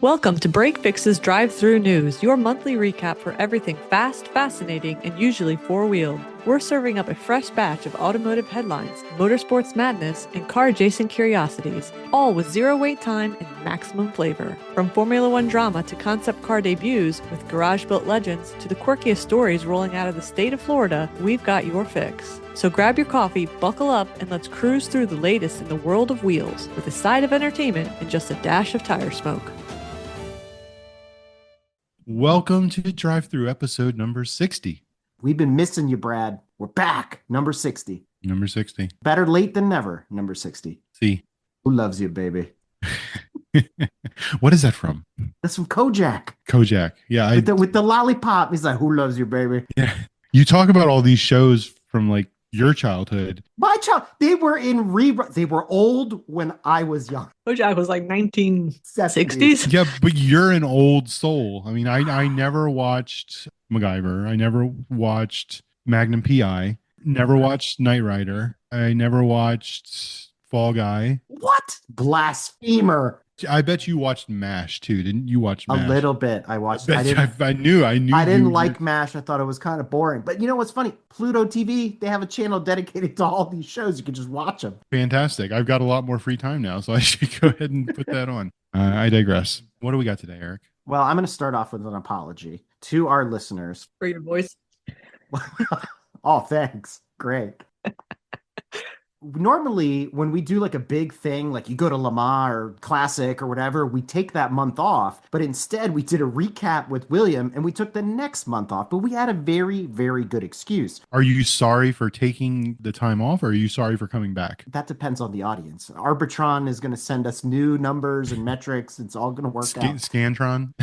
Welcome to Break Fix's Drive Thru News, your monthly recap for everything fast, fascinating, and usually four-wheeled. We're serving up a fresh batch of automotive headlines, motorsports madness, and car-adjacent curiosities, all with zero wait time and maximum flavor. From Formula One drama to concept car debuts, with garage-built legends to the quirkiest stories rolling out of the state of Florida, we've got your fix. So grab your coffee, buckle up, and let's cruise through the latest in the world of wheels, with a side of entertainment and just a dash of tire smoke. Welcome to Drive Thru episode number 60. We've been missing you, Brad. We're back. Number 60. Number 60. Better late than never. Number 60. See. Who loves you, baby? What is that from? That's from Kojak. Kojak. Yeah. With the lollipop. He's like, who loves you, baby? Yeah. You talk about all these shows from like your childhood. My child. They were in they were old when I was young. Kojak was like 1960s. Yeah, but you're an old soul. I mean, I never watched MacGyver. I never watched Magnum PI. Never watched Knight Rider. I never watched Fall Guy. What? Blasphemer. I bet you watched MASH too, didn't you? Watch MASH? A little bit. I watched. I knew. I didn't like MASH. I thought it was kind of boring. But you know what's funny? Pluto TV, they have a channel dedicated to all these shows. You can just watch them. Fantastic. I've got a lot more free time now, so I should go ahead and put that on. I digress. What do we got today, Eric? Well, I'm going to start off with an apology to our listeners. For your voice. Oh, thanks. Great. Normally, when we do like a big thing, like you go to Le Mans or Classic or whatever, we take that month off. But instead, we did a recap with William and we took the next month off. But we had a very, very good excuse. Are you sorry for taking the time off, or are you sorry for coming back? That depends on the audience. Arbitron is going to send us new numbers and metrics. It's all going to work out. Scantron?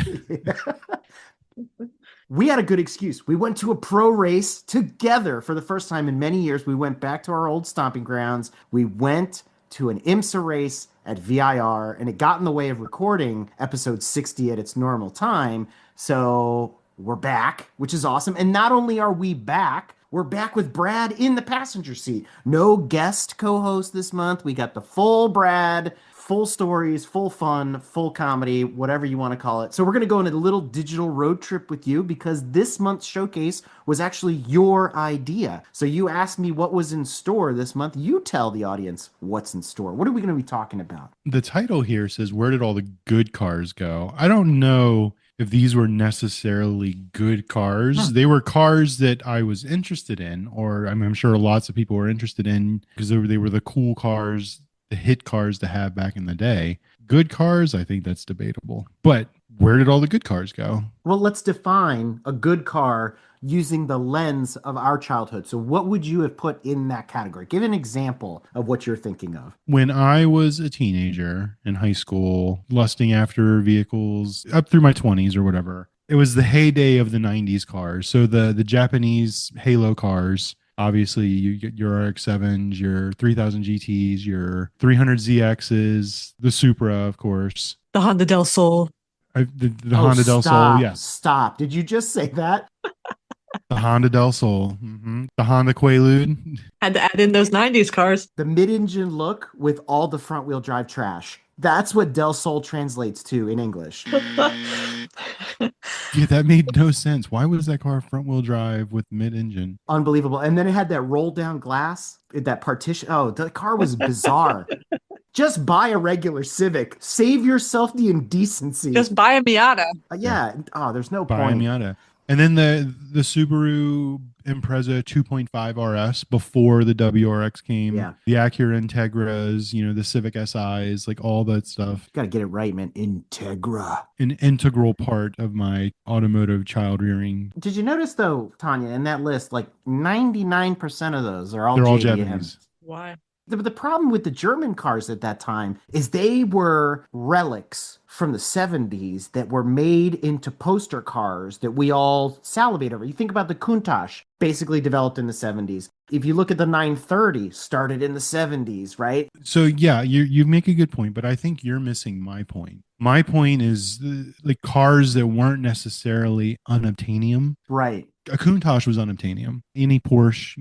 We had a good excuse. We went to a pro race together for the first time in many years. We went back to our old stomping grounds. We went to an IMSA race at VIR, and it got in the way of recording episode 60 at its normal time. So we're back, which is awesome. And not only are we back, we're back with Brad in the passenger seat. No guest co-host this month. We got the full Brad. Full stories, full fun, full comedy, whatever you want to call it. So we're going to go on a little digital road trip with you because this month's showcase was actually your idea. So you asked me what was in store this month. You tell the audience what's in store. What are we going to be talking about? The title here says, where did all the good cars go? I don't know if these were necessarily good cars. They were cars that I was interested in, or I'm sure lots of people were interested in because they were the cool cars, the hit cars to have back in the day. Good cars, I think that's debatable. But where did all the good cars go? Well, let's define a good car using the lens of our childhood. So what would you have put in that category? Give an example of what you're thinking of. When I was a teenager in high school, lusting after vehicles up through my 20s or whatever, it was the heyday of the 90s cars. So the Japanese Halo cars. Obviously, you get your RX-7s, your 3000 GTs, your 300 ZXs, the Supra, of course. The Honda Del Sol. The Honda Del Sol, yes. Stop. Did you just say that? The Honda Del Sol. Mm-hmm. The Honda Quaalude. Had to add in those 90s cars. The mid-engine look with all the front-wheel drive trash. That's what Del Sol translates to in English. Yeah, that made no sense. Why was that car front-wheel drive with mid-engine? Unbelievable. And then it had that roll-down glass, that partition. Oh, the car was bizarre. Just buy a regular Civic. Save yourself the indecency. Just buy a Miata. Yeah. Oh, there's no Buy point. a Miata. And then the Subaru Impreza 2.5 RS before the WRX came. Yeah. The Acura Integras, the Civic SIs, like all that stuff. Got to get it right, man. Integra. An integral part of my automotive child rearing. Did you notice, though, Tanya, in that list, like 99% of those are all They're all JDMs. Japanese. Why? The problem with the German cars at that time is they were relics from the 70s that were made into poster cars that we all salivate over. You think about the Countach, basically developed in the 70s. If you look at the 930, started in the 70s, right? So yeah, you make a good point, but I think you're missing my point. My point is like cars that weren't necessarily unobtainium. Right. A Countach was unobtainium. Any Porsche,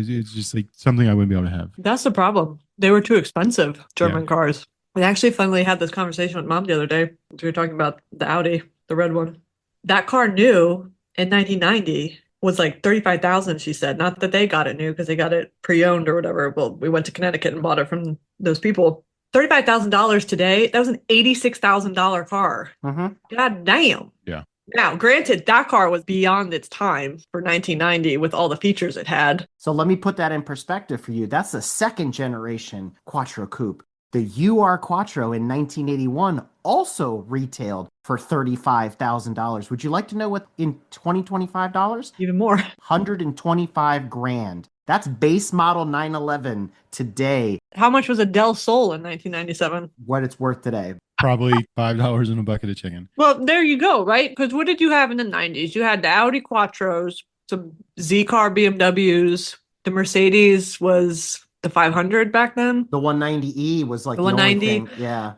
it's just like something I wouldn't be able to have. That's the problem. They were too expensive, German cars. I actually funnily had this conversation with mom the other day. We were talking about the Audi, the red one. That car new in 1990 was like 35,000, she said. Not that they got it new because they got it pre-owned or whatever. Well, we went to Connecticut and bought it from those people. $35,000 today, that was an $86,000 car. God damn. Yeah. Now, granted, that car was beyond its time for 1990 with all the features it had. So let me put that in perspective for you. That's the second generation Quattro Coupe. The UR Quattro in 1981 also retailed for $35,000. Would you like to know what in 2025 dollars? Even more. 125 grand. That's base model 911 today. How much was a Del Sol in 1997? What it's worth today. Probably $5 in a bucket of chicken. Well, there you go, right? Because what did you have in the 90s? You had the Audi Quattros, some Z-Car BMWs. The Mercedes was the 500 back then. The 190E was like The the only 190. thing. Yeah.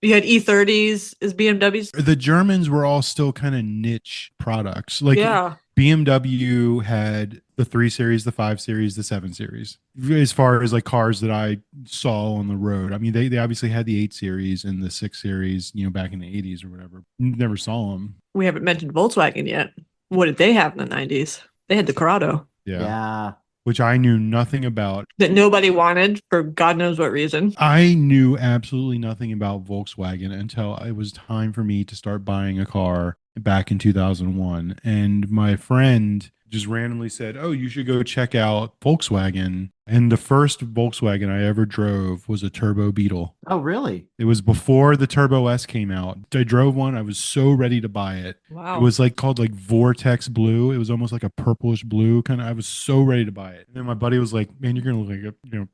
You had E30s as BMWs. The Germans were all still kind of niche products. Like Yeah. BMW had the 3 Series, the 5 Series, the 7 Series. As far as like cars that I saw on the road, I mean, they obviously had the 8 Series and the 6 Series, you know, back in the 80s or whatever. Never saw them. We haven't mentioned Volkswagen yet. What did they have in the 90s? They had the Corrado. Yeah. Which I knew nothing about. That nobody wanted for God knows what reason. I knew absolutely nothing about Volkswagen until it was time for me to start buying a car back in 2001. And my friend just randomly said, "Oh, you should go check out Volkswagen." And the first Volkswagen I ever drove was a Turbo Beetle. Oh, really? It was before the Turbo S came out. I drove one. I was so ready to buy it. Wow. It was like called like Vortex Blue. It was almost like a purplish blue kind of. I was so ready to buy it. And then my buddy was like, "Man, you're gonna look like a, you know,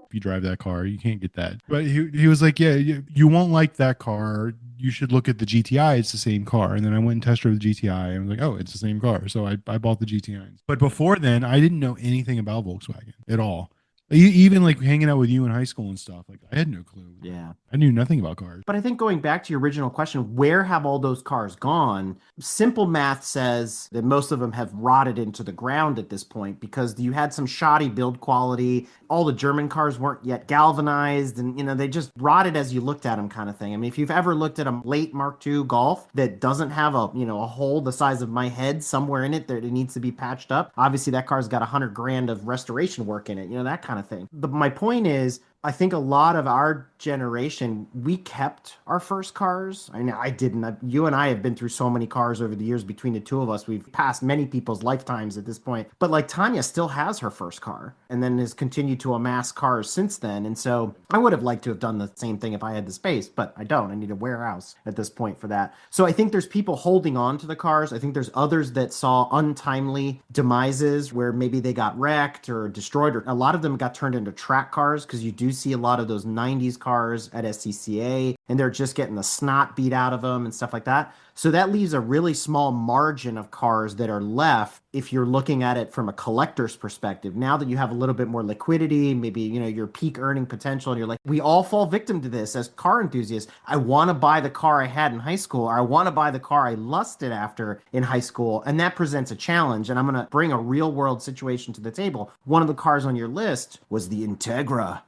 if you drive that car, you can't get that." But he was like, "Yeah, you won't like that car. You should look at the GTI. It's the same car." And then I went and test drove the GTI and I was like, "Oh, it's the same car." So I bought the GTI. But before then, I didn't know anything about Volkswagen at all. Even like hanging out with you in high school and stuff, like I had no clue. Yeah. I knew nothing about cars. But I think going back to your original question, where have all those cars gone? Simple math says that most of them have rotted into the ground at this point because you had some shoddy build quality. All the German cars weren't yet galvanized and, you know, they just rotted as you looked at them kind of thing. I mean, if you've ever looked at a late Mark II Golf that doesn't have a, you know, a hole the size of my head somewhere in it that it needs to be patched up, obviously that car's got 100 grand of restoration work in it, you know, that kind of thing. My point is, I think a lot of our generation, we kept our first cars. I know I didn't. You and I have been through so many cars over the years between the two of us. We've passed many people's lifetimes at this point. But like Tanya still has her first car and then has continued to amass cars since then. And so I would have liked to have done the same thing if I had the space, but I don't. I need a warehouse at this point for that. So I think there's people holding on to the cars. I think there's others that saw untimely demises where maybe they got wrecked or destroyed, or a lot of them got turned into track cars because you do see a lot of those 90s cars at SCCA and they're just getting the snot beat out of them and stuff like that. So that leaves a really small margin of cars that are left if you're looking at it from a collector's perspective. Now that you have a little bit more liquidity, maybe, you know, your peak earning potential, and you're like, we all fall victim to this as car enthusiasts. I want to buy the car I had in high school, or I want to buy the car I lusted after in high school. And that presents a challenge. And I'm going to bring a real world situation to the table. One of the cars on your list was the Integra.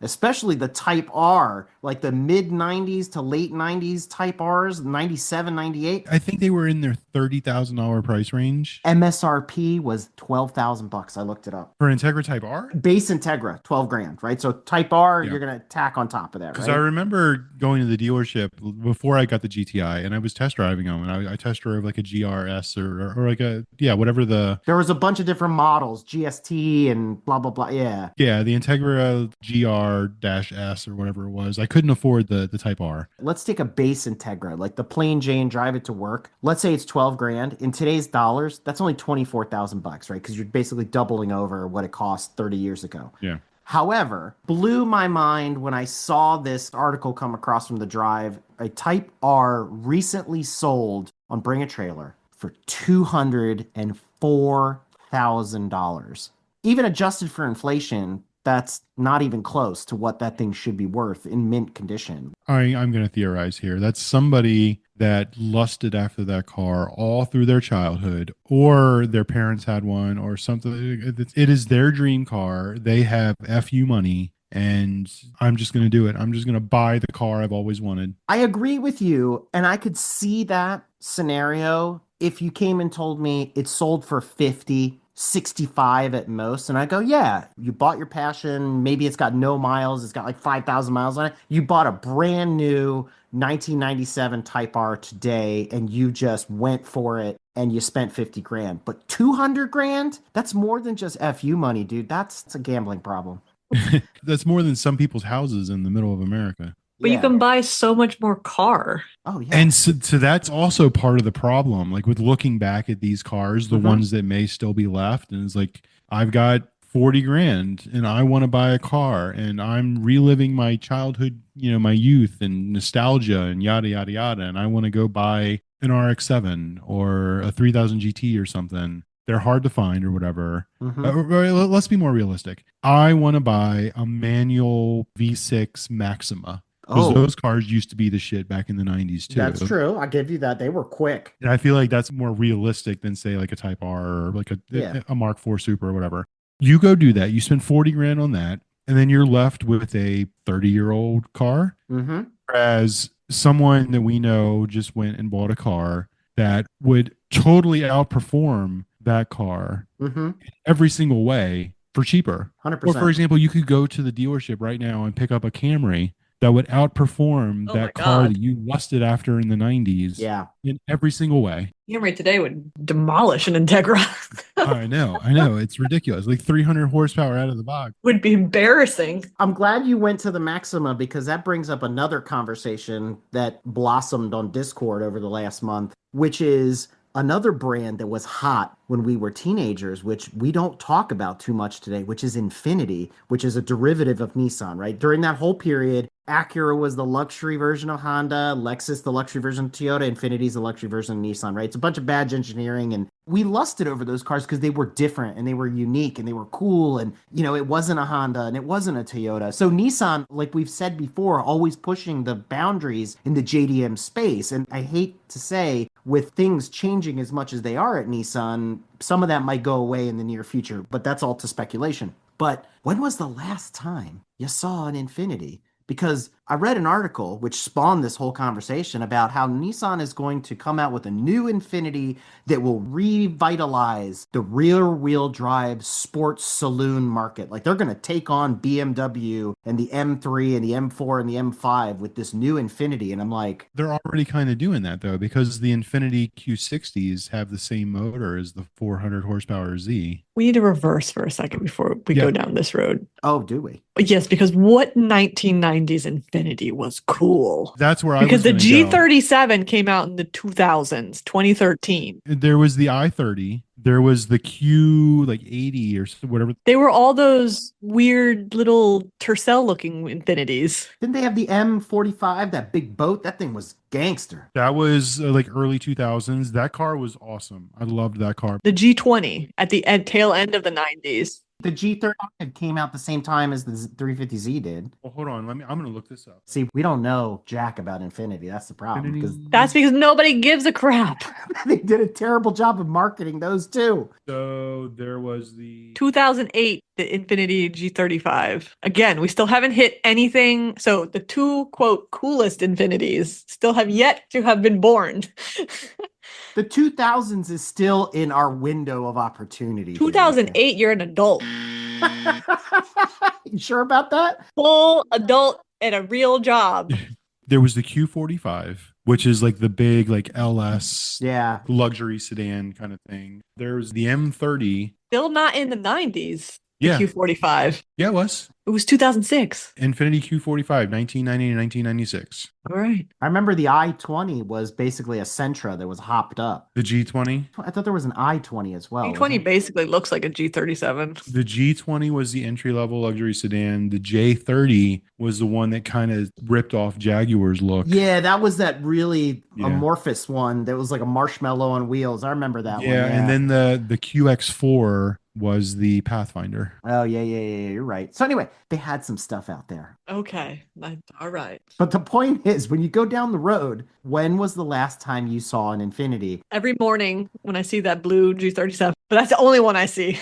Especially the Type R, like the mid 90s to late 90s Type Rs, 97, 98. I think they were in their $30,000 price range. MSRP was $12,000. I looked it up. For an Integra Type R? Base Integra, 12 grand, right? So Type R, you're going to tack on top of that, right? Because I remember going to the dealership before I got the GTI and I was test driving them and I test drove like a GRS or like a, yeah, whatever the... There was a bunch of different models, GST and blah, blah, blah. Yeah. Yeah, the Integra GR-S or whatever it was. I couldn't afford the Type R. Let's take a base Integra, like the plain Jane, drive it to work. Let's say it's 12 grand. In today's dollars, that's only 24,000 bucks, right? Because you're basically doubling over what it cost 30 years ago. Yeah. However, blew my mind when I saw this article come across from the Drive. A Type R recently sold on Bring a Trailer for $204,000. Even adjusted for inflation, that's not even close to what that thing should be worth in mint condition. I'm going to theorize here. That's somebody that lusted after that car all through their childhood, or their parents had one, or something. It is their dream car. They have FU money, and I'm just going to do it. I'm just going to buy the car I've always wanted. I agree with you, and I could see that scenario if you came and told me it sold for 50, 65 at most, and I go, yeah, you bought your passion. Maybe it's got no miles. It's got like 5,000 miles on it. You bought a brand new 1997 Type R today, and you just went for it, and you spent 50 grand. But 200 grand? That's more than just FU money, dude. That's a gambling problem. That's more than some people's houses in the middle of America. But you can buy so much more car. Oh, yeah. And so that's also part of the problem. Like with looking back at these cars, the ones that may still be left, and it's like, I've got 40 grand and I want to buy a car, and I'm reliving my childhood, my youth and nostalgia and yada, yada, yada. And I want to go buy an RX-7 or a 3000 GT or something. They're hard to find or whatever. Let's be more realistic. I want to buy a manual V6 Maxima. Because those cars used to be the shit back in the 90s too. That's true. I'll give you that. They were quick. And I feel like that's more realistic than say like a Type R or like a Mark IV Super or whatever. You go do that. You spend 40 grand on that, and then you're left with a 30-year-old car. Whereas someone that we know just went and bought a car that would totally outperform that car every single way for cheaper. 100%. Or for example, you could go to the dealership right now and pick up a Camry that would outperform that car that you lusted after in the 90s in every single way. Camry today would demolish an Integra. I know. It's ridiculous. Like 300 horsepower out of the box. Would be embarrassing. I'm glad you went to the Maxima, because that brings up another conversation that blossomed on Discord over the last month, which is another brand that was hot when we were teenagers, which we don't talk about too much today, which is Infiniti, which is a derivative of Nissan, right? During that whole period, Acura was the luxury version of Honda, Lexus the luxury version of Toyota, Infiniti's the luxury version of Nissan, right? It's a bunch of badge engineering, and we lusted over those cars because they were different and they were unique and they were cool, and it wasn't a Honda and it wasn't a Toyota. So Nissan, like we've said before, always pushing the boundaries in the JDM space. And I hate to say, with things changing as much as they are at Nissan, some of that might go away in the near future, but that's all to speculation. But when was the last time you saw an Infiniti? Because I read an article which spawned this whole conversation about how Nissan is going to come out with a new Infiniti that will revitalize the rear-wheel drive sports saloon market. Like, they're going to take on BMW and the M3 and the M4 and the M5 with this new Infiniti. And I'm like... They're already kind of doing that, though, because the Infiniti Q60s have the same motor as the 400 horsepower Z. We need to reverse for a second before we go down this road. Oh, do we? Yes, because what 1990s Infiniti was cool. That's where because the G37 came out in the 2000s, 2013. There was the i30. There was the Q like 80 or whatever. They were all those weird little Tercel looking Infinitis. Didn't they have the M45, that big boat? That thing was gangster. That was like early 2000s. That car was awesome. I loved that car. The G20 at the tail end of the 90s. The G35 came out the same time as the 350Z did. Well, hold on. I'm going to look this up. See, we don't know jack about Infiniti. That's the problem. That's because nobody gives a crap. They did a terrible job of marketing those too. So there was the 2008, the Infiniti G35. Again, we still haven't hit anything. So the two, quote, coolest Infinitis still have yet to have been born. The 2000s is still in our window of opportunity. 2008, you're an adult. You sure about that? Full adult and a real job. There was the Q45, which is like the big like LS luxury sedan kind of thing. There's the M30. Still not in the 90s. Yeah. Q45. Yeah, it was. It was 2006. Infiniti Q45, 1990 to 1996. All right. I remember the i20 was basically a Sentra that was hopped up. The G20? I thought there was an i20 as well. G20 basically looks like a G37. The G20 was the entry-level luxury sedan. The J30 was the one that kind of ripped off Jaguar's look. Yeah, that was that really amorphous one that was like a marshmallow on wheels. I remember that one. Yeah, and then the QX4 was the Pathfinder. Oh, yeah, you're right. So anyway, they had some stuff out there. Okay. All right. But the point is, when you go down the road, when was the last time you saw an Infiniti? Every morning when I see that blue G37, but that's the only one I see.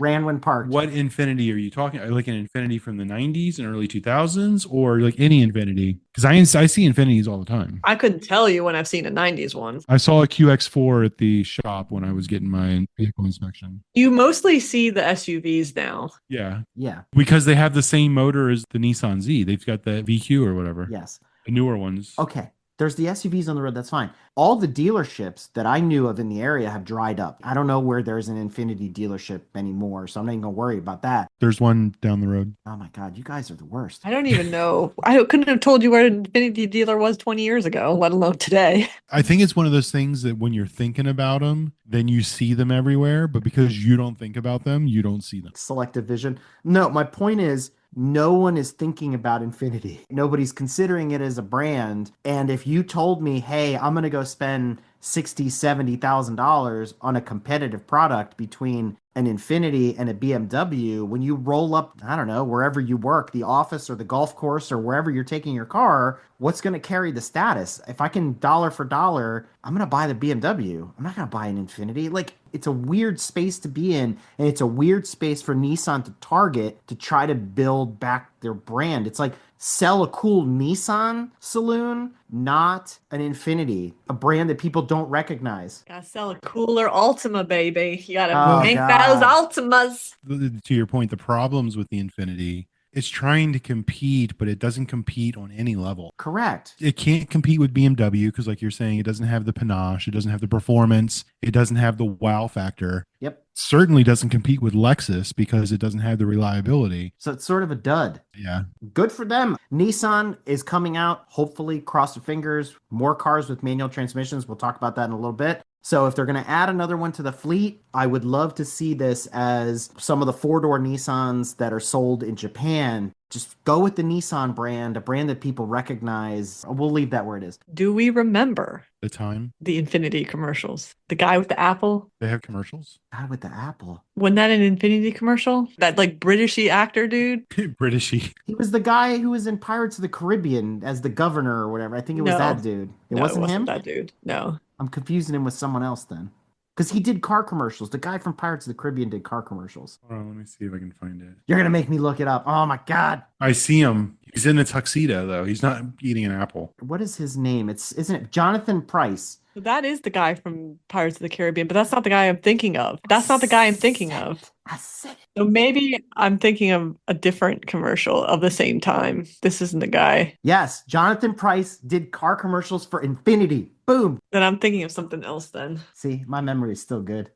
Ran when parked. What Infiniti are you talking? Like an Infiniti from the 90s and early 2000s, or like any Infiniti? Because I see Infinitis all the time. I couldn't tell you when I've seen a 90s one. I saw a QX4 at the shop when I was getting my vehicle inspection. You mostly see the SUVs now. Yeah. Yeah. Because they have the same motor as the Nissan Z. They've got the VQ or whatever. Yes. The newer ones. Okay. There's the SUVs on the road. That's fine. All the dealerships that I knew of in the area have dried up. I don't know where there's an Infiniti dealership anymore, so I'm not even going to worry about that. There's one down the road. Oh my God, you guys are the worst. I don't even know. I couldn't have told you where an Infiniti dealer was 20 years ago, let alone today. I think it's one of those things that when you're thinking about them, then you see them everywhere. But because you don't think about them, you don't see them. Selective vision. No, my point is, no one is thinking about Infiniti. Nobody's considering it as a brand. And if you told me, hey, I'm going to go spend $60,000, $70,000 on a competitive product between an Infiniti and a BMW, when you roll up, I don't know, wherever you work, the office or the golf course or wherever you're taking your car, what's going to carry the status? If I can dollar for dollar, I'm going to buy the BMW. I'm not going to buy an Infiniti. Like, it's a weird space to be in, and it's a weird space for Nissan to target to try to build back their brand. It's like, sell a cool Nissan saloon, not an Infiniti, a brand that people don't recognize. Gotta sell a cooler Altima, baby. You gotta Oh, make God. those Altimas. To your point, the problems with the Infiniti, it's trying to compete, but it doesn't compete on any level. Correct. It can't compete with BMW because, like you're saying, it doesn't have the panache, it doesn't have the performance, it doesn't have the wow factor. Yep. Certainly doesn't compete with Lexus because it doesn't have the reliability. So it's sort of a dud. Yeah. Good for them. Nissan is coming out, hopefully, cross your fingers, more cars with manual transmissions. We'll talk about that in a little bit. So if they're going to add another one to the fleet, I would love to see this as some of the four-door Nissans that are sold in Japan. Just go with the Nissan brand, a brand that people recognize. We'll leave that where it is. Do we remember The time the Infiniti commercials? The guy with the apple? they have commercials. God, with the Apple. Wasn't that an Infiniti commercial? That like Britishy actor dude? Britishy. He was the guy who was in Pirates of the Caribbean as the governor or whatever. I think it was No. that dude. It No, wasn't him? that dude. No. I'm confusing him with someone else then. Because he did car commercials. The guy from Pirates of the Caribbean did car commercials. Hold on, let me see if I can find it. You're going to make me look it up. Oh my God. I see him. He's in a tuxedo though. He's not eating an apple. What is his name? Isn't it Jonathan Price? So that is the guy from Pirates of the Caribbean, but that's not the guy I'm thinking of. That's not the guy I'm thinking of. I said it. So maybe I'm thinking of a different commercial of the same time. This isn't the guy. Yes, Jonathan Price did car commercials for Infiniti. Boom. Then I'm thinking of something else then. See, my memory is still good.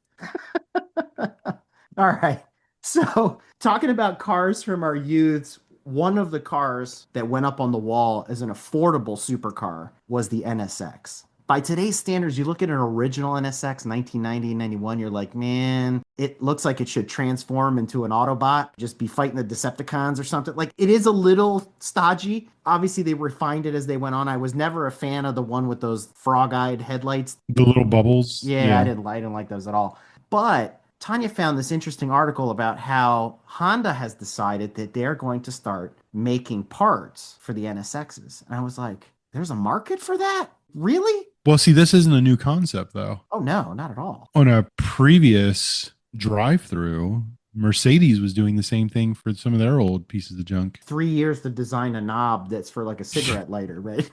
All right. So, talking about cars from our youths, one of the cars that went up on the wall as an affordable supercar was the NSX. By today's standards, you look at an original NSX, 1990, 91, you're like, man, it looks like it should transform into an Autobot, just be fighting the Decepticons or something. Like, it is a little stodgy. Obviously, they refined it as they went on. I was never a fan of the one with those frog-eyed headlights. The little bubbles. Yeah. I didn't like those at all. But Tanya found this interesting article about how Honda has decided that they're going to start making parts for the NSXs. And I was like, there's a market for that? Really? Well, see, this isn't a new concept though. Oh, no, not at all. On a previous drive through, Mercedes was doing the same thing for some of their old pieces of junk. 3 years to design a knob that's for like a cigarette lighter, right?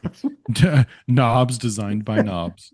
Knobs designed by knobs.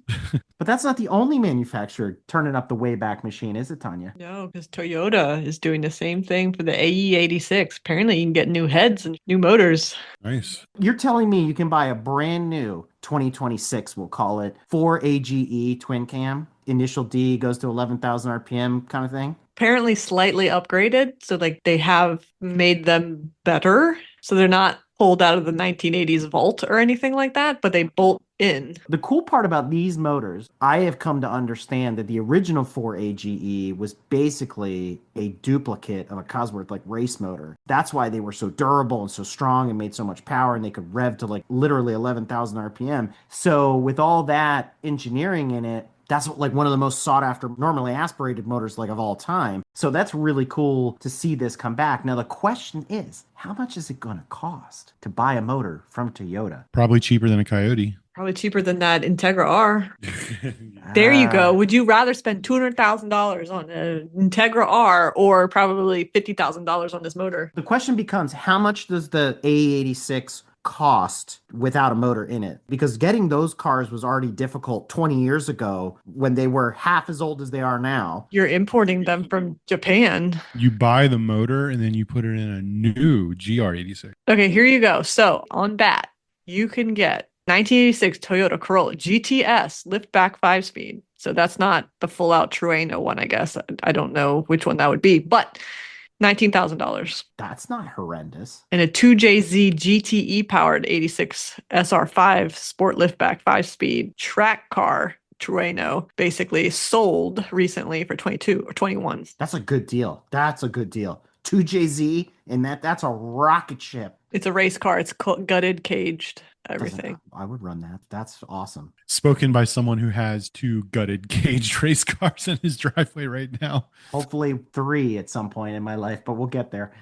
But that's not the only manufacturer turning up the Wayback Machine, is it, Tanya? No, because Toyota is doing the same thing for the AE86. Apparently, you can get new heads and new motors. Nice. You're telling me you can buy a brand new 2026, we'll call it, 4AGE twin cam. Initial D goes to 11,000 RPM kind of thing. Apparently, slightly upgraded. So, like, they have made them better. So they're not pulled out of the 1980s vault or anything like that, but they bolt in. The cool part about these motors, I have come to understand that the original 4AGE was basically a duplicate of a Cosworth like race motor. That's why they were so durable and so strong and made so much power, and they could rev to like literally 11,000 RPM. So with all that engineering in it, That's like one of the most sought after, normally aspirated motors like of all time. So that's really cool to see this come back. Now the question is, how much is it going to cost to buy a motor from Toyota? Probably cheaper than a Coyote. Probably cheaper than that Integra R. There you go. Would you rather spend $200,000 on an Integra R or probably $50,000 on this motor? The question becomes, how much does the A86 cost without a motor in it? Because getting those cars was already difficult 20 years ago when they were half as old as they are now. You're importing them from Japan. You buy the motor and then you put it in a new GR86. Okay, here you go. So on that, you can get 1986 Toyota Corolla GTS liftback 5-speed. So that's not the full out Trueno one, I guess. I don't know which one that would be, but $19,000. That's not horrendous. And a 2JZ GTE powered 86 SR5 sport liftback 5-speed track car Trueno, basically sold recently for 22 or 21. That's a good deal. That's a good deal. 2JZ and that's a rocket ship. It's a race car. It's gutted, caged, everything. I would run that. That's awesome. Spoken by someone who has 2 gutted caged race cars in his driveway right now. Hopefully 3 at some point in my life, but we'll get there.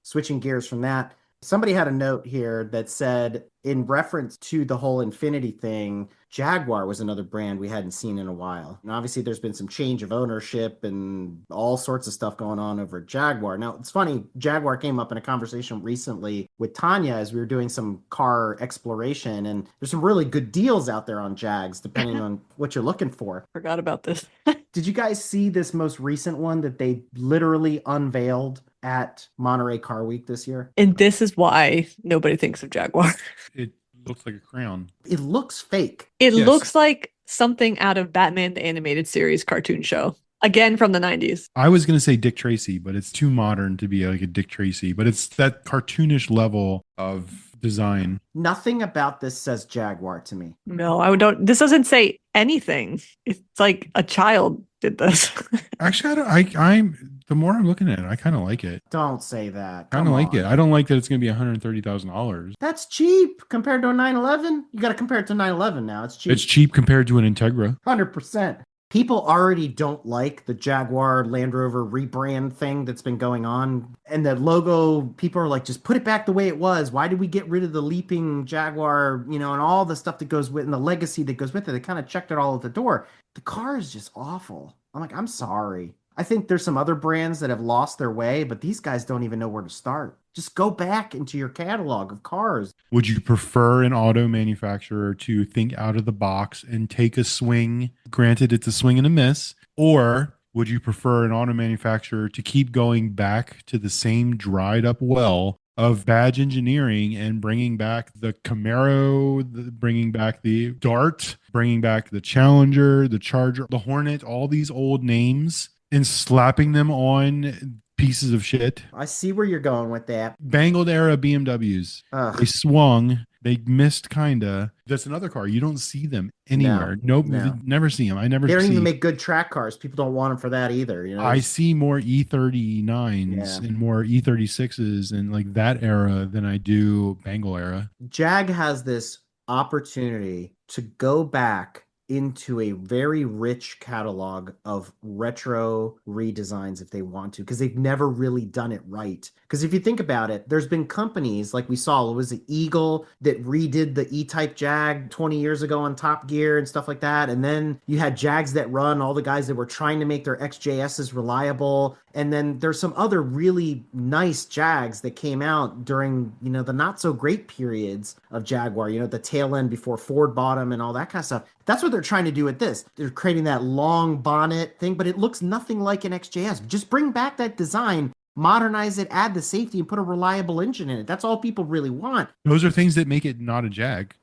Switching gears from that, somebody had a note here that said, in reference to the whole Infiniti thing, Jaguar was another brand we hadn't seen in a while. And obviously there's been some change of ownership and all sorts of stuff going on over at Jaguar. Now, it's funny, Jaguar came up in a conversation recently with Tanya as we were doing some car exploration, and there's some really good deals out there on Jags, depending on what you're looking for. Forgot about this. Did you guys see this most recent one that they literally unveiled at Monterey Car Week this year? And this is why nobody thinks of Jaguar. It looks like a crown. It looks fake. It Yes. looks like something out of Batman the Animated Series cartoon show. Again, from the 90s. I was going to say Dick Tracy, but it's too modern to be like a Dick Tracy. But it's that cartoonish level of design. Nothing about this says Jaguar to me. No, I don't. This doesn't say anything. It's like a child did this. Actually, I'm the more I'm looking at it, I kind of like it. Don't say that. Kind of like it. I don't like that it's going to be $130,000. That's cheap compared to a 911. You got to compare it to 911 now. It's cheap. It's cheap compared to an Integra. 100%. People already don't like the Jaguar Land Rover rebrand thing that's been going on. And the logo, people are like, just put it back the way it was. Why did we get rid of the leaping Jaguar, and all the stuff that goes with, and the legacy that goes with it? They kind of checked it all at the door. The car is just awful. I'm like, I'm sorry. I think there's some other brands that have lost their way, but these guys don't even know where to start. Just go back into your catalog of cars. Would you prefer an auto manufacturer to think out of the box and take a swing? Granted, it's a swing and a miss. Or would you prefer an auto manufacturer to keep going back to the same dried up well of badge engineering and bringing back the Camaro, bringing back the Dart, bringing back the Challenger, the Charger, the Hornet, all these old names, and slapping them on pieces of shit? I see where you're going with that. Bangled era BMWs. Ugh. They swung. They missed kinda. That's another car. You don't see them anywhere. Nope. no. Never see them. I never They don't see. even make good track cars. People don't want them for that either. I see more E39s and more E36s and like that era than I do Bangle era. Jag has this opportunity to go back into a very rich catalog of retro redesigns if they want to, because they've never really done it right. Because if you think about it, there's been companies like we saw, it was the Eagle that redid the E-Type Jag 20 years ago on Top Gear and stuff like that. And then you had Jags that run, all the guys that were trying to make their XJSs reliable. And then there's some other really nice Jags that came out during, the not so great periods of Jaguar, the tail end before Ford bought them and all that kind of stuff. That's what they're trying to do with this. They're creating that long bonnet thing, but it looks nothing like an XJS. Just bring back that design, modernize it, add the safety, and put a reliable engine in it. That's all people really want. Those are things that make it not a Jag.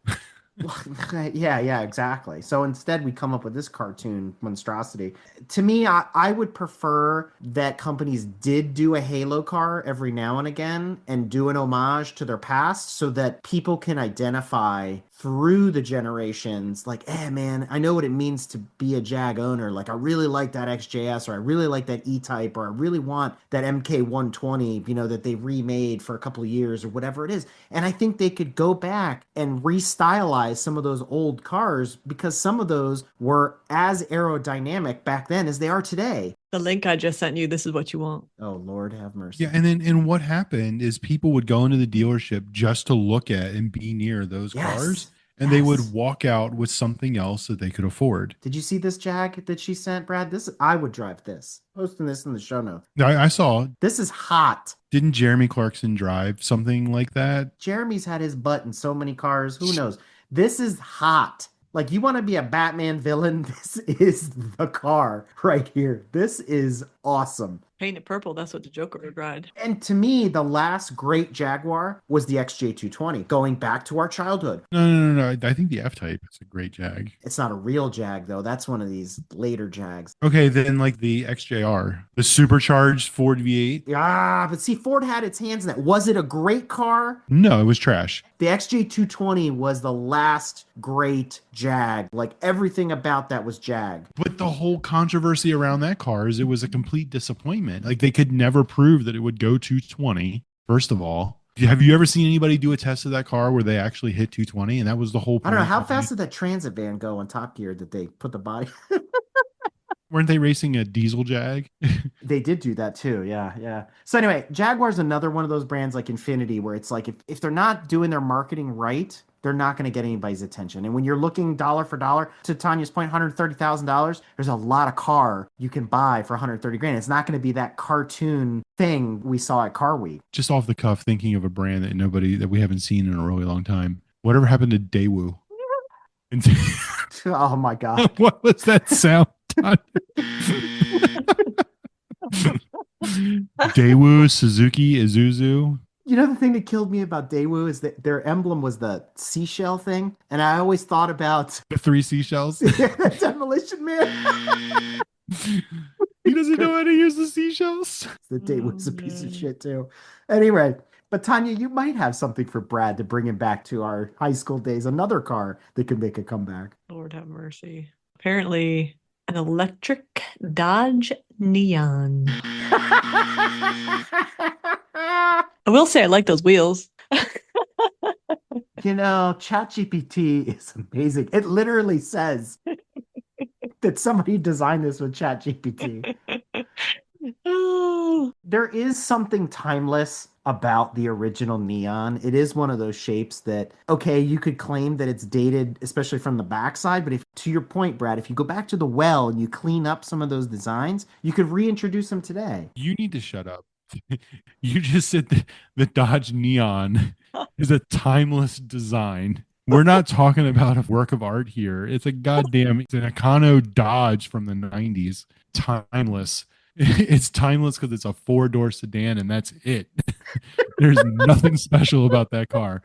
Yeah, exactly. So instead we come up with this cartoon monstrosity. To me, I would prefer that companies did do a Halo car every now and again and do an homage to their past so that people can identify through the generations, like, man, I know what it means to be a Jag owner. Like, I really like that XJS, or I really like that E-Type, or I really want that MK120, that they remade for a couple of years, or whatever it is. And I think they could go back and restylize idolize some of those old cars because some of those were as aerodynamic back then as they are today. The link I just sent you, this is what you want. Oh, Lord have mercy. Yeah, and what happened is people would go into the dealership just to look at and be near those cars, and they would walk out with something else that they could afford. Did you see this Jag that she sent, Brad? I would drive this. Posting this in the show notes. I saw. This is hot. Didn't Jeremy Clarkson drive something like that? Jeremy's had his butt in so many cars. Who knows? This is hot. Like, you want to be a Batman villain? This is the car right here. This is awesome. Paint it purple. That's what the Joker would ride. And to me, the last great Jaguar was the XJ220, going back to our childhood. No. I think the F-Type is a great Jag. It's not a real Jag, though. That's one of these later Jags. Okay, then like the XJR, the supercharged Ford V8. Ah, but see, Ford had its hands in that. Was it a great car? No, it was trash. The XJ220 was the last great Jag. Like, everything about that was Jag. But the whole controversy around that car is it was a complete disappointment. Like, they could never prove that it would go 220, first of all. Have you ever seen anybody do a test of that car where they actually hit 220? And that was the whole point. I don't know. How fast did that transit van go on Top Gear that they put the body? Weren't they racing a diesel Jag? They did do that too. Yeah. So anyway, Jaguar's another one of those brands like Infiniti where it's like if they're not doing their marketing right, they're not going to get anybody's attention. And when you're looking dollar for dollar, to Tanya's point, $130,000, there's a lot of car you can buy for 130 grand. It's not going to be that cartoon thing we saw at Car Week. Just off the cuff, thinking of a brand that we haven't seen in a really long time. Whatever happened to Daewoo? Oh my God. What was that sound? Daewoo, Suzuki, Isuzu. You know, the thing that killed me about Daewoo is that their emblem was the seashell thing. And I always thought about the 3 seashells. Demolition Man. He doesn't know how to use the seashells. The Daewoo's a piece of shit too. Anyway, but Tanya, you might have something for Brad to bring him back to our high school days. Another car that could make a comeback. Lord have mercy. Apparently, an electric Dodge Neon. I will say I like those wheels. You know, ChatGPT is amazing. It literally says that somebody designed this with ChatGPT. There is something timeless about the original Neon. It is one of those shapes that, okay, you could claim that it's dated, especially from the backside, but if, to your point, Brad, if you go back to the well and you clean up some of those designs, you could reintroduce them today. You need to shut up. You just said the Dodge Neon is a timeless design. We're not talking about a work of art here. It's an Econo Dodge from the 90s. Timeless. It's timeless because it's a 4-door sedan and that's it. There's nothing special about that car.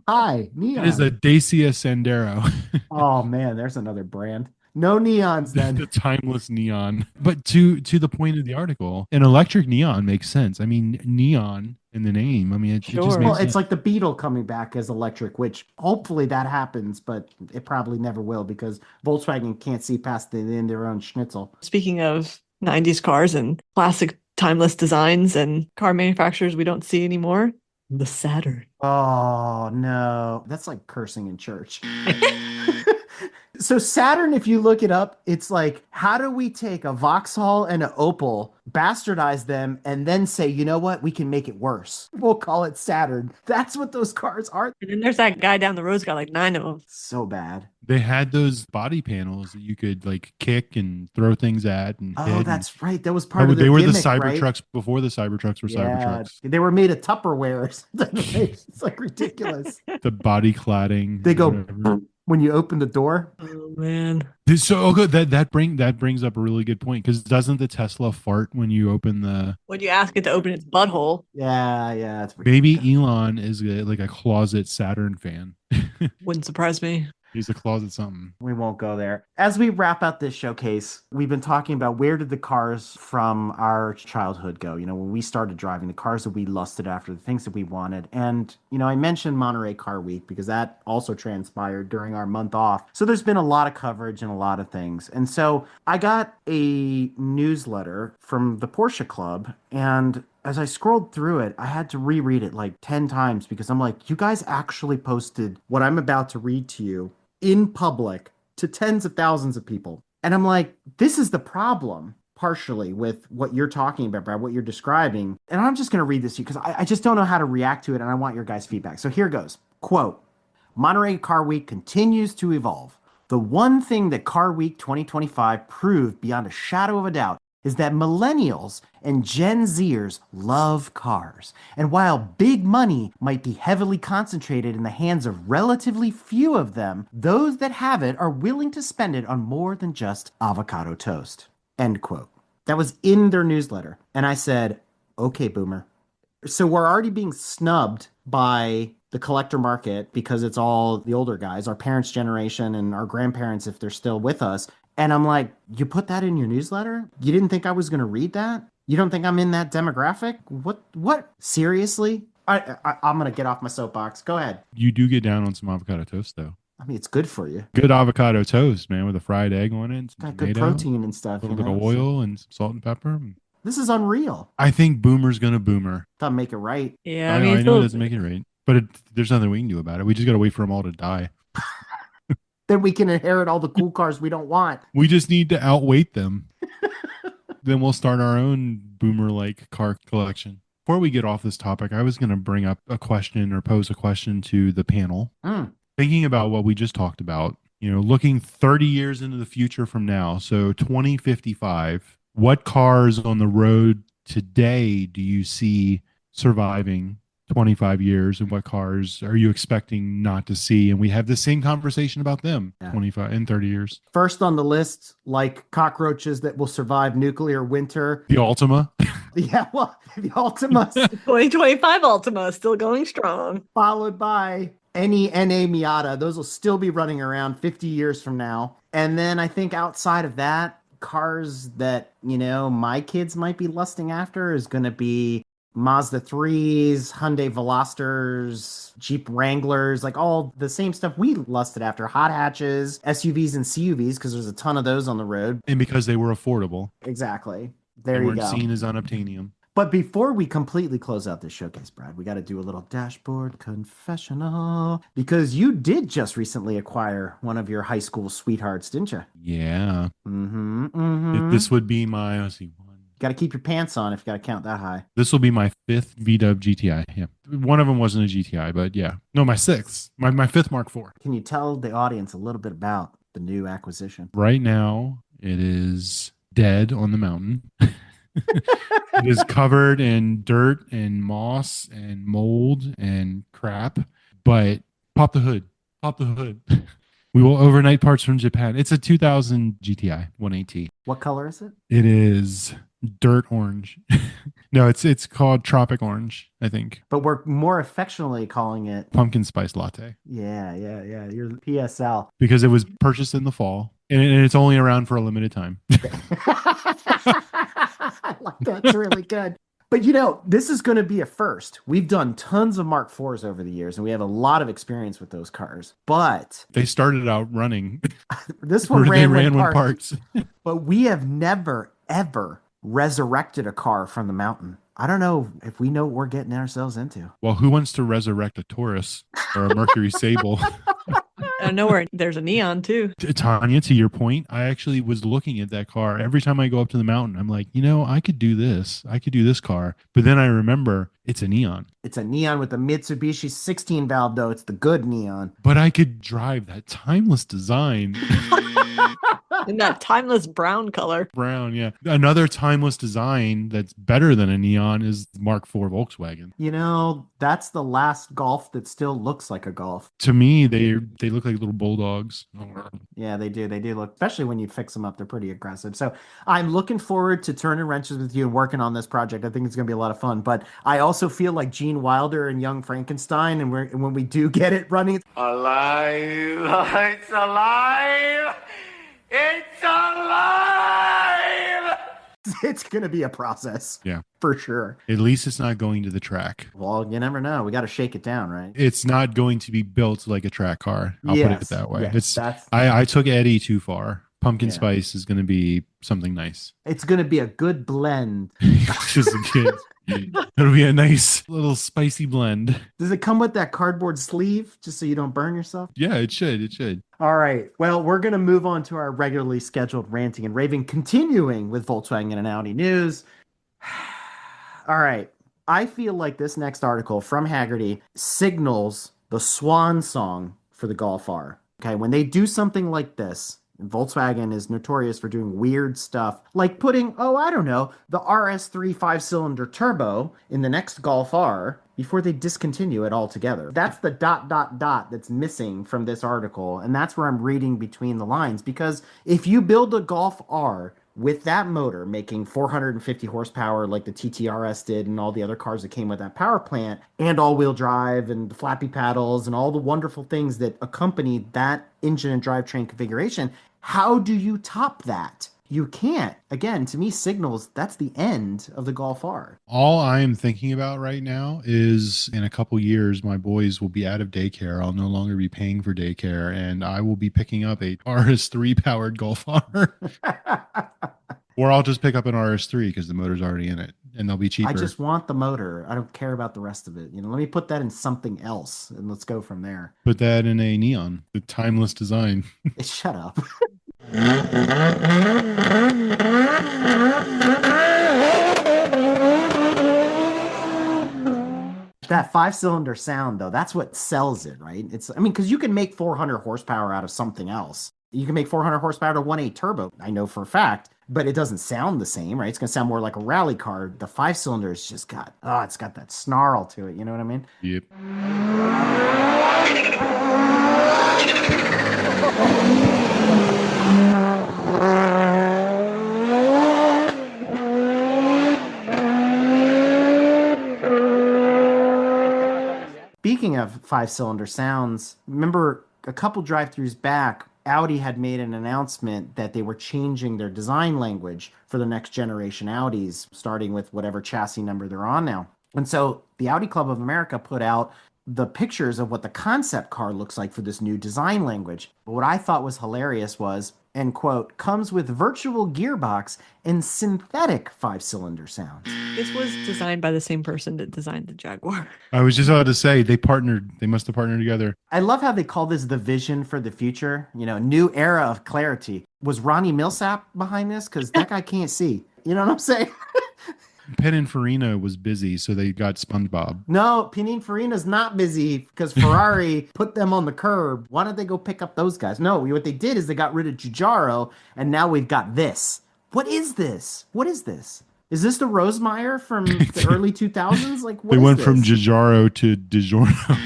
Hi, Neon. It is a Dacia Sandero. Oh man, there's another brand. No neons then. The timeless neon. But to the point of the article, an electric neon makes sense. I mean, neon in the name. I mean, it just makes Well, sense. it's like the Beetle coming back as electric, which hopefully that happens, but it probably never will because Volkswagen can't see past the end of their own schnitzel. Speaking of 90s cars and classic timeless designs and car manufacturers we don't see anymore, the Saturn. Oh no, that's like cursing in church. So Saturn, if you look it up, it's like, how do we take a Vauxhall and an Opel, bastardize them, and then say, you know what, we can make it worse. We'll call it Saturn. That's what those cars are. And then there's that guy down the road's got like 9 of them. So bad. They had those body panels that you could like kick and throw things at. And Oh, that's right. That was part of their They were gimmick, the right? Cybertrucks before the Cybertrucks were Cybertrucks. They were made of Tupperware or something. Right? It's like ridiculous. The body cladding. They go whatever. when you open the door. Oh man. So good. That brings up a really good point, because doesn't the Tesla fart when you open the? When you ask it to open its butthole. Yeah. It's Maybe Elon is like a closet Saturn fan. Wouldn't surprise me. He's a closet something. We won't go there. As we wrap out this showcase, we've been talking about where did the cars from our childhood go? You know, when we started driving, the cars that we lusted after, the things that we wanted. And, you know, I mentioned Monterey Car Week because that also transpired during our month off. So there's been a lot of coverage and a lot of things. And so I got a newsletter from the Porsche Club, and as I scrolled through it, I had to reread it like 10 times because I'm like, you guys actually posted what I'm about to read to you in public to tens of thousands of people. And I'm like, this is the problem, partially with what you're talking about, Brad, what you're describing. And I'm just going to read this to you because I just don't know how to react to it. And I want your guys' feedback. So here goes. Quote, Monterey Car Week continues to evolve. The one thing that Car Week 2025 proved beyond a shadow of a doubt is that millennials and Gen Zers love cars. And while big money might be heavily concentrated in the hands of relatively few of them, those that have it are willing to spend it on more than just avocado toast. End quote. That was in their newsletter. And I said, okay, boomer. So we're already being snubbed by the collector market because it's all the older guys, our parents' generation and our grandparents if they're still with us. And I'm like, you put that in your newsletter? You didn't think I was going to read that? You don't think I'm in that demographic? What? Seriously? I'm going to get off my soapbox. Go ahead. You do get down on some avocado toast, though. I mean, it's good for you. Good avocado toast, man, with a fried egg on it. Some Got good tomato, protein and stuff. a little bit of oil and some salt and pepper. This is unreal. I think boomer's going to boomer. Thought make it right. Yeah, I I mean, know it doesn't make it right, but there's nothing we can do about it. We just got to wait for them all to die. Then we can inherit all the cool cars we don't want. We just need to outweight them. Then we'll start our own boomer-like car collection. Before we get off this topic, I was going to bring up a question or pose a question to the panel. Thinking about what we just talked about, looking 30 years into the future from now, so 2055, what cars on the road today do you see surviving 25 years, and what cars are you expecting not to see? And we have the same conversation about them 25 and 30 years. First on the list, like cockroaches that will survive nuclear winter. The Altima. Yeah, well, the Altima. 2025 Altima still going strong. Followed by any NA Miata. Those will still be running around 50 years from now. And then I think outside of that, cars that, my kids might be lusting after is going to be Mazda 3s, Hyundai Velosters, Jeep Wranglers, like all the same stuff we lusted after. Hot hatches, SUVs and CUVs, because there's a ton of those on the road. And because they were affordable. Exactly. There they you weren't go. Seen as unobtainium. But before we completely close out this showcase, Brad, we got to do a little dashboard confessional, because you did just recently acquire one of your high school sweethearts, didn't you? Yeah. Mm-hmm. This would be my, let's see, got to keep your pants on if you got to count that high. This will be my 5th VW GTI. Yeah. One of them wasn't a GTI, but yeah. No, my 6th. My 5th Mark IV. Can you tell the audience a little bit about the new acquisition? Right now, it is dead on the mountain. It is covered in dirt and moss and mold and crap, but pop the hood. Pop the hood. We will overnight parts from Japan. It's a 2000 GTI 180. What color is it? It is dirt orange. No, it's called Tropic Orange, I think. But we're more affectionately calling it Pumpkin Spice Latte. Yeah. Your PSL. Because it was purchased in the fall, and it's only around for a limited time. I like that. It's really good. But this is going to be a first. We've done tons of Mark IVs over the years, and we have a lot of experience with those cars. But they started out running. This one ran with with parts. But we have never, ever resurrected a car from the mountain. I don't know if we know what we're getting ourselves into. Well, who wants to resurrect a Taurus or a Mercury Sable? I know where there's a neon too. Tanya, to your point, I actually was looking at that car. Every time I go up to the mountain, I'm like, I could do this. I could do this car. But then I remember it's a neon. It's a neon with a Mitsubishi 16 valve, though. It's the good neon. But I could drive that timeless design. In that timeless brown color. Brown, yeah. Another timeless design that's better than a neon is Mark IV Volkswagen. That's the last Golf that still looks like a Golf. To me, they look like little bulldogs. Yeah, they do. They do look, especially when you fix them up, they're pretty aggressive. So I'm looking forward to turning wrenches with you and working on this project. I think it's going to be a lot of fun. But I also feel like Gene Wilder and Young Frankenstein, and when we do get it running, alive! It's alive! It's alive! It's going to be a process. Yeah. For sure. At least it's not going to the track. Well, you never know. We got to shake it down, right? It's not going to be built like a track car. I'll put it that way. Yes, I took Eddie too far. Pumpkin Spice is going to be something nice. It's going to be a good blend. Just a kid. It'll be a nice little spicy blend. Does it come with that cardboard sleeve just so you don't burn yourself? Yeah, it should. It should. All right. Well, we're going to move on to our regularly scheduled ranting and raving, continuing with Volkswagen and Audi news. All right. I feel like this next article from Haggerty signals the swan song for the Golf R. Okay. When they do something like this, Volkswagen is notorious for doing weird stuff, like putting, I don't know, the RS3 5-cylinder turbo in the next Golf R before they discontinue it altogether. That's the ... that's missing from this article, and that's where I'm reading between the lines, because if you build a Golf R with that motor making 450 horsepower like the TTRS did and all the other cars that came with that power plant, and all-wheel drive and the flappy paddles and all the wonderful things that accompany that engine and drivetrain configuration, how do you top that? You can't. Again, to me, signals that's the end of the Golf R. All I am thinking about right now is in a couple years, my boys will be out of daycare. I'll no longer be paying for daycare, and I will be picking up a RS3 powered Golf R. Or I'll just pick up an RS3 because the motor's already in it, and they'll be cheaper. I just want the motor. I don't care about the rest of it. Let me put that in something else, and let's go from there. Put that in a neon, the timeless design. Shut up. That 5-cylinder sound, though, that's what sells it, right? Because you can make 400 horsepower out of something else. You can make 400 horsepower out of 1.8 turbo, I know for a fact, but it doesn't sound the same, right? It's going to sound more like a rally car. The 5-cylinder has just got, it's got that snarl to it. You know what I mean? Yep. Speaking of 5-cylinder sounds, remember a couple drive-thrus back, Audi had made an announcement that they were changing their design language for the next generation Audis, starting with whatever chassis number they're on now. And so the Audi Club of America put out the pictures of what the concept car looks like for this new design language. But what I thought was hilarious was, end quote, comes with virtual gearbox and synthetic 5-cylinder sound. This was designed by the same person that designed the Jaguar. I was just about to say they must have partnered together. I love how they call this the vision for the future, new era of clarity. Was Ronnie Millsap behind this? Because that guy can't see. You know what I'm saying? Pininfarina was busy, so they got SpongeBob. No, Pininfarina's not busy because Ferrari put them on the curb. Why don't they go pick up those guys? No, what they did is they got rid of Giugiaro, and now we've got this. What is this? What is this? Is this the Rosemeyer from the early 2000s? Like, what they is went this? from Giugiaro to DiGiorno.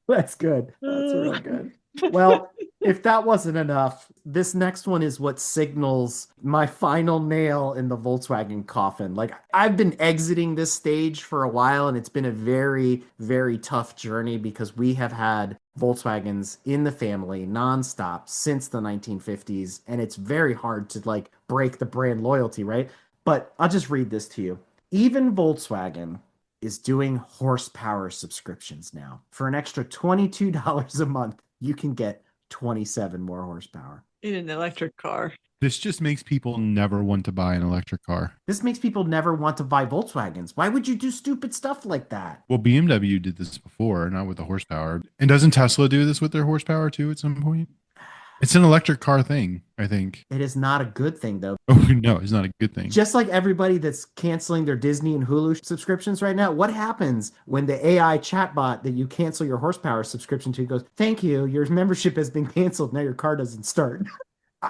That's good. That's real good. Well, if that wasn't enough, this next one is what signals my final nail in the Volkswagen coffin. Like, I've been exiting this stage for a while, and it's been a very, very tough journey because we have had Volkswagens in the family nonstop since the 1950s, and it's very hard to break the brand loyalty, right? But I'll just read this to you. Even Volkswagen is doing horsepower subscriptions now. For an extra $22 a month, you can get 27 more horsepower in an electric car. This just makes people never want to buy an electric car. This makes people never want to buy Volkswagens. Why would you do stupid stuff like that? Well, BMW did this before, not with the horsepower. And doesn't Tesla do this with their horsepower too at some point? It's an electric car thing, I think. It is not a good thing, though. Oh, no, it's not a good thing. Just like everybody that's canceling their Disney and Hulu subscriptions right now, what happens when the AI chatbot that you cancel your horsepower subscription to goes, thank you, your membership has been canceled, now your car doesn't start?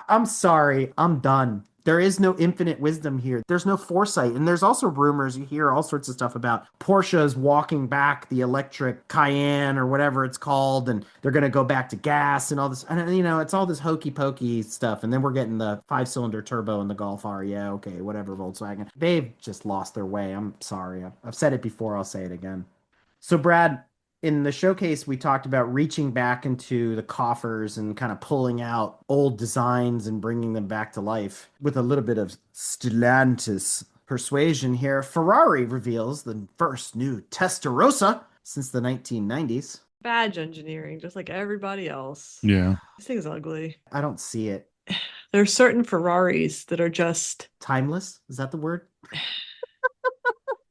I'm sorry, I'm done. There is no infinite wisdom here. There's no foresight. And there's also rumors, you hear all sorts of stuff about Porsche's walking back the electric Cayenne or whatever it's called, and they're going to go back to gas and all this. And, it's all this hokey pokey stuff. And then we're getting the 5-cylinder turbo in the Golf R. Yeah, okay, whatever, Volkswagen. They've just lost their way. I'm sorry. I've said it before. I'll say it again. So, Brad, in the showcase, we talked about reaching back into the coffers and kind of pulling out old designs and bringing them back to life. With a little bit of Stellantis persuasion here, Ferrari reveals the first new Testarossa since the 1990s. Badge engineering, just like everybody else. Yeah. This thing's ugly. I don't see it. There are certain Ferraris that are just Timeless? Is that the word?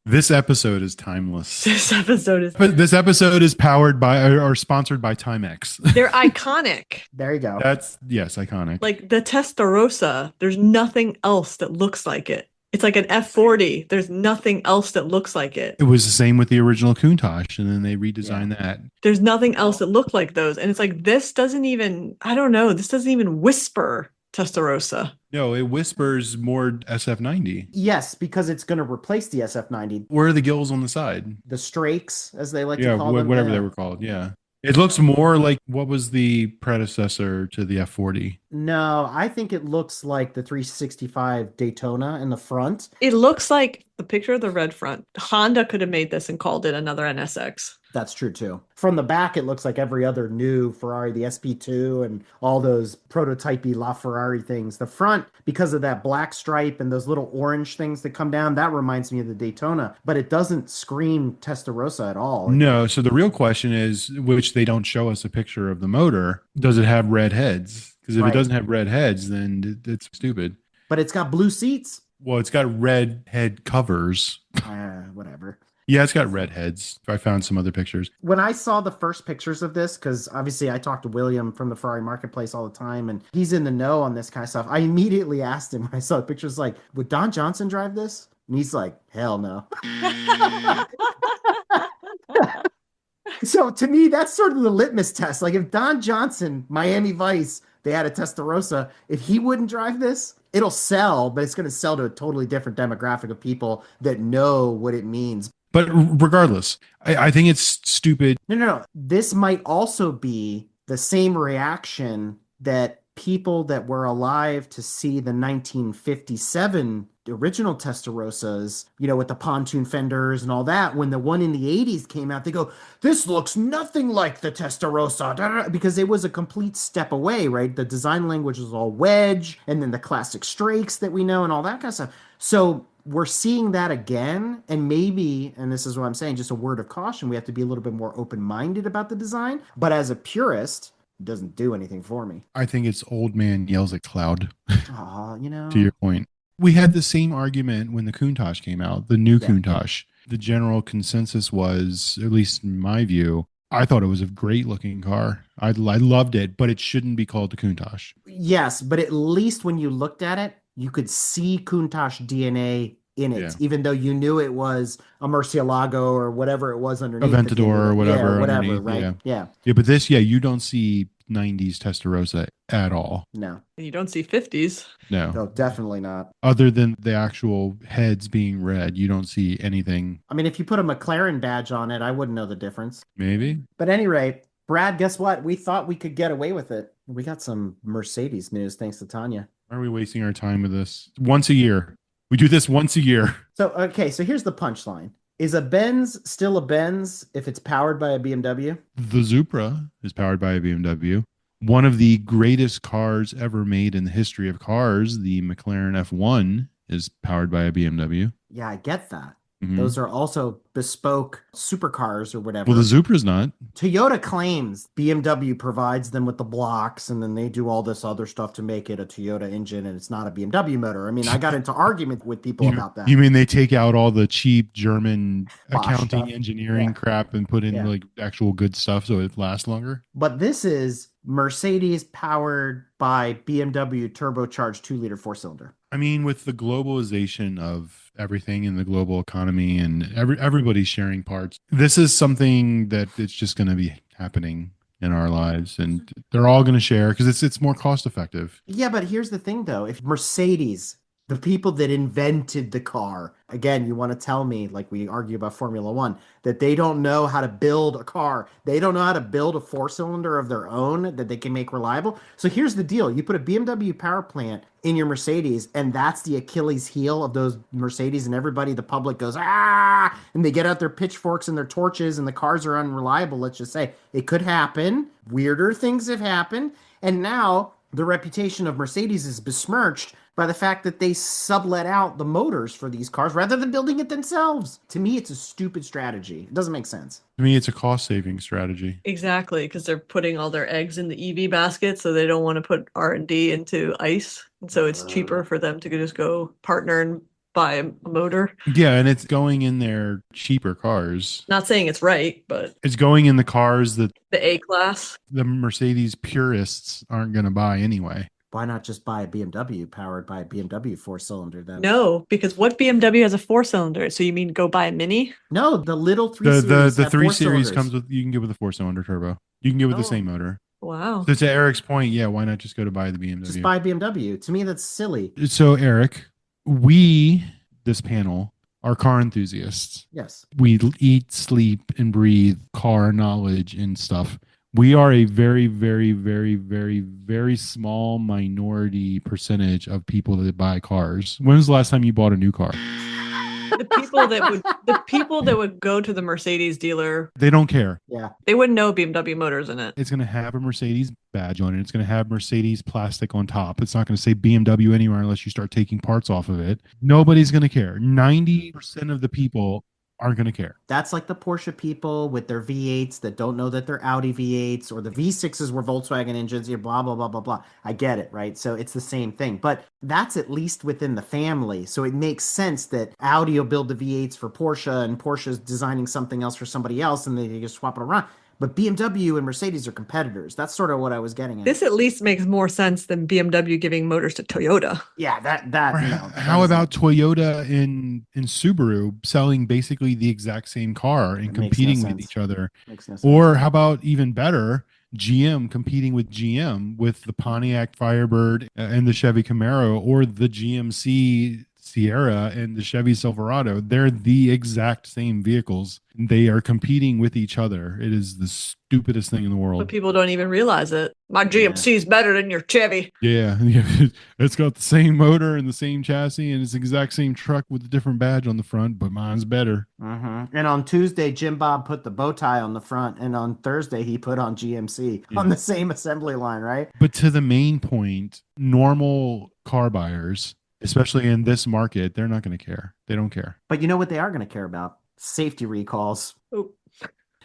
This episode is timeless. this episode is But this episode is powered by or sponsored by Timex. they're iconic. There you go. That's yes, iconic. Like the Testarossa, there's nothing else that looks like it. It's like an F40. There's nothing else that looks like it. It was the same with the original Countach, and then they redesigned that. There's nothing else that looked like those. And it's like, this doesn't even, I don't know, this doesn't even whisper Testarossa. No, it whispers more SF90. Yes, because it's going to replace the SF90. Where are the gills on the side? The Strakes, as they like Yeah, to call them. whatever Yeah. they were called. Yeah. It looks more like what was the predecessor to the F40? No, I think it looks like the 365 Daytona in the front. It looks like the picture of the red front. Honda could have made this and called it another NSX. That's true too. From the back, it looks like every other new Ferrari, the SP2 and all those prototypey LaFerrari things. The front, because of that black stripe and those little orange things that come down, that reminds me of the Daytona, but it doesn't scream Testarossa at all. No. So the real question is, which they don't show us a picture of the motor, does it have red heads? Because if Right. it doesn't have red heads, then it's stupid. But it's got blue seats. Well, it's got red head covers. Whatever. Yeah, it's got red heads. I found some other pictures. When I saw the first pictures of this, because obviously I talk to William from the Ferrari Marketplace all the time, and he's in the know on this kind of stuff, I immediately asked him when I saw the pictures, like, would Don Johnson drive this? And he's like, hell no. So to me, that's sort of the litmus test. Like if Don Johnson, Miami Vice, they had a Testarossa, if he wouldn't drive this, it'll sell, but it's going to sell to a totally different demographic of people that know what it means. But regardless, I think it's stupid. No. This might also be the same reaction that people that were alive to see the 1957 original Testarossas, with the pontoon fenders and all that, when the one in the 80s came out, they go, this looks nothing like the Testarossa, because it was a complete step away, right? The design language was all wedge, and then the classic strakes that we know and all that kind of stuff. So we're seeing that again, and maybe, and this is what I'm saying, just a word of caution, we have to be a little bit more open-minded about the design, but as a purist, it doesn't do anything for me. I think it's old man yells at cloud. To To your point. We had the same argument when the Countach came out, the new Yeah. Countach. The general consensus was, at least in my view, I thought it was a great looking car. I loved it, but it shouldn't be called the Countach. Yes, but at least when you looked at it, you could see Countach DNA in it, Yeah. even though you knew it was a Murcielago or whatever it was underneath. Aventador or whatever Yeah, whatever, underneath, right? yeah. Yeah. Yeah, but this, you don't see 90s Testarossa at all. No, And you don't see 50s. no, definitely not. Other than the actual heads being red, you don't see anything. I mean, if you put a McLaren badge on it, I wouldn't know the difference. Maybe. But at any rate, Brad, guess what? We thought we could get away with it. We got some Mercedes news thanks to Tanya. Why are we wasting our time with this? Once a year. We do this once a year. So here's the punchline. Is a Benz still a Benz if it's powered by a BMW? The Supra is powered by a BMW. One of the greatest cars ever made in the history of cars, the McLaren F1, is powered by a BMW. Yeah, I get that. Mhm. Those are also bespoke supercars or whatever. Well, the Supra's not. Toyota claims BMW provides them with the blocks and then they do all this other stuff to make it a Toyota engine and it's not a BMW motor. I mean, I got into argument with people about that. You mean they take out all the cheap German Bosch accounting, stuff. engineering Yeah. crap and put in Yeah. like actual good stuff so it lasts longer? But this is Mercedes powered by BMW turbocharged 2-liter 4-cylinder. I mean, with the globalization of everything in the global economy and everybody's sharing parts, this is something that it's just going to be happening in our lives, and they're all going to share because it's more cost effective. Yeah, but here's the thing though. If Mercedes, the people that invented the car, again, you want to tell me, like we argue about Formula One, that they don't know how to build a car. They don't know how to build a 4-cylinder of their own that they can make reliable. So here's the deal. You put a BMW power plant in your Mercedes, and that's the Achilles heel of those Mercedes, and everybody, the public goes, ah, and they get out their pitchforks and their torches, and the cars are unreliable. Let's just say it could happen. Weirder things have happened. And now the reputation of Mercedes is besmirched. by the fact that they sublet out the motors for these cars rather than building it themselves. To me, it's a stupid strategy. It doesn't make sense. To me, it's a cost-saving strategy. Exactly, because they're putting all their eggs in the EV basket, so they don't want to put R&D into ICE. And so it's cheaper for them to just go partner and buy a motor. Yeah, and it's going in their cheaper cars. Not saying it's right, but It's going in the cars that the A-Class. the Mercedes purists aren't going to buy anyway. Why not just buy a BMW powered by a BMW 4-cylinder then? No, because what BMW has a 4-cylinder? So you mean go buy a Mini? No, the little 3 The Series the have 3 4 Series cylinders. comes with, you can get with a 4-cylinder turbo. You can get with the same motor. Wow. So to Eric's point, yeah, why not just go to buy the BMW? Just buy a BMW. To me, that's silly. So Eric, we, this panel, are car enthusiasts. Yes. We eat, sleep, and breathe car knowledge and stuff. We are a very, very, very, very, very small minority percentage of people that buy cars. When was the last time you bought a new car? The people that would go to the Mercedes dealer, They don't care. Yeah. they wouldn't know BMW motors in it. It's going to have a Mercedes badge on it. It's going to have Mercedes plastic on top. It's not going to say BMW anywhere unless you start taking parts off of it. Nobody's going to care. 90% of the people aren't going to care. That's like the Porsche people with their V8s that don't know that they're Audi V8s, or the V6s were Volkswagen engines, blah, blah, blah, blah, blah. I get it, right? So it's the same thing. But that's at least within the family. So it makes sense that Audi will build the V8s for Porsche and Porsche's designing something else for somebody else and they just swap it around. But BMW and Mercedes are competitors. That's sort of what I was getting at. This at least makes more sense than BMW giving motors to Toyota. Yeah, that Or you know, how about Toyota and Subaru selling basically the exact same car and That makes no competing with sense. each other? makes no sense. Or how about even better, GM competing with GM with the Pontiac Firebird and the Chevy Camaro, or the GMC Sierra and the Chevy Silverado? They're the exact same vehicles. They are competing with each other. It is the stupidest thing in the But world. people don't even realize it. My GMC is better than your Chevy. Yeah, it's got the same motor and the same chassis, and it's the exact same truck with a different badge on the front, but mine's better. And on Tuesday, Jim Bob put the bow tie on the front, and on Thursday, he put on GMC on the same assembly line, right? But to the main point, normal car buyers, especially in this market, they're not going to care. They don't care. But you know what they are going to care about? Safety recalls. Oh.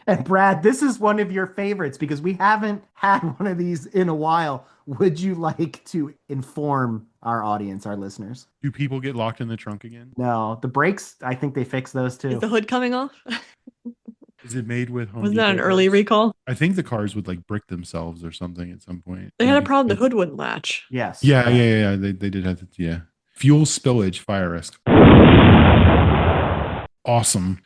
And Brad, this is one of your favorites because we haven't had one of these in a while. Would you like to inform our audience, our listeners? Do people get locked in the trunk again? No, the brakes, I think they fixed those Is too. the hood coming off? Is it made with Home Wasn't that an Depot early parts? recall? I think the cars would like brick themselves or something at some point. They had a problem. The hood wouldn't latch. Yes. Yeah. They did have to, yeah. Fuel spillage, fire risk. Awesome.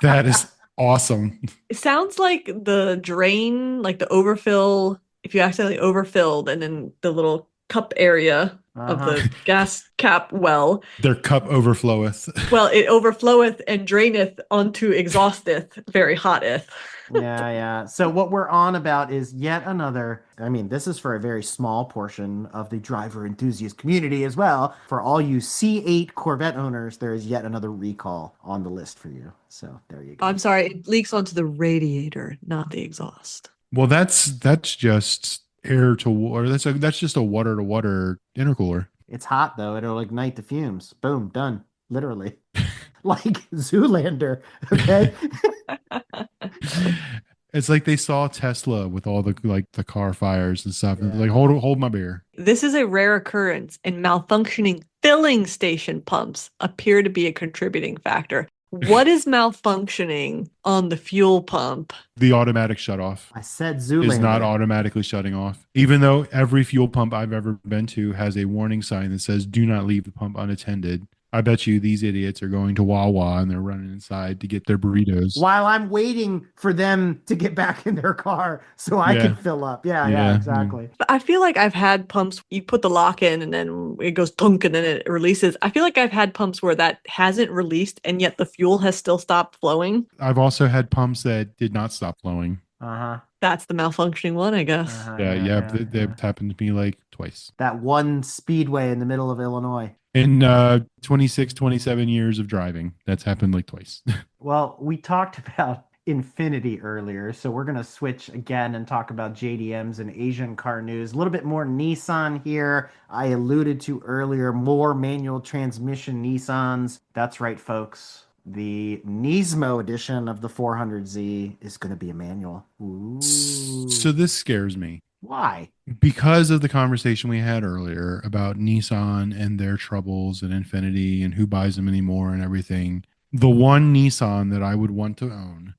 That is awesome. It sounds like the drain, like the overfill, if you accidentally overfilled and then the little cup area of the gas cap well. Their cup overfloweth. Well, it overfloweth and draineth onto exhausteth, very hoteth. Yeah. So what we're on about is yet another, I mean, this is for a very small portion of the driver enthusiast community as well. For all you C8 Corvette owners, there is yet another recall on the list for you. So there you go. I'm sorry, it leaks onto the radiator, not the exhaust. Well, that's just air to water. That's just a water to water intercooler. It's hot though. It'll ignite the fumes. Boom, done. Literally. Like Zoolander. Okay. It's like they saw Tesla with all the car fires and stuff. And like, hold my beer. This is a rare occurrence, and malfunctioning filling station pumps appear to be a contributing factor. What is malfunctioning on the fuel pump? The automatic shutoff I said Zoolander. is not automatically shutting off. Even though every fuel pump I've ever been to has a warning sign that says, do not leave the pump unattended. I bet you these idiots are going to Wawa and they're running inside to get their burritos. While I'm waiting for them to get back in their car so I can fill up. Yeah, exactly. But I feel like I've had pumps, you put the lock in and then it goes thunk and then it releases. I feel like I've had pumps where that hasn't released and yet the fuel has still stopped flowing. I've also had pumps that did not stop flowing. That's the malfunctioning one, I guess. They've happened to me like twice. That one speedway in the middle of Illinois. In 26, 27 years of driving, that's happened like twice. Well, we talked about Infiniti earlier, so we're going to switch again and talk about JDMs and Asian car news. A little bit more Nissan here. I alluded to earlier, more manual transmission Nissans. That's right, folks. The Nismo edition of the 400Z is going to be a manual. Ooh. So this scares me Why? because of the conversation we had earlier about Nissan and their troubles and Infiniti and who buys them anymore and everything. The one Nissan that I would want to own,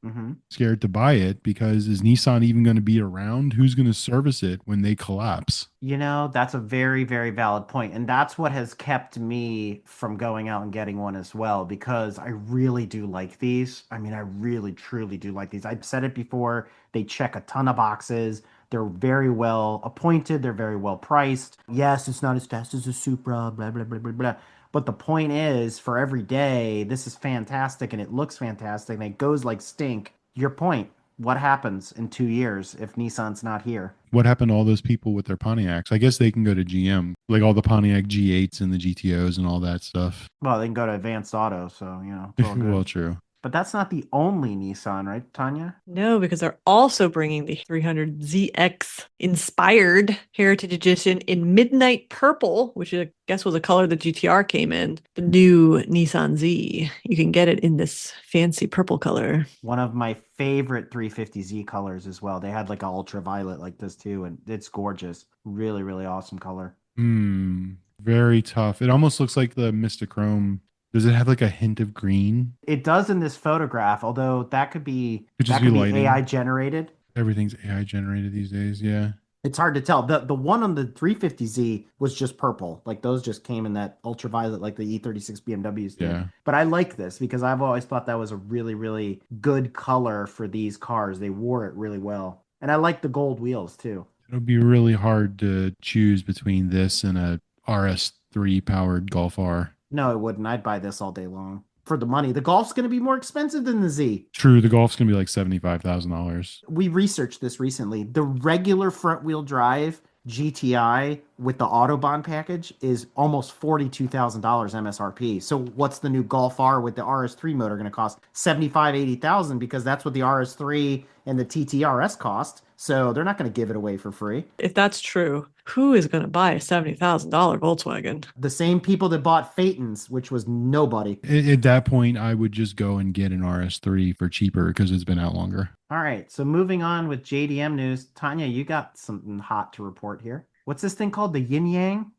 scared to buy it because is Nissan even going to be around? Who's going to service it when they collapse? You know, that's a very, very valid point. And that's what has kept me from going out and getting one as well, because I really do like these. I mean, I really, truly do like these. I've said it before. They check a ton of boxes. They're very well appointed. They're very well priced. Yes, it's not as fast as a Supra, blah, blah, blah, blah, blah. But the point is, for every day, this is fantastic and it looks fantastic and it goes like stink. Your point, what happens in 2 years if Nissan's not here? What happened to all those people with their Pontiacs? I guess they can go to GM, like all the Pontiac G8s and the GTOs and all that stuff. Well, they can go to Advanced Auto, so, you know, it's all good. Well, true. But that's not the only Nissan, right, Tanya? No, because they're also bringing the 300ZX inspired Heritage Edition in midnight purple, which I guess was a color the GTR came in. The new Nissan Z. You can get it in this fancy purple color. One of my favorite 350Z colors as well. They had like an ultraviolet like this too, and it's gorgeous. Really, really awesome color. Very tough. It almost looks like the Chrome. Does it have like a hint of green? It does in this photograph, although that could be lighting. AI generated. Everything's AI generated these days, yeah. It's hard to tell. The one on the 350Z was just purple. Like those just came in that ultraviolet like the E36 BMWs did. Yeah. But I like this because I've always thought that was a really, really good color for these cars. They wore it really well. And I like the gold wheels too. It'll be really hard to choose between this and a RS3 powered Golf R. No, it wouldn't. I'd buy this all day long. For the money. The Golf's going to be more expensive than the Z. True, the Golf's going to be like $75,000. We researched this recently. The regular front-wheel drive GTI with the Autobahn package is almost $42,000 MSRP. So what's the new Golf R with the RS3 motor going to cost? $75,000-$80,000 because that's what the RS3 and the TTRS cost. So they're not going to give it away for free. If that's true, who is going to buy a $70,000 Volkswagen? The same people that bought Phaetons, which was nobody. At that point, I would just go and get an RS3 for cheaper because it's been out longer. All right, so moving on with JDM news. Tanya, you got something hot to report here. What's this thing called? The Yin Yang?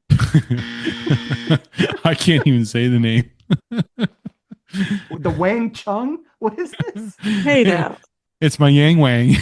I can't even say the name. The Wang Chung? What is this? Hey now. It's my Yang Wang.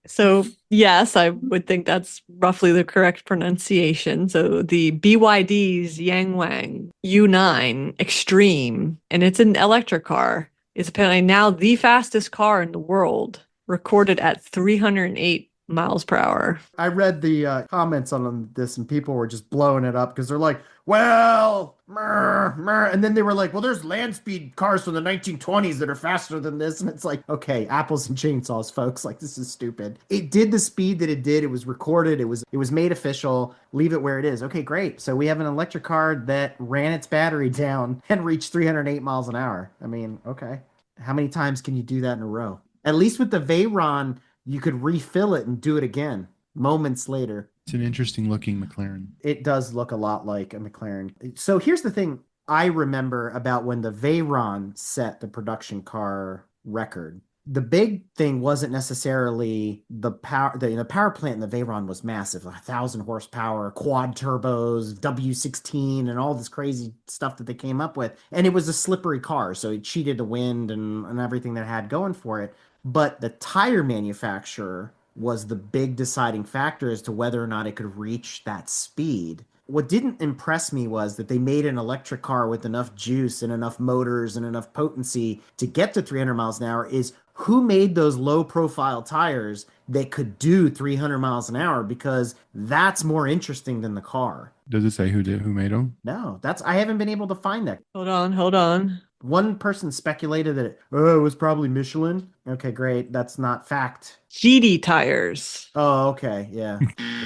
So, yes, I would think that's roughly the correct pronunciation. So, the BYD's Yang Wang U9 Extreme, and it's an electric car, is apparently now the fastest car in the world, recorded at 308 miles per hour. I read the comments on this and people were just blowing it up because they're like, well, and then they were like, well, there's land speed cars from the 1920s that are faster than this. And it's like, okay, apples and chainsaws, folks. Like, this is stupid. It did the speed that it did. It was recorded. It was made official. Leave it where it is. Okay, great. So we have an electric car that ran its battery down and reached 308 miles an hour. I mean, okay. How many times can you do that in a row? At least with the Veyron, you could refill it and do it again moments later. It's an interesting looking McLaren. It does look a lot like a McLaren. So here's the thing I remember about when the Veyron set the production car record. The big thing wasn't necessarily the power. The power plant in the Veyron was massive, 1,000 horsepower, quad turbos, W16, and all this crazy stuff that they came up with. And it was a slippery car, so it cheated the wind and everything that it had going for it. But the tire manufacturer was the big deciding factor as to whether or not it could reach that speed. What didn't impress me was that they made an electric car with enough juice and enough motors and enough potency to get to 300 miles an hour is who made those low profile tires that could do 300 miles an hour, because that's more interesting than the car. Does it say who made them? No, I haven't been able to find that. Hold on. One person speculated that it was probably Michelin. Okay, great. That's not fact. GD tires. Oh, okay. Yeah.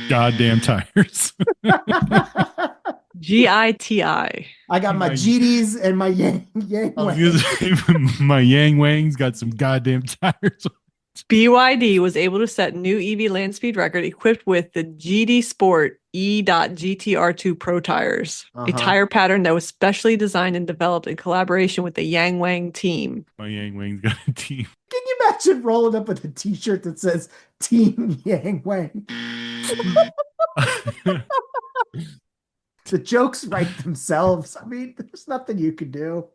Goddamn tires. GITI. I got my My- GDs and my Yang I was Wang. gonna say, my Yang Wang's got some goddamn tires. BYD was able to set new EV land speed record equipped with the GD Sport E.GTR2 Pro tires, a tire pattern that was specially designed and developed in collaboration with the Yang Wang team. My Yang Wang's got a team. Can you imagine rolling up with a t-shirt that says Team Yang Wang? The jokes write themselves. I mean, there's nothing you could do.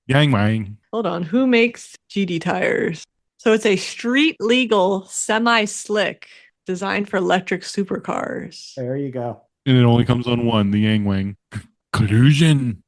Yang Wang. Hold on, who makes GD tires? So it's a street legal semi-slick designed for electric supercars. There you go. And it only comes on one, the Yang Wang. Collusion.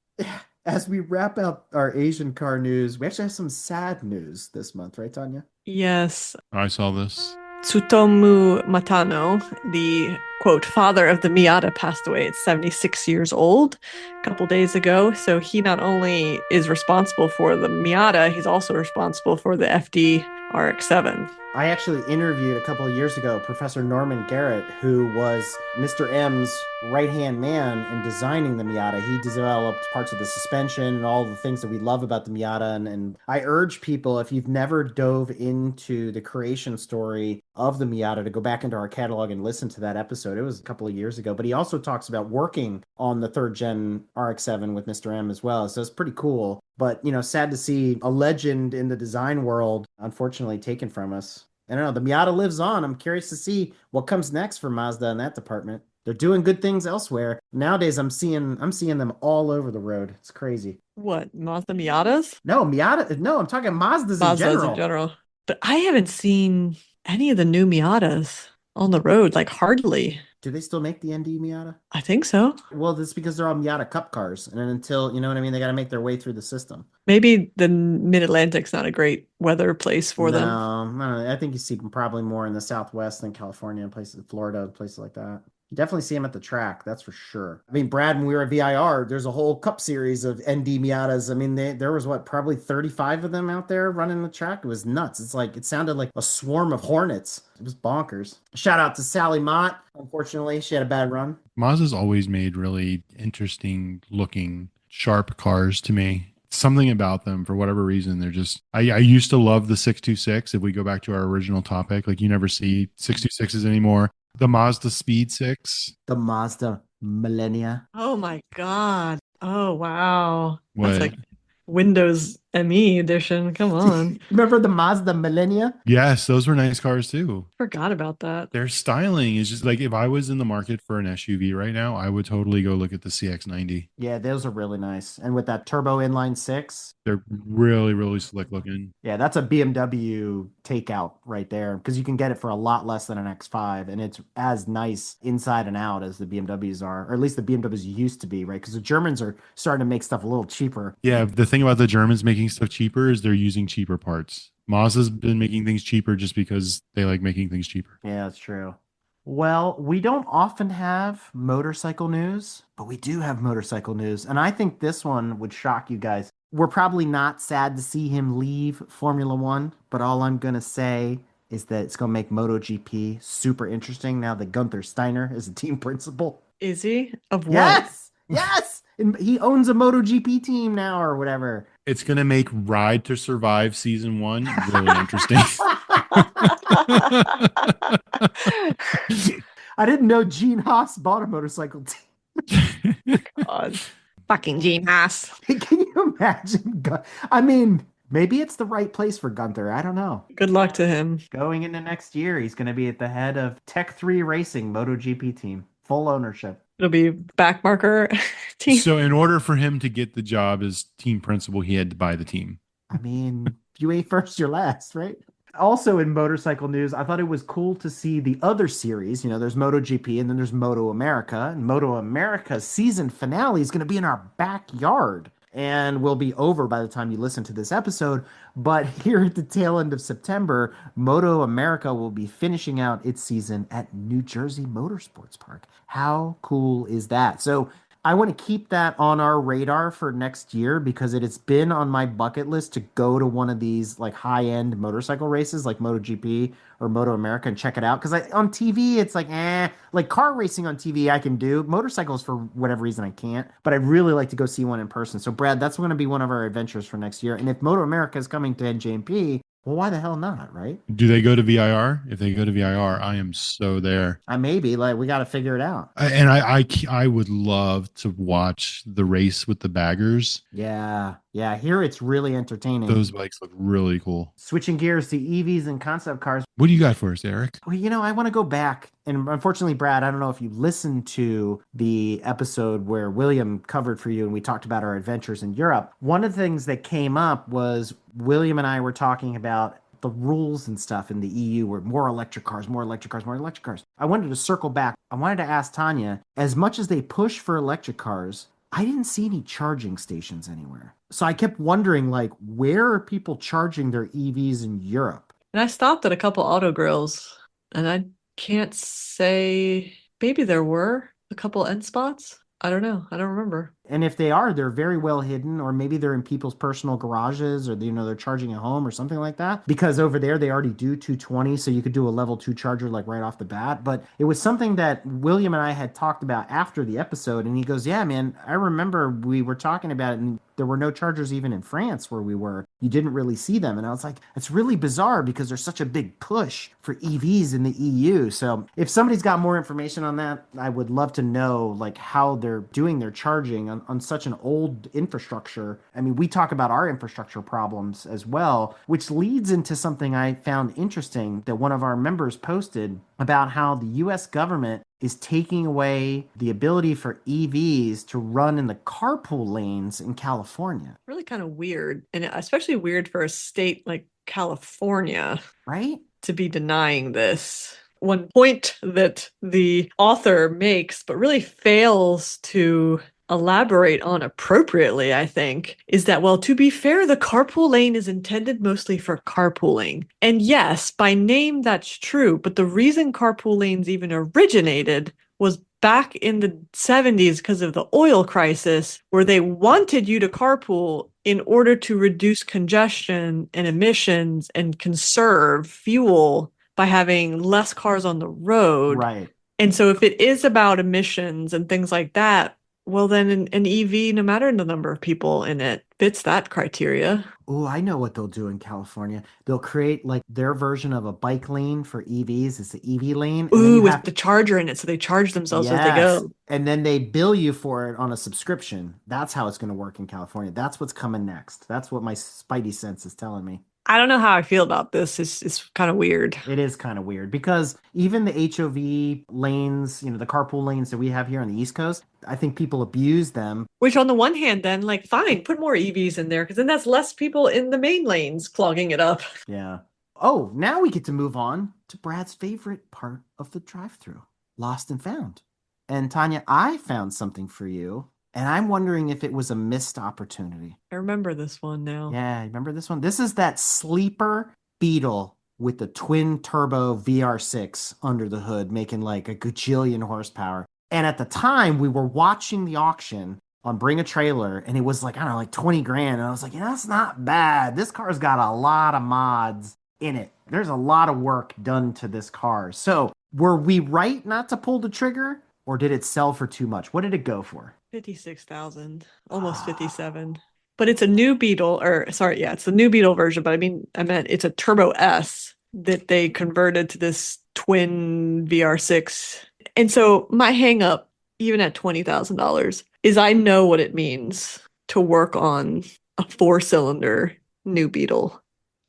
As we wrap up our Asian car news, we actually have some sad news this month, right, Tanya? Yes, I saw this. Tsutomu Matano, the quote father of the Miata, passed away at 76 years old a couple days ago. So he not only is responsible for the Miata, he's also responsible for the FD RX-7. I actually interviewed a couple of years ago Professor Norman Garrett, who was Mr. M's right-hand man in designing the Miata. He developed parts of the suspension and all the things that we love about the Miata. And I urge people, if you've never dove into the creation story of the Miata, to go back into our catalog and listen to that episode. It was a couple of years ago, but he also talks about working on the third gen RX-7 with Mr. M as well. So it's pretty cool. But, you know, sad to see a legend in the design world, unfortunately, taken from us. I don't know. The Miata lives on. I'm curious to see what comes next for Mazda in that department. They're doing good things elsewhere. Nowadays, I'm seeing them all over the road. It's crazy. What, Mazda Miatas? No, Miata. No, I'm talking Mazdas in general. But I haven't seen any of the new Miatas on the road, like hardly. Do they still make the ND Miata? I think so. Well, that's because they're all Miata Cup cars. And then until, you know what I mean, they got to make their way through the system. Maybe the Mid-Atlantic's not a great weather place for them. No, I think you see them probably more in the Southwest than California and places, Florida, places like that. You definitely see them at the track, that's for sure. I mean, Brad, when we were at VIR, there's a whole cup series of ND Miatas. I mean, there was probably 35 of them out there running the track. It was nuts. It sounded like a swarm of hornets. It was bonkers. Shout out to Sally Mott. Unfortunately, she had a bad run. Mazda's always made really interesting looking, sharp cars to me. Something about them, for whatever reason, they're just, I used to love the 626. If we go back to our original topic, like you never see 626s anymore. The Mazda Speed 6. The Mazda Millennia. Oh my God. Oh, wow. What? That's like Windows ME edition. Come on. Remember the Mazda Millennia? Yes, those were nice cars too. Forgot about that. Their styling is just like, if I was in the market for an SUV right now, I would totally go look at the CX-90. Yeah, those are really nice. And with that turbo inline six. They're really, really slick looking. Yeah, that's a BMW takeout right there because you can get it for a lot less than an X5 and it's as nice inside and out as the BMWs are, or at least the BMWs used to be, right? Because the Germans are starting to make stuff a little cheaper. Yeah, the thing about the Germans making stuff cheaper is they're using cheaper parts. Mazda's been making things cheaper just because they like making things cheaper. Yeah, that's true. Well, we don't often have motorcycle news, but we do have motorcycle news. And I think this one would shock you guys. We're probably not sad to see him leave Formula One, but all I'm going to say is that it's going to make MotoGP super interesting now that Gunther Steiner is a team principal. Is he? Of what? Yes! Yes! And he owns a MotoGP team now or whatever. It's going to make Ride to Survive Season 1 really interesting. I didn't know Gene Haas bought a motorcycle team. God. Fucking Gene Haas. Can you imagine? I mean, maybe it's the right place for Gunther. I don't know. Good luck to him. Going into next year, he's going to be at the head of Tech 3 Racing MotoGP team. Full ownership. It'll be backmarker team. So in order for him to get the job as team principal, he had to buy the team. I mean, if you ain't first, you're last, right? Also in motorcycle news, I thought it was cool to see the other series. You know, there's MotoGP and then there's Moto America. And Moto America's season finale is going to be in our backyard and will be over by the time you listen to this episode. But here at the tail end of September, Moto America will be finishing out its season at New Jersey Motorsports Park. How cool is that? So I want to keep that on our radar for next year because it has been on my bucket list to go to one of these like high-end motorcycle races like MotoGP or Moto America and check it out. Because on TV, it's like, like car racing on TV I can do. Motorcycles, for whatever reason, I can't. But I'd really like to go see one in person. So, Brad, that's going to be one of our adventures for next year. And if Moto America is coming to NJMP, well, why the hell not, right? Do they go to VIR? If they go to VIR, I am so there. I may be like, we got to figure it out. I would love to watch the race with the baggers. Yeah. Yeah. Here it's really entertaining. Those bikes look really cool. Switching gears to EVs and concept cars. What do you got for us, Eric? Well, I want to go back. And unfortunately, Brad, I don't know if you listened to the episode where William covered for you and we talked about our adventures in Europe. One of the things that came up was William and I were talking about the rules and stuff in the EU were more electric cars, more electric cars, more electric cars. I wanted to circle back. I wanted to ask Tanya, as much as they push for electric cars, I didn't see any charging stations anywhere. So I kept wondering, like, where are people charging their EVs in Europe? And I stopped at a couple auto grills, and I can't say, maybe there were a couple end spots. I don't know. I don't remember. And if they are, they're very well hidden, or maybe they're in people's personal garages, or they're charging at home or something like that. Because over there they already do 220, so you could do a level 2 charger like right off the bat. But it was something that William and I had talked about after the episode, and he goes, "Yeah, man, I remember we were talking about it, and there were no chargers even in France where we were. You didn't really see them." And I was like, it's really bizarre because there's such a big push for EVs in the EU. So if somebody's got more information on that, I would love to know like how they're doing their charging on such an old infrastructure. I mean, we talk about our infrastructure problems as well, which leads into something I found interesting that one of our members posted about how the US government is taking away the ability for EVs to run in the carpool lanes in California. Really kind of weird, and especially weird for a state like California, right? To be denying this. One point that the author makes, but really fails to elaborate on appropriately, I think, is that, well, to be fair, the carpool lane is intended mostly for carpooling. And yes, by name, that's true. But the reason carpool lanes even originated was back in the 70s because of the oil crisis, where they wanted you to carpool in order to reduce congestion and emissions and conserve fuel by having less cars on the road. Right. And so if it is about emissions and things like that, well, then an EV, no matter the number of people in it, fits that criteria. Oh, I know what they'll do in California. They'll create like their version of a bike lane for EVs. It's the EV lane. Ooh, with the charger in it, so they charge themselves as they go. And then they bill you for it on a subscription. That's how it's going to work in California. That's what's coming next. That's what my spidey sense is telling me. I don't know how I feel about this. It's kind of weird. It is kind of weird because even the HOV lanes, the carpool lanes that we have here on the East Coast, I think people abuse them. Which on the one hand, then, like, fine, put more EVs in there because then that's less people in the main lanes clogging it up. Yeah. Oh, now we get to move on to Brad's favorite part of the drive-thru, Lost and Found. And Tanya, I found something for you. And I'm wondering if it was a missed opportunity. I remember this one now. Yeah, remember this one? This is that sleeper Beetle with the twin turbo VR6 under the hood, making like a gajillion horsepower. And at the time, we were watching the auction on Bring a Trailer, and it was like, I don't know, like 20 grand. And I was like, that's not bad. This car's got a lot of mods in it. There's a lot of work done to this car. So were we right not to pull the trigger? Or did it sell for too much? What did it go for? 56,000, almost 57. But it's a new Beetle, it's the new Beetle version, but I meant it's a Turbo S that they converted to this twin VR6. And so my hang up, even at $20,000, is I know what it means to work on a 4-cylinder new Beetle,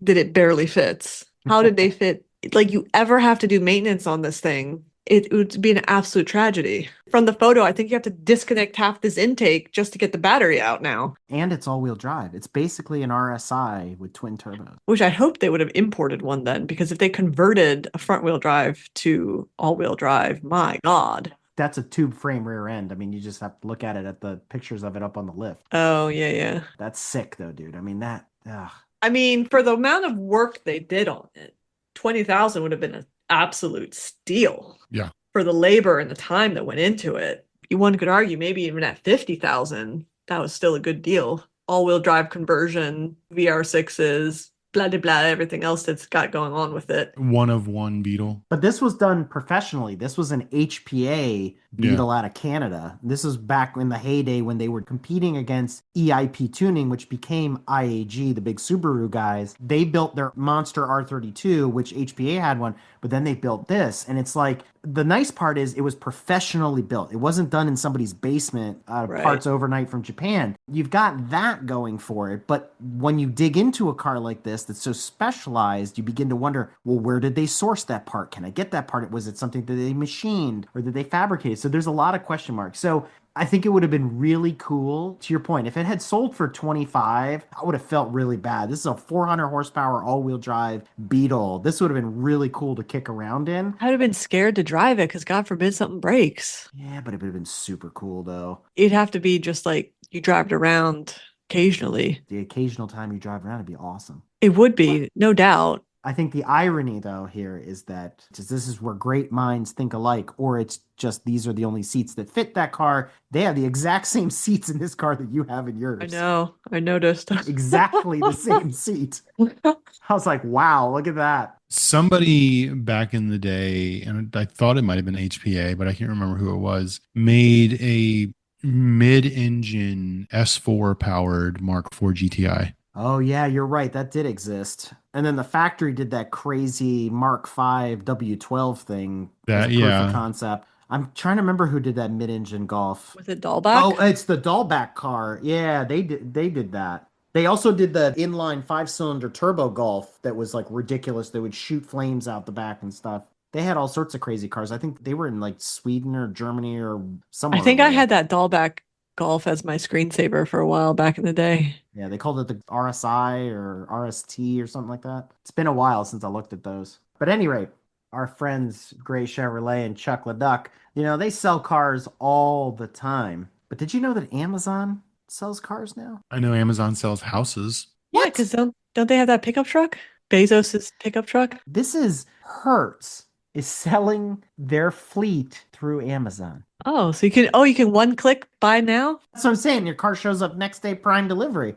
that it barely fits. How did they fit? Like, you ever have to do maintenance on this thing, it would be an absolute tragedy. From the photo, I think you have to disconnect half this intake just to get the battery out now. And it's all-wheel drive. It's basically an RSI with twin turbos. Which I hope they would have imported one then, because if they converted a front-wheel drive to all-wheel drive, my God. That's a tube frame rear end. I mean, you just have to look at it at the pictures of it up on the lift. Oh, yeah. That's sick, though, dude. I mean, for the amount of work they did on it, 20,000 would have been an absolute steal. Yeah. For the labor and the time that went into it. one could argue maybe even at 50,000, that was still a good deal. All-wheel drive conversion, VR6s, blah, blah, blah, everything else that's got going on with it. One of one Beetle. But this was done professionally. This was an HPA Beetle out of Canada. This was back in the heyday when they were competing against EIP Tuning, which became IAG, the big Subaru guys. They built their Monster R32, which HPA had one, but then they built this. And it's like, the nice part is it was professionally built. It wasn't done in somebody's basement out of parts overnight from Japan. You've got that going for it. But when you dig into a car like this that's so specialized, you begin to wonder, well, where did they source that part? Can I get that part? Was it something that they machined or that they fabricated? So there's a lot of question marks. So I think it would have been really cool, to your point. If it had sold for 25, I would have felt really bad. This is a 400 horsepower all-wheel drive Beetle. This would have been really cool to kick around in. I would have been scared to drive it because God forbid something breaks. Yeah, but it would have been super cool, though. It'd have to be just like you drive it around occasionally. The occasional time you drive around would be awesome. It would be, no doubt. I think the irony, though, here is that this is where great minds think alike, or it's just these are the only seats that fit that car. They have the exact same seats in this car that you have in yours. I know. I noticed. Exactly the same seat. I was like, wow, look at that. Somebody back in the day, and I thought it might have been HPA, but I can't remember who it was, made a mid-engine S4 powered Mark IV GTI. Oh, yeah, you're right. That did exist. And then the factory did that crazy Mark V W12 thing. That, proof of concept. I'm trying to remember who did that mid-engine Golf. Was it Dahlback? Oh, it's the Dahlback car. Yeah, they did that. They also did the inline 5-cylinder turbo Golf that was like ridiculous. They would shoot flames out the back and stuff. They had all sorts of crazy cars. I think they were in like Sweden or Germany or somewhere. I think I had that Dahlback Golf as my screensaver for a while back in the day. Yeah, they called it the RSI or RST or something like that. It's been a while since I looked at those. But at any rate, our friends Gray Chevrolet and Chuck LeDuc, they sell cars all the time. But did you know that Amazon sells cars now? I know Amazon sells houses. Yeah, because don't they have that pickup truck? Bezos's pickup truck? This is Hertz is selling their fleet through Amazon. Oh, so you can one click buy now? That's what I'm saying. Your car shows up next day prime delivery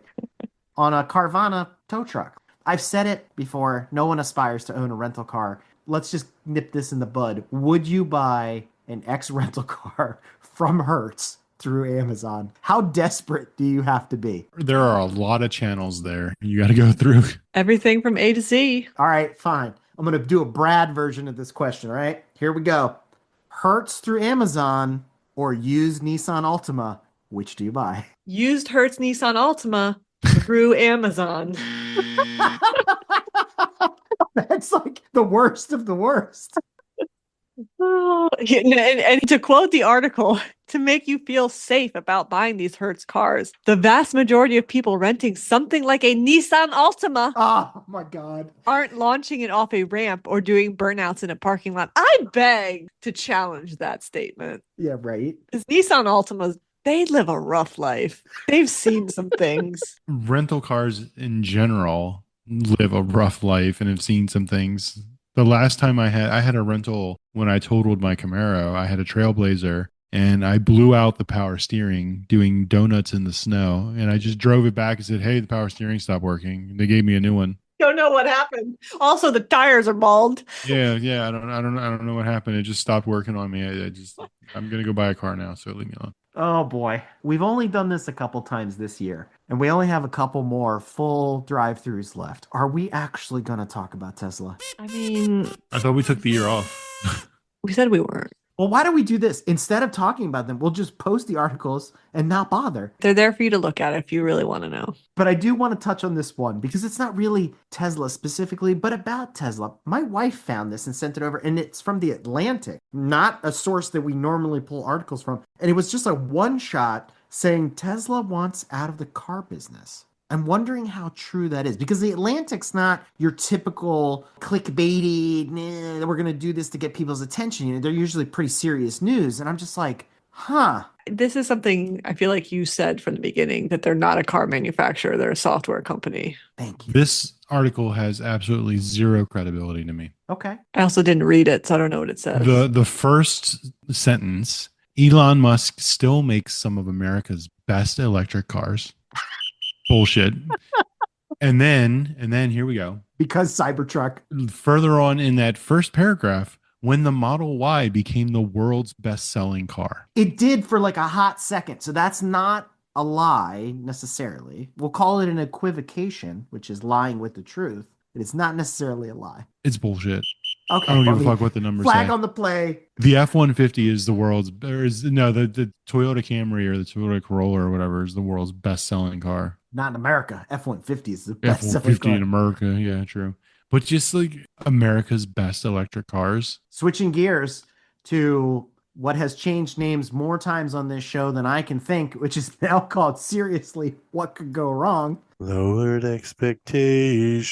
on a Carvana tow truck. I've said it before. No one aspires to own a rental car. Let's just nip this in the bud. Would you buy an rental car from Hertz through Amazon? How desperate do you have to be? There are a lot of channels there you got to go through. Everything from A to Z. All right, fine. I'm going to do a Brad version of this question, all right? Here we go. Hertz through Amazon or used Nissan Altima, which do you buy? Used Hertz Nissan Altima through Amazon. That's like the worst of the worst. Oh, and to quote the article, to make you feel safe about buying these Hertz cars, the vast majority of people renting something like a Nissan Altima oh my God, aren't launching it off a ramp or doing burnouts in a parking lot. I beg to challenge that statement. Yeah, right. Because Nissan Altimas, they live a rough life. They've seen some things. Rental cars in general live a rough life and have seen some things. The last time I had a rental when I totaled my Camaro. I had a Trailblazer and I blew out the power steering doing donuts in the snow. And I just drove it back and said, "Hey, the power steering stopped working." They gave me a new one. Don't know what happened. Also, the tires are bald. Yeah. I don't know what happened. It just stopped working on me. I'm gonna go buy a car now. So leave me alone. Oh boy, we've only done this a couple times this year, and we only have a couple more full drive-thrus left. Are we actually going to talk about Tesla? I mean, I thought we took the year off. we said we weren't. Well, why don't we do this? Instead of talking about them, we'll just post the articles and not bother. They're there for you to look at if you really want to know. But I do want to touch on this one because it's not really Tesla specifically, but about Tesla. My wife found this and sent it over, and it's from The Atlantic, not a source that we normally pull articles from. And it was just a one shot saying Tesla wants out of the car business. I'm wondering how true that is because The Atlantic's not your typical clickbaity, we're going to do this to get people's attention. They're usually pretty serious news. And I'm just like, huh. This is something I feel like you said from the beginning, that they're not a car manufacturer. They're a software company. Thank you. This article has absolutely zero credibility to me. Okay. I also didn't read it, so I don't know what it says. The first sentence Elon Musk still makes some of America's best electric cars. Bullshit. And then here we go. Because Cybertruck. Further on in that first paragraph, when the Model Y became the world's best-selling car. It did for like a hot second. So that's not a lie necessarily. We'll call it an equivocation, which is lying with the truth. It is not necessarily a lie. It's bullshit. Okay. I don't give a fuck what the numbers flag say. on the play. The F-150 is the world's, the Toyota Camry or the Toyota Corolla or whatever is the world's best-selling car. Not in America. F-150 is the best selling F-150 car. in America. Yeah, true. But just like America's best electric cars. Switching gears to what has changed names more times on this show than I can think, which is now called Seriously, What Could Go Wrong? Lowered expectations.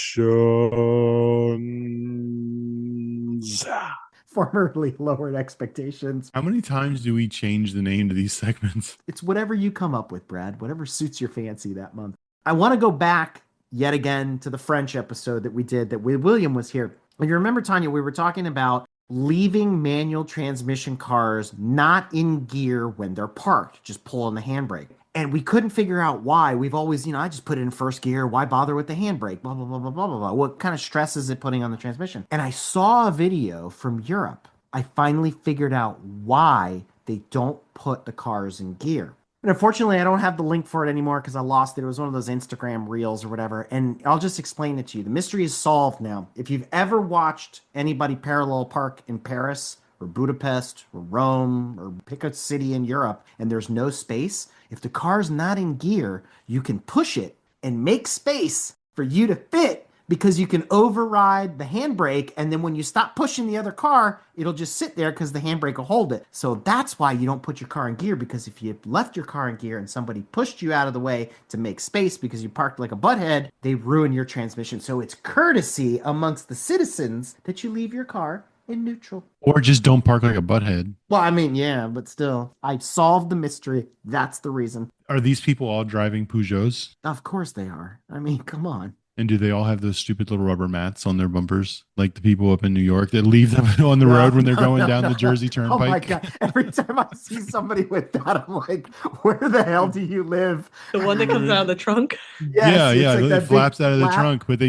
Formerly Lowered Expectations. How many times do we change the name to these segments? It's whatever you come up with, Brad, whatever suits your fancy that month. I want to go back yet again to the French episode that we did that William was here. If you remember, Tanya, we were talking about leaving manual transmission cars not in gear when they're parked, just pulling the handbrake. And we couldn't figure out why. We've always, I just put it in first gear. Why bother with the handbrake? Blah, blah, blah, blah, blah, blah, blah. What kind of stress is it putting on the transmission? And I saw a video from Europe. I finally figured out why they don't put the cars in gear. And unfortunately, I don't have the link for it anymore because I lost it. It was one of those Instagram reels or whatever. And I'll just explain it to you. The mystery is solved now. If you've ever watched anybody parallel park in Paris or Budapest or Rome or pick a city in Europe and there's no space, if the car's not in gear, you can push it and make space for you to fit because you can override the handbrake. And then when you stop pushing the other car, it'll just sit there because the handbrake will hold it. So that's why you don't put your car in gear, because if you left your car in gear and somebody pushed you out of the way to make space because you parked like a butthead, they ruin your transmission. So it's courtesy amongst the citizens that you leave your car in neutral. Or just don't park like a butthead. Well, I mean, yeah, but still, I solved the mystery. That's the reason. Are these people all driving Peugeots? Of course they are. I mean, come on. And do they all have those stupid little rubber mats on their bumpers? Like the people up in New York that leave them on the road when they're going down the Jersey Turnpike? Oh my God. Every time I see somebody with that, I'm like, where the hell do you live? The one that comes out of the trunk. Yes, yeah. like It that flaps big out of the flap. trunk, but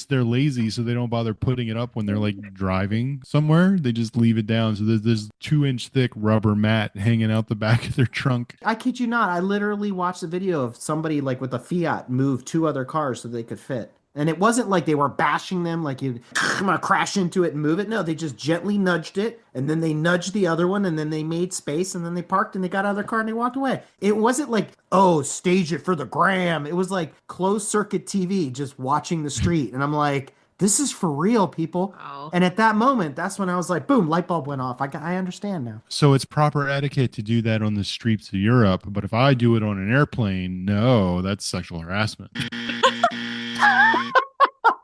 they're lazy, so they don't bother putting it up when they're like driving somewhere. They just leave it down. So there's this 2-inch thick rubber mat hanging out the back of their trunk. I kid you not. I literally watched a video of somebody like with a Fiat move 2 other cars so they could fit. And it wasn't like they were bashing them, like I'm gonna crash into it and move it. No, they just gently nudged it, and then they nudged the other one, and then they made space, and then they parked, and they got out of their car, and they walked away. It wasn't like, oh, stage it for the gram. It was like closed circuit TV, just watching the street. And I'm like, this is for real, people. Wow. And at that moment, that's when I was like, boom, light bulb went off. I understand now. So it's proper etiquette to do that on the streets of Europe, but if I do it on an airplane, no, that's sexual harassment.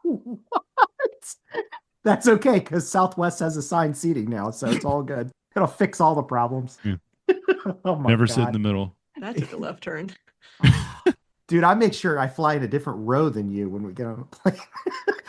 What? That's okay, because Southwest has assigned seating now, so it's all good. It'll fix all the problems. Yeah. Oh my Never God. sit in the middle. That took a left turn. Dude, I make sure I fly in a different row than you when we get on a plane.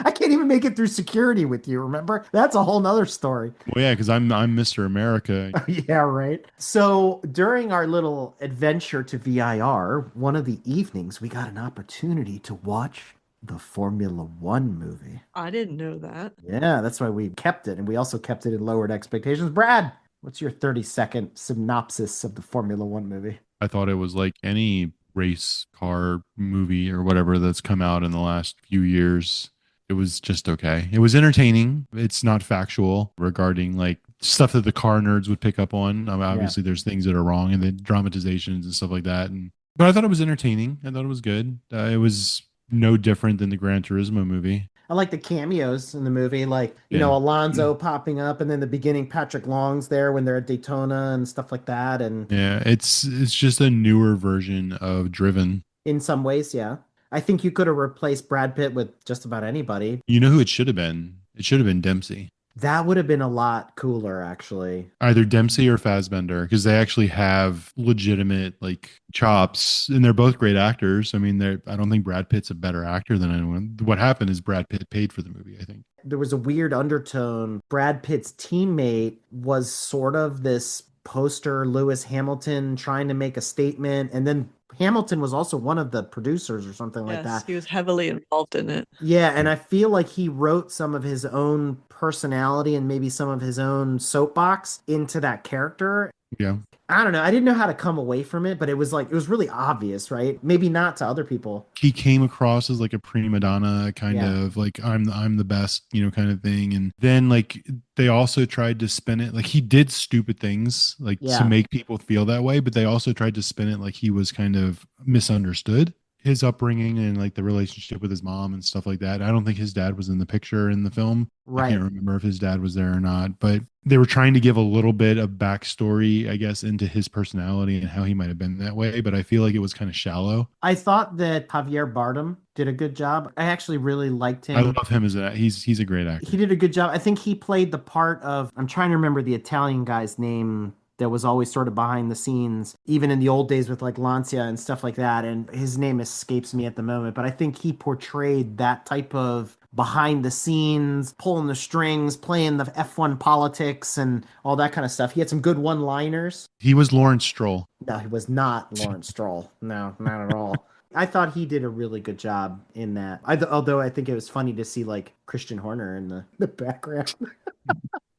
I can't even make it through security with you, remember? That's a whole nother story. Well, yeah, because I'm Mr. America. Yeah, right. So during our little adventure to VIR, one of the evenings, we got an opportunity to watch the Formula One movie. I didn't know that. Yeah, that's why we kept it. And we also kept it in Lowered Expectations. Brad, what's your 30-second synopsis of the Formula One movie? I thought it was like any race car movie or whatever that's come out in the last few years. It was just okay. It was entertaining. It's not factual regarding like stuff that the car nerds would pick up on. I mean, obviously, there's things that are wrong and then dramatizations and stuff like that. But I thought it was entertaining. I thought it was good. It was no different than the Gran Turismo movie. I like the cameos in the movie, like, you know, Alonso popping up, and then the beginning, Patrick Long's there when they're at Daytona and stuff like that. And yeah, it's just a newer version of Driven. In some ways, yeah. I think you could have replaced Brad Pitt with just about anybody. You know who it should have been? It should have been Dempsey. That would have been a lot cooler, actually. Either Dempsey or Fassbender, because they actually have legitimate like chops, and they're both great actors. I mean, I don't think Brad Pitt's a better actor than anyone. What happened is Brad Pitt paid for the movie, I think. There was a weird undertone. Brad Pitt's teammate was sort of this poster Lewis Hamilton trying to make a statement. And then Hamilton was also one of the producers or something like Yes, that. he was heavily involved in it. Yeah, and I feel like he wrote some of his own personality and maybe some of his own soapbox into that character. Yeah. I don't know. I didn't know how to come away from it, but it was really obvious, right? Maybe not to other people. He came across as like a prima donna, kind Yeah. of like I'm the best, kind of thing. And then like they also tried to spin it like he did stupid things like Yeah. to make people feel that way, but they also tried to spin it like he was kind of misunderstood. His upbringing and like the relationship with his mom and stuff like that. I don't think his dad was in the picture in the film. I Right. can't remember if his dad was there or not, but they were trying to give a little bit of backstory, I guess, into his personality and how he might have been that way. But I feel like it was kind of shallow. I thought that Javier Bardem did a good job. I actually really liked him. I love him as he's a great actor. He did a good job. I think he played the part of, I'm trying to remember the Italian guy's name that was always sort of behind the scenes, even in the old days with like Lancia and stuff like that. And his name escapes me at the moment, but I think he portrayed that type of behind the scenes, pulling the strings, playing the F1 politics and all that kind of stuff. He had some good one-liners. He was Lawrence Stroll. No, he was not Lawrence Stroll. No, not at all. I thought he did a really good job in that. Although I think it was funny to see like Christian Horner in the background.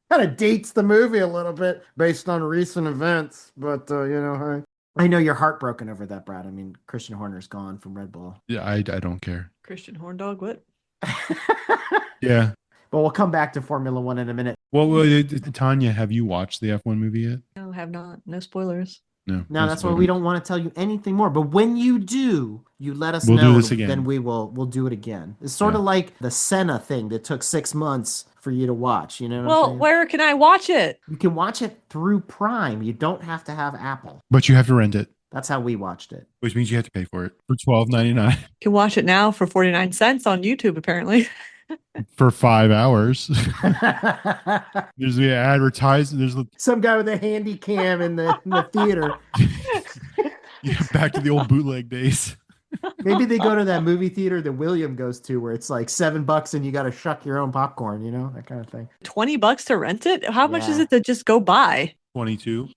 Kind of dates the movie a little bit based on recent events, but I know you're heartbroken over that, Brad. I mean, Christian Horner's gone from Red Bull. Yeah, I don't care. Christian Horndog, what? Yeah. But we'll come back to Formula One in a minute. Well, Tanya, have you watched the F1 movie yet? No, have not. No spoilers. No. No, that's why we don't want to tell you anything more. But when you do, you let us We'll know. do this again. Then we'll do it again. It's sort of like the Senna thing that took 6 months for you to watch. You know what I'm Well, saying? where can I watch it? You can watch it through Prime. You don't have to have Apple. But you have to rent it, That's how we watched it. which means you have to pay for it for $12.99 You can watch it now for 49 cents on YouTube, apparently. for 5 hours. There's the advertisement. There's Some guy with a handy cam in the theater. back to the old bootleg days. Maybe they go to that movie theater that William goes to where it's like $7 and you got to shuck your own popcorn, that kind of thing. $20 to rent it? How much is Yeah. it to just go buy? 22.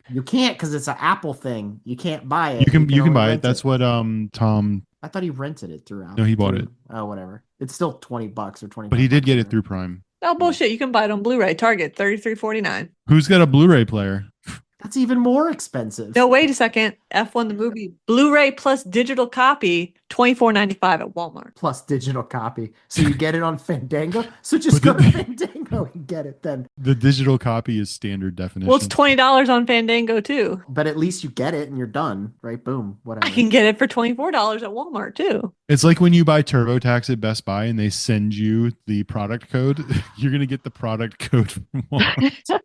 You can't because it's an Apple thing. You can't buy it. You can only buy it. rent That's what Tom. I thought he rented it through Apple. No, he bought too. it. Oh, whatever. It's still $20 or 20. But he did get it through Prime. Oh, bullshit. You can buy it on Blu-ray. Target, $33.49. Who's got a Blu-ray player? That's even more expensive. No, wait a second. F1 the movie, Blu-ray plus digital copy, $24.95 at Walmart. Plus digital copy. So you get it on Fandango. So just go to Fandango and get it then. The digital copy is standard definition. Well, it's $20 on Fandango too. But at least you get it and you're done, right? Boom. Whatever. I can get it for $24 at Walmart too. It's like when you buy TurboTax at Best Buy and they send you the product code. You're going to get the product code from Walmart.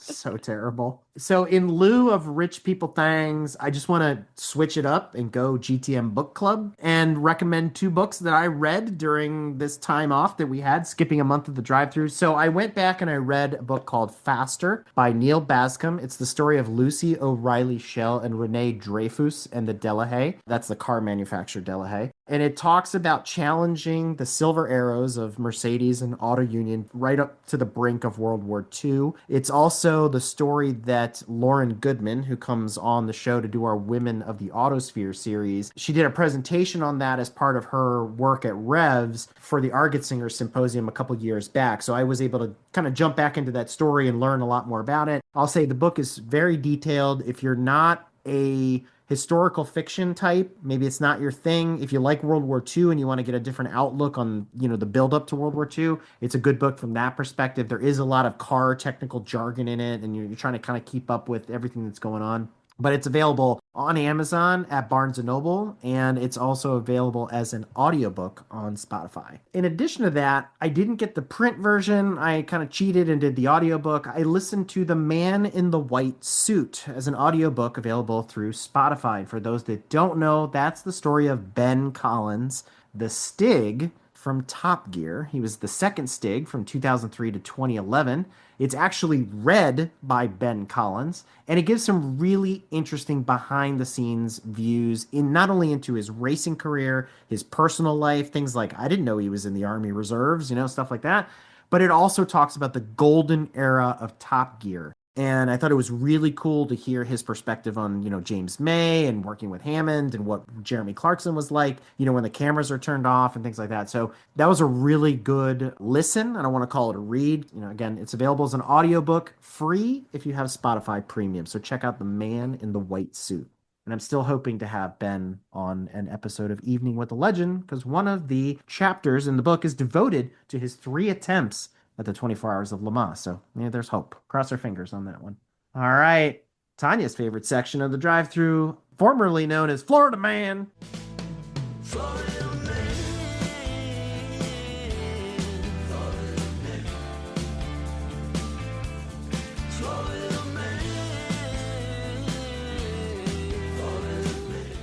So terrible. So in lieu of rich people things, I just want to switch it up and go GTM Book Club and recommend 2 books that I read during this time off that we had, skipping a month of the drive-through. So I went back and I read a book called Faster by Neil Bascom. It's the story of Lucy O'Reilly Schell and Renee Dreyfus and the Delahaye. That's the car manufacturer Delahaye. And it talks about challenging the silver arrows of Mercedes and Auto Union right up to the brink of World War II. It's also the story that Lauren Goodman, who comes on the show to do our Women of the Autosphere series, she did a presentation on that as part of her work at Revs for the Argetsinger Symposium a couple years back. So I was able to kind of jump back into that story and learn a lot more about it. I'll say the book is very detailed. If you're not a historical fiction type, maybe it's not your thing. If you like World War II and you want to get a different outlook on, the build up to World War II, it's a good book from that perspective. There is a lot of car technical jargon in it, and you're trying to kind of keep up with everything that's going on. But it's available on Amazon at Barnes & Noble, and it's also available as an audiobook on Spotify. In addition to that, I didn't get the print version. I kind of cheated and did the audiobook. I listened to The Man in the White Suit as an audiobook available through Spotify. And for those that don't know, that's the story of Ben Collins, the Stig from Top Gear. He was the second Stig from 2003 to 2011. It's actually read by Ben Collins, and it gives some really interesting behind-the-scenes views in not only into his racing career, his personal life, things like, I didn't know he was in the Army Reserves, stuff like that, but it also talks about the golden era of Top Gear. And I thought it was really cool to hear his perspective on, James May and working with Hammond and what Jeremy Clarkson was like, when the cameras are turned off and things like that. So that was a really good listen. I don't want to call it a read. Again, it's available as an audiobook, free if you have Spotify Premium. So check out The Man in the White Suit. And I'm still hoping to have Ben on an episode of Evening with a Legend because one of the chapters in the book is devoted to his 3 attempts at the 24 Hours of Le Mans. So there's hope. Cross our fingers on that one. All right. Tanya's favorite section of the drive-thru, formerly known as Florida Man. Florida Man. Florida Man. Florida Man. Florida Man.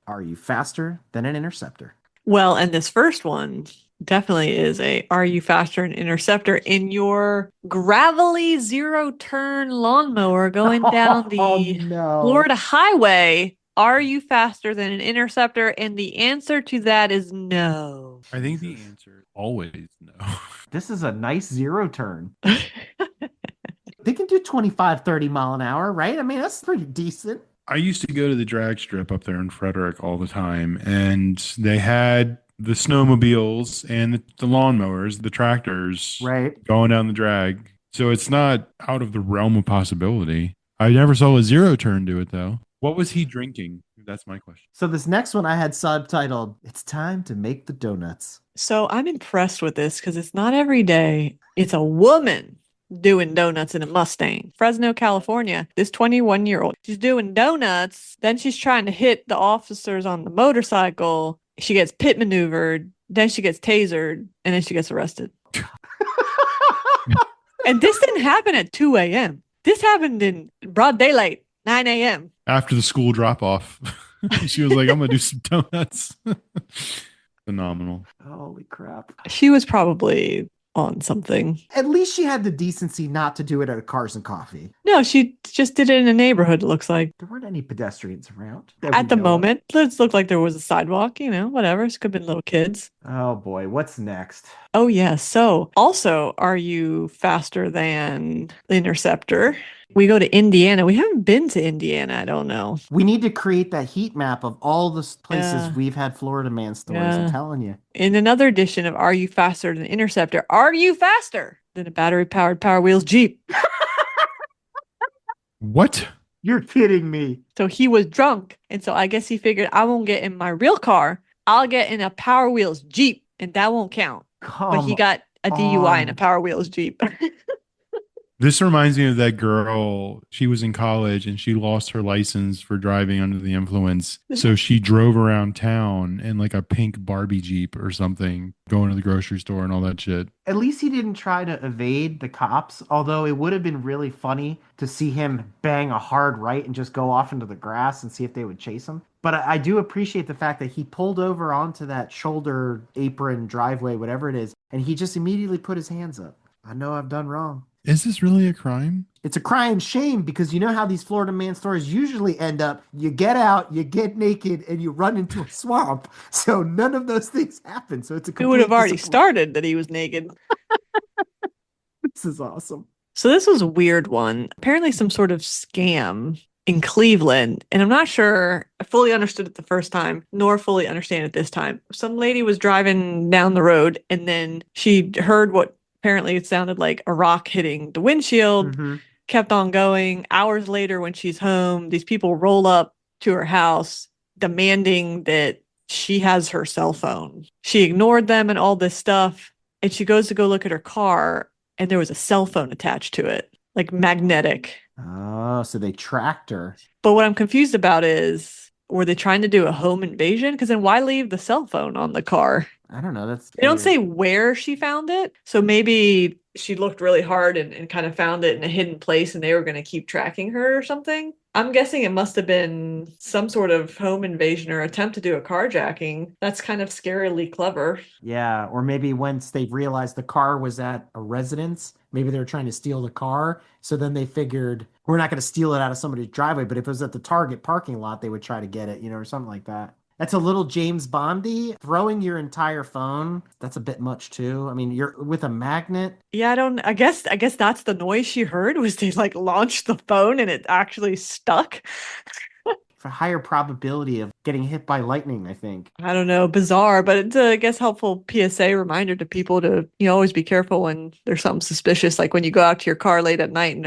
Are you faster than an interceptor? Well, and this first one definitely is are you faster an interceptor in your gravelly zero-turn lawnmower going down the no. Florida highway? Are you faster than an interceptor? And the answer to that is no. I think the answer is always no. This is a nice zero turn. They can do 25, 30 mile an hour, right? I mean, that's pretty decent. I used to go to the drag strip up there in Frederick all the time, and they had the snowmobiles and the lawnmowers, the tractors, Right. going down the drag. So it's not out of the realm of possibility. I never saw a zero turn do it, though. What was he drinking? That's my question. So this next one I had subtitled, It's Time to Make the Donuts. So I'm impressed with this because it's not every day. It's a woman doing donuts in a Mustang. Fresno, California. This 21-year-old. She's doing donuts. Then she's trying to hit the officers on the motorcycle. She gets pit maneuvered. Then she gets tasered. And then she gets arrested. And this didn't happen at 2 a.m. This happened in broad daylight, 9 a.m. After the school drop off, she was like, I'm going to do some donuts. Phenomenal. Holy crap. She was probably on something. At least she had the decency not to do it at a Cars and Coffee. No, she just did it in a neighborhood, it looks like. There weren't any pedestrians around. At the moment, it looked like there was a sidewalk, whatever. It could have been little kids. Oh boy, what's next? Oh, yeah. So also, are you faster than the Interceptor? We go to Indiana. We haven't been to Indiana, I don't know. We need to create that heat map of all the places Yeah. we've had Florida Man stories, Yeah. I'm telling you. In another edition of Are You Faster Than the Interceptor? Are you faster than a battery-powered Power Wheels Jeep? What? You're kidding me. So he was drunk. And so I guess he figured I won't get in my real car. I'll get in a Power Wheels Jeep and that won't count. But he got a DUI in a on. Power Wheels Jeep. This reminds me of that girl. She was in college and she lost her license for driving under the influence. So she drove around town in like a pink Barbie Jeep or something, going to the grocery store and all that shit. At least he didn't try to evade the cops, although it would have been really funny to see him bang a hard right and just go off into the grass and see if they would chase him. But I do appreciate the fact that he pulled over onto that shoulder apron driveway, whatever it is, and he just immediately put his hands up. I know I've done wrong. Is this really a crime? It's a crying shame because you know how these Florida Man stories usually end up. You get out, you get naked, and you run into a swamp. So none of those things happen. So it's a It would have complete already disappointment. started that he was naked. This is awesome. So this was a weird one. Apparently some sort of scam in Cleveland. And I'm not sure I fully understood it the first time, nor fully understand it this time. Some lady was driving down the road and then she heard what apparently it sounded like a rock hitting the windshield, Mhm. kept on going. Hours later when she's home, these people roll up to her house demanding that she has her cell phone. She ignored them and all this stuff. And she goes to go look at her car and there was a cell phone attached to it, like magnetic. Oh, so they tracked her. But what I'm confused about is, were they trying to do a home invasion? Because then why leave the cell phone on the car? I don't know. That's They don't weird. say where she found it. So maybe she looked really hard and kind of found it in a hidden place and they were going to keep tracking her or something. I'm guessing it must have been some sort of home invasion or attempt to do a carjacking. That's kind of scarily clever. Yeah, or maybe once they realized the car was at a residence, maybe they were trying to steal the car. So then they figured we're not going to steal it out of somebody's driveway, but if it was at the Target parking lot, they would try to get it, or something like that. That's a little James Bondy. Throwing your entire phone, that's a bit much too. I mean, you're with a magnet. Yeah, I guess that's the noise she heard was they like launched the phone and it actually stuck. For higher probability of getting hit by lightning, I think. I don't know, bizarre, but it's a, I guess, helpful PSA reminder to people to, always be careful when there's something suspicious. Like when you go out to your car late at night and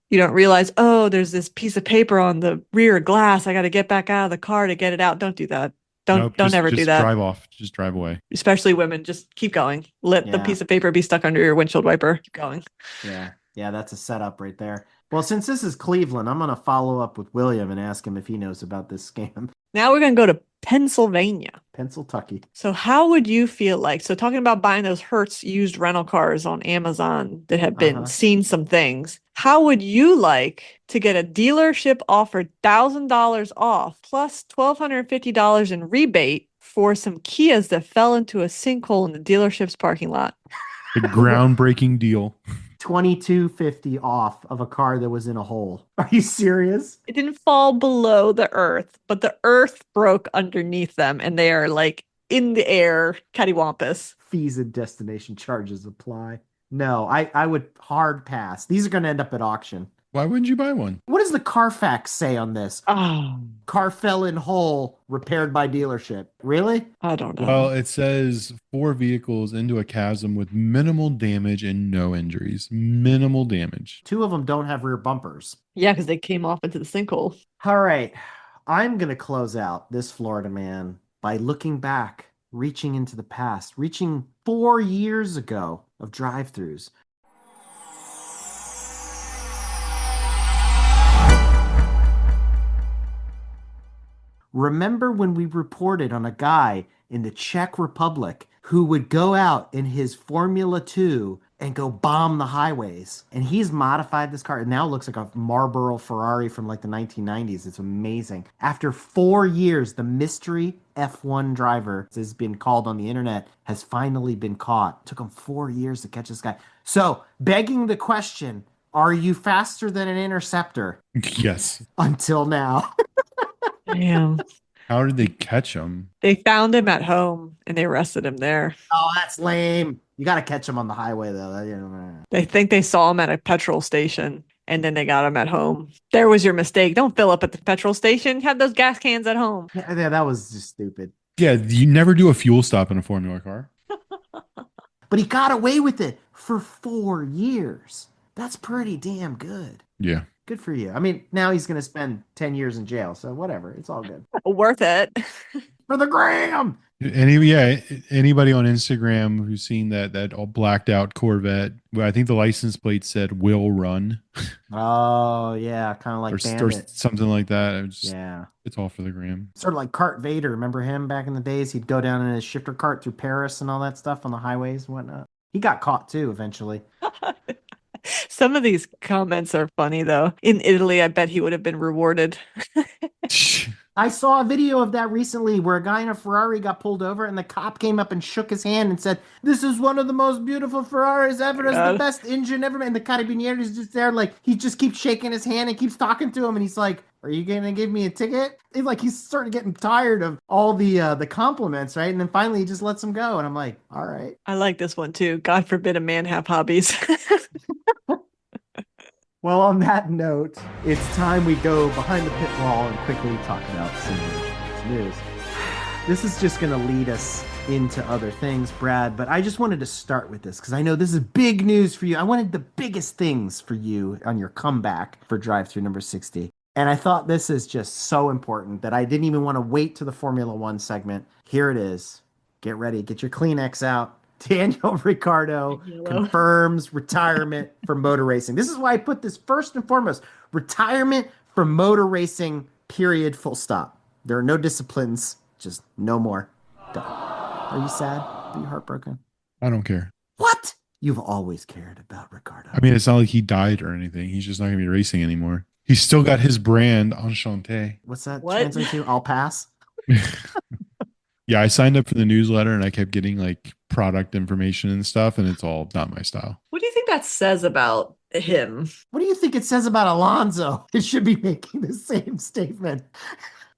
you don't realize, oh, there's this piece of paper on the rear glass. I got to get back out of the car to get it out. Don't do that. Don't ever do just that. drive off. Just drive away. Especially women, just keep going. Let the Yeah. piece of paper be stuck under your windshield wiper. Keep going. Yeah. Yeah, that's a setup right there. Well, since this is Cleveland, I'm going to follow up with William and ask him if he knows about this scam. Now we're going to go to Pennsylvania. Pennsylvania. So how would you feel like, so talking about buying those Hertz used rental cars on Amazon that have been seen some things, how would you like to get a dealership offered $1,000 off plus $1,250 in rebate for some Kias that fell into a sinkhole in the dealership's parking lot? The groundbreaking deal. $2,250 off of a car that was in a hole. Are you serious? It didn't fall below the earth, but the earth broke underneath them and they are like in the air, cattywampus. Fees and destination charges apply. No, I would hard pass. These are going to end up at auction. Why wouldn't you buy one? What does the Carfax say on this? Oh, Car fell in hole, repaired by dealership. Really? I don't know. Well, it says 4 vehicles into a chasm with minimal damage and no injuries. Minimal damage. 2 of them don't have rear bumpers. Yeah, because they came off into the sinkhole. All right. I'm going to close out this Florida man by looking back, reaching into the past, reaching 4 years ago of drive-thrus. Remember when we reported on a guy in the Czech Republic who would go out in his Formula 2 and go bomb the highways? And he's modified this car. It now looks like a Marlboro Ferrari from like the 1990s. It's amazing. After 4 years, the mystery F1 driver, as has been called on the internet, has finally been caught. It took him 4 years to catch this guy. So, begging the question, are you faster than an interceptor? Yes. Until now. Damn. How did they catch him? They found him at home and they arrested him there. Oh, that's lame. You got to catch him on the highway, though. They think they saw him at a petrol station and then they got him at home. There was your mistake. Don't fill up at the petrol station. Have those gas cans at home. Yeah, that was just stupid. Yeah, you never do a fuel stop in a Formula car. But he got away with it for 4 years. That's pretty damn good. Yeah. Good for you. I mean, now he's going to spend 10 years in jail, so whatever. It's all good. Worth it. For the gram! Anybody on Instagram who's seen that all blacked out Corvette, well, I think the license plate said "will run" Oh, yeah. Kind of like or Bandit. something like that. Yeah. It's all for the gram. Sort of like Cart Vader. Remember him back in the days? He'd go down in his shifter cart through Paris and all that stuff on the highways and whatnot. He got caught, too, eventually. Some of these comments are funny, though. In Italy, I bet he would have been rewarded. I saw a video of that recently where a guy in a Ferrari got pulled over and the cop came up and shook his hand and said, "This is one of the most beautiful Ferraris ever. It's the best engine ever." And the carabinieri is just there, like, he just keeps shaking his hand and keeps talking to him. And he's like, "Are you going to give me a ticket?" It's like he's starting getting tired of all the compliments, right? And then finally he just lets him go. And I'm like, all right. I like this one, too. God forbid a man have hobbies. Well, on that note, it's time we go behind the pit wall and quickly talk about some news. This is just going to lead us into other things, Brad, but I just wanted to start with this because I know this is big news for you. I wanted the biggest things for you on your comeback for Drive Thru number 60. And I thought this is just so important that I didn't even want to wait to the Formula One segment. Here it is. Get ready. Get your Kleenex out. Daniel Ricciardo confirms retirement from motor racing. This is why I put this first and foremost. Retirement from motor racing, period, full stop. There are no disciplines, just no more. Done. Are you sad? Are you heartbroken? I don't care. What? You've always cared about Ricciardo. I mean, it's not like he died or anything. He's just not going to be racing anymore. He's still got his brand, Enchanté. What's that What? translate to? I'll pass. Yeah, I signed up for the newsletter and I kept getting like product information and stuff, and it's all not my style. What do you think that says about him? What do you think it says about Alonso? It should be making the same statement.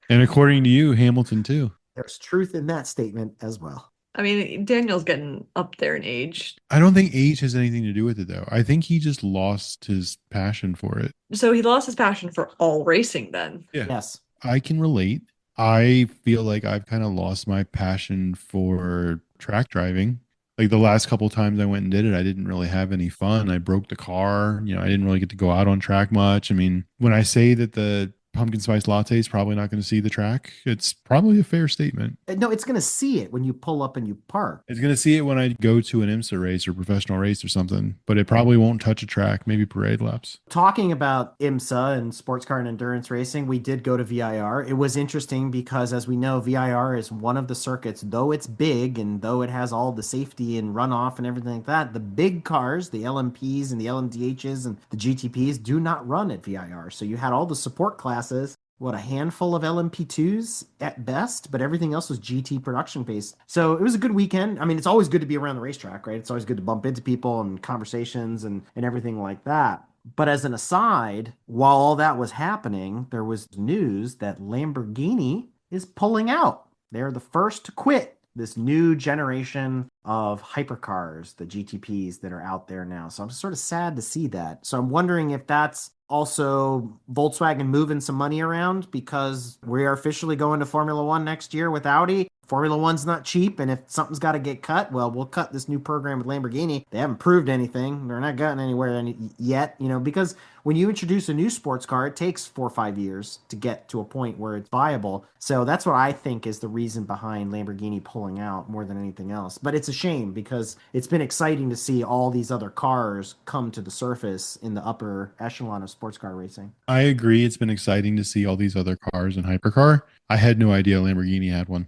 And according to you, Hamilton too. There's truth in that statement as well. I mean, Daniel's getting up there in age. I don't think age has anything to do with it, though. I think he just lost his passion for it. So he lost his passion for all racing then. Yeah. Yes. I can relate. I feel like I've kind of lost my passion for track driving. Like the last couple times I went and did it, I didn't really have any fun. I broke the car. I didn't really get to go out on track much. I mean, when I say that the pumpkin spice latte is probably not going to see the track, it's probably a fair statement. No, it's going to see it when you pull up and you park. It's going to see it when I go to an IMSA race or professional race or something, but it probably won't touch a track, maybe parade laps. Talking about IMSA and sports car and endurance racing, we did go to VIR. It was interesting because, as we know, VIR is one of the circuits, though it's big and though it has all the safety and runoff and everything like that, the big cars, the LMPs and the LMDHs and the GTPs do not run at VIR. So you had all the support classes, a handful of LMP2s at best, but everything else was GT production based. So it was a good weekend. I mean, it's always good to be around the racetrack, right? It's always good to bump into people and conversations and everything like that. But as an aside, while all that was happening, there was news that Lamborghini is pulling out. They're the first to quit this new generation of hypercars, the GTPs that are out there now. So I'm sort of sad to see that. So I'm wondering if that's also Volkswagen moving some money around because we are officially going to Formula One next year with Audi. Formula One's not cheap, and if something's got to get cut, well, we'll cut this new program with Lamborghini. They haven't proved anything. They're not gotten anywhere yet, because when you introduce a new sports car, it takes 4 or 5 years to get to a point where it's viable. So that's what I think is the reason behind Lamborghini pulling out more than anything else. But it's a shame because it's been exciting to see all these other cars come to the surface in the upper echelon of sports car racing. I agree. It's been exciting to see all these other cars in hypercar. I had no idea Lamborghini had one.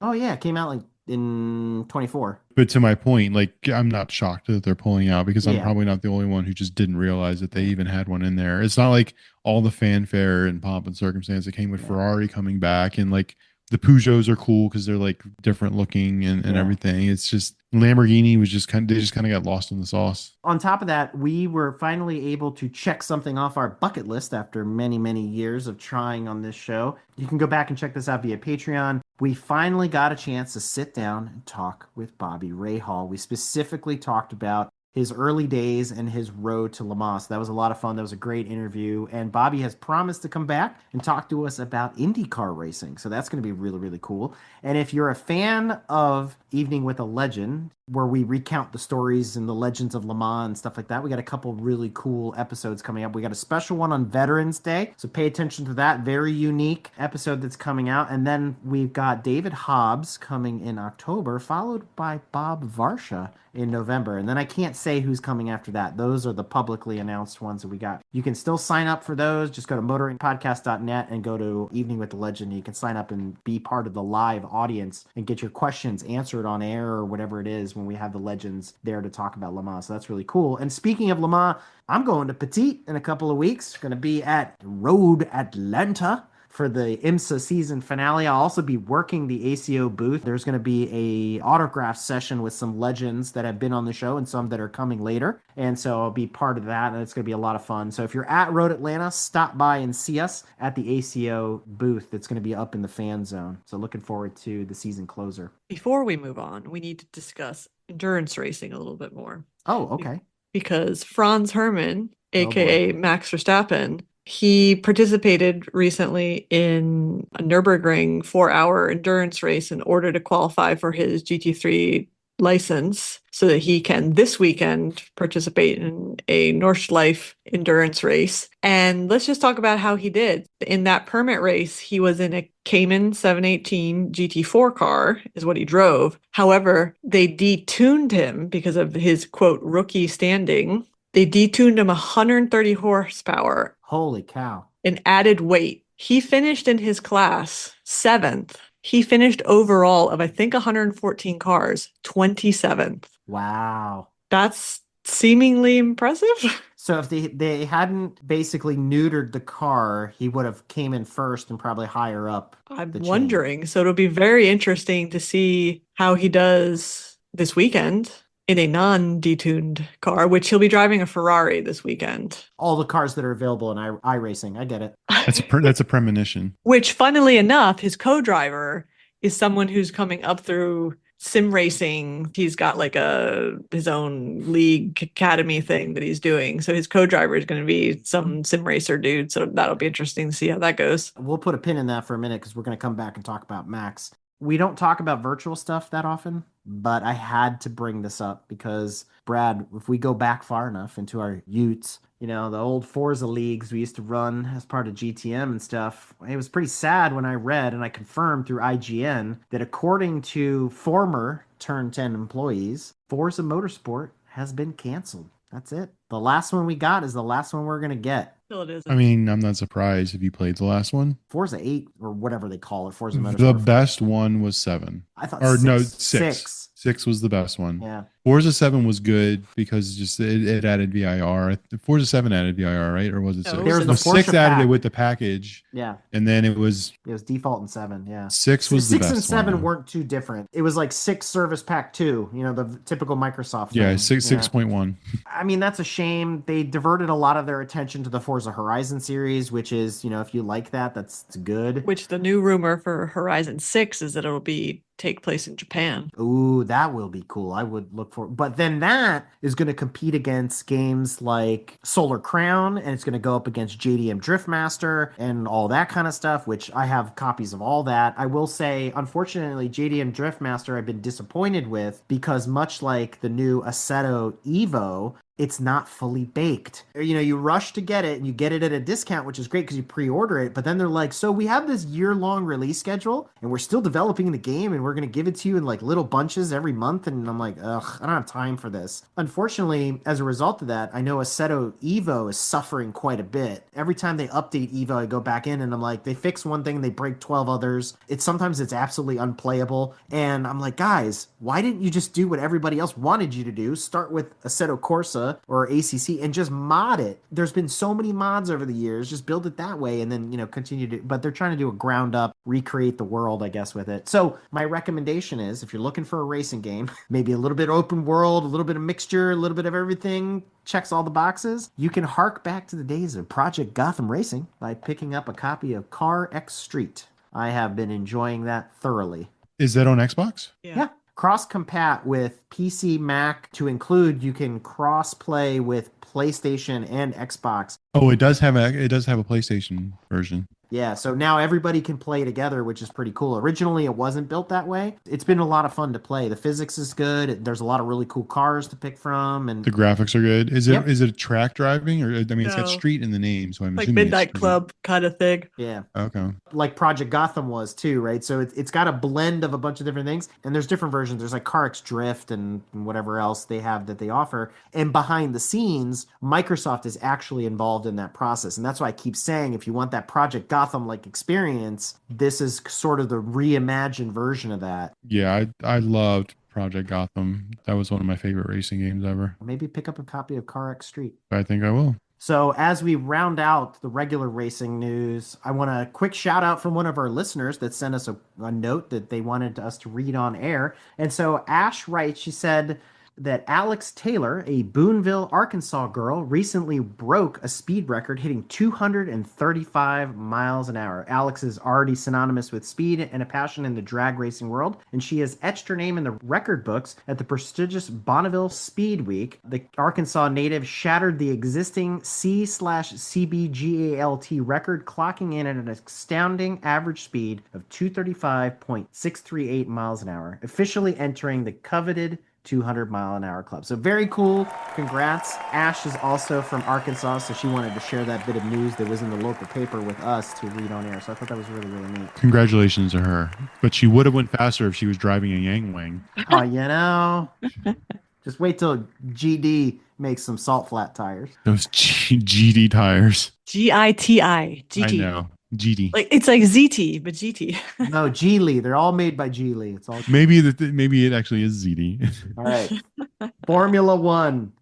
Oh, yeah. It came out like in 24. But to my point, like I'm not shocked that they're pulling out because I'm Yeah. probably not the only one who just didn't realize that they even had one in there. It's not like all the fanfare and pomp and circumstance that came with Ferrari coming back, and like the Peugeots are cool because they're like different looking and Yeah. everything. It's just Lamborghini was just they just kind of got lost in the sauce. On top of that, we were finally able to check something off our bucket list after many, many years of trying on this show. You can go back and check this out via Patreon. We finally got a chance to sit down and talk with Bobby Rahal. We specifically talked about his early days and his road to Le Mans. That was a lot of fun. That was a great interview. And Bobby has promised to come back and talk to us about IndyCar racing. So that's going to be really, really cool. And if you're a fan of Evening with a Legend, where we recount the stories and the legends of Le Mans and stuff like that, we got a couple really cool episodes coming up. We got a special one on Veterans Day. So pay attention to that. Very unique episode that's coming out. And then we've got David Hobbs coming in October, followed by Bob Varsha in November. And then I can't say who's coming after that. Those are the publicly announced ones that we got. You can still sign up for those. Just go to motoringpodcast.net and go to Evening with the Legend. You can sign up and be part of the live audience and get your questions answered on air or whatever it is when we have the legends there to talk about Le Mans. So that's really cool. And speaking of Le Mans, I'm going to Petit in a couple of weeks. Going to be at Road Atlanta for the IMSA season finale. I'll also be working the ACO booth. There's going to be a autograph session with some legends that have been on the show and some that are coming later. And so I'll be part of that, and it's going to be a lot of fun. So if you're at Road Atlanta, stop by and see us at the ACO booth that's going to be up in the fan zone. So looking forward to the season closer. Before we move on, we need to discuss endurance racing a little bit more Oh, okay. because Franz Hermann, Oh, aka Max Verstappen, he participated recently in a Nürburgring 4-hour endurance race in order to qualify for his GT3 license so that he can this weekend participate in a Nordschleife endurance race. And let's just talk about how he did. In that permit race, he was in a Cayman 718 GT4 car is what he drove. However, they detuned him because of his quote rookie standing. They detuned him 130 horsepower Holy cow. and added weight. He finished in his class 7th. He finished overall of, I think, 114 cars, 27th. Wow. That's seemingly impressive. So if they hadn't basically neutered the car, he would have came in first and probably higher up. I'm the chain. wondering. So it'll be very interesting to see how he does this weekend in a non-detuned car, which he'll be driving a Ferrari this weekend. All the cars that are available in iRacing. I get it. That's a premonition. Which, funnily enough, his co-driver is someone who's coming up through sim racing. He's got like his own league academy thing that he's doing. So his co-driver is going to be some sim racer dude. So that'll be interesting to see how that goes. We'll put a pin in that for a minute because we're going to come back and talk about Max. We don't talk about virtual stuff that often, but I had to bring this up because, Brad, if we go back far enough into our utes, the old Forza leagues we used to run as part of GTM and stuff, it was pretty sad when I read and I confirmed through IGN that according to former Turn 10 employees, Forza Motorsport has been canceled. That's it. The last one we got is the last one we're going to get. Still it isn't. I mean, I'm not surprised if you played the last one. Forza 8 or whatever they call it, Forza The Motorsport. best one was 7. I thought Or six. no, Six. 6. 6 was the best one. Yeah. Forza 7 was good because just it added VIR. Forza 7 added VIR, right? Or was it No, 6? it was the No, Porsche 6 added pack. it with the package. Yeah. And then it was It was default in 7. Yeah. 6 was the Six best and 7 one. weren't too different. It was like 6 Service Pack 2, the typical Microsoft Yeah, thing. 6.1. I mean, that's a shame. They diverted a lot of their attention to the Forza Horizon series, which is, if you like that, that's good. Which the new rumor for Horizon 6 is that it'll take place in Japan. Ooh, that will be cool. I would look for, but then that is going to compete against games like Solar Crown, and it's going to go up against JDM Driftmaster and all that kind of stuff, which I have copies of all that. I will say, unfortunately, JDM Driftmaster I've been disappointed with because much like the new Assetto Evo, it's not fully baked. You rush to get it and you get it at a discount, which is great because you pre-order it. But then they're like, so we have this year-long release schedule and we're still developing the game and we're going to give it to you in like little bunches every month. And I'm like, ugh, I don't have time for this. Unfortunately, as a result of that, I know Assetto Evo is suffering quite a bit. Every time they update Evo, I go back in and I'm like, they fix one thing, they break 12 others. Sometimes it's absolutely unplayable. And I'm like, guys, why didn't you just do what everybody else wanted you to do? Start with Assetto Corsa or ACC and just mod it. There's been so many mods over the years. Just build it that way and then, continue to, but they're trying to do a ground up, recreate the world, I guess, with it. So my recommendation is if you're looking for a racing game, maybe a little bit open world, a little bit of mixture, a little bit of everything, checks all the boxes, you can hark back to the days of Project Gotham Racing by picking up a copy of Car X Street. I have been enjoying that thoroughly. Is that on Xbox? Yeah. Cross-compat with PC, Mac, to include you can cross-play with PlayStation and Xbox. Oh, it does have a PlayStation version. Yeah, so now everybody can play together, which is pretty cool. Originally, it wasn't built that way. It's been a lot of fun to play. The physics is good. There's a lot of really cool cars to pick from, and The graphics are good. Is it Yep. is it track driving or it's got No. street in the name, so I'm Like assuming it's Midnight street. Club kind of thing. yeah, Okay. like Project Gotham was too, right? So it's got a blend of a bunch of different things, and there's different versions. There's like CarX Drift and whatever else they have that they offer. And behind the scenes, Microsoft is actually involved in that process, and that's why I keep saying if you want that Project Gotham like experience, this is sort of the reimagined version of that. Yeah, I loved Project Gotham. That was one of my favorite racing games ever. Maybe pick up a copy of CarX Street. I think I will. So as we round out the regular racing news, I want a quick shout out from one of our listeners that sent us a note that they wanted us to read on air. And so Ash writes, she said that Alex Taylor, a Boonville, Arkansas girl, recently broke a speed record hitting 235 miles an hour. Alex is already synonymous with speed and a passion in the drag racing world, and she has etched her name in the record books at the prestigious Bonneville Speed Week. The Arkansas native shattered the existing C/CBGALT record, clocking in at an astounding average speed of 235.638 miles an hour, officially entering the coveted 200-mile-an-hour club. So very cool. Congrats. Ash is also from Arkansas, so she wanted to share that bit of news that was in the local paper with us to read on air. So I thought that was really, really neat. Congratulations to her. But she would have went faster if she was driving a Yang Wing. Oh, just wait till GD makes some salt flat tires. Those GD tires. GITI. I GT. know. GD. Like it's like ZT, but GT. No, Geely. They're all made by Geely. It's all Maybe it actually is ZD. all right. Formula One.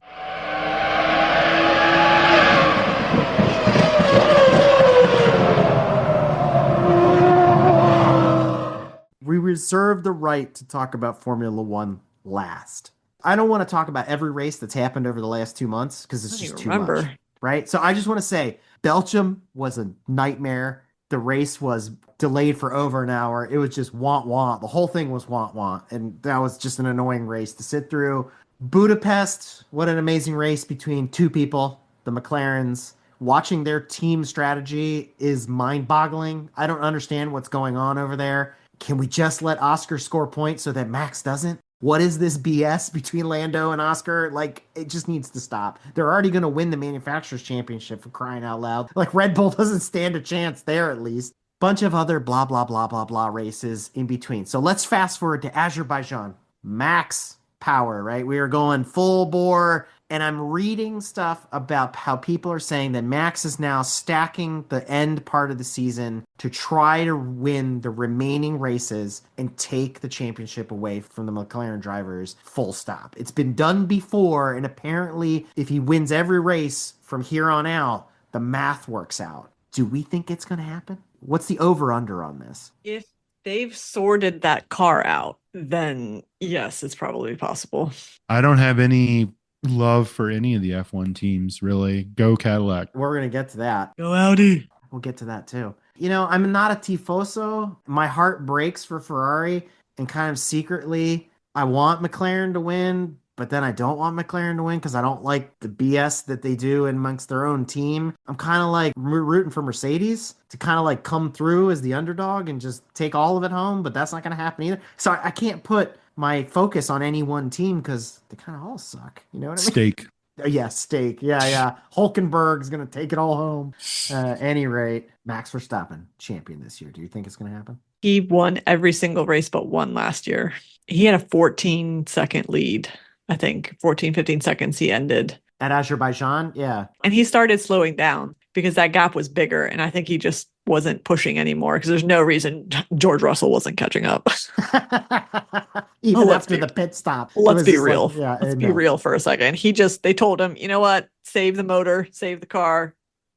We reserve the right to talk about Formula One last. I don't want to talk about every race that's happened over the last 2 months because it's I don't just even too remember. much. Right? So I just want to say Belgium was a nightmare. the race was delayed for over an hour. It was just want want. The whole thing was want want, and that was just an annoying race to sit through. Budapest, what an amazing race between two people, the McLarens. Watching their team strategy is mind-boggling. I don't understand what's going on over there. Can we just let Oscar score points so that Max doesn't? What is this BS between Lando and Oscar? Like, it just needs to stop. They're already going to win the manufacturers championship, for crying out loud. Like, Red Bull doesn't stand a chance there, at least. Bunch of other blah blah blah blah blah races in between. So let's fast forward to Azerbaijan. Max power, right? We are going full bore, and I'm reading stuff about how people are saying that Max is now stacking the end part of the season to try to win the remaining races and take the championship away from the McLaren drivers, full stop. It's been done before, and apparently if he wins every race from here on out, the math works out. Do we think it's going to happen? What's the over-under on this? If they've sorted that car out, then yes, it's probably possible. I don't have any love for any of the F1 teams, really. Go Cadillac. We're going to get to that. Go Audi. We'll get to that too. You know, I'm not a tifoso. My heart breaks for Ferrari, and kind of secretly, I want McLaren to win, but then I don't want McLaren to win because I don't like the BS that they do amongst their own team. I'm kind of like rooting for Mercedes to kind of like come through as the underdog and just take all of it home, but that's not going to happen either. So I can't put my focus on any one team because they kind of all suck. You know what I mean? Steak. Yeah, steak. Yeah. Hulkenberg's going to take it all home. Any rate, Max Verstappen, champion this year. Do you think it's going to happen? He won every single race but one last year. He had a 14-second lead. I think 14, 15 seconds he ended. At Azerbaijan, yeah. And he started slowing down because that gap was bigger. And I think he just wasn't pushing anymore because there's no reason George Russell wasn't catching up. Even let's after be- the pit stop. It Let's was be just like, real. yeah, Let's be no. real for a second. They told him, you know what? Save the motor, save the car,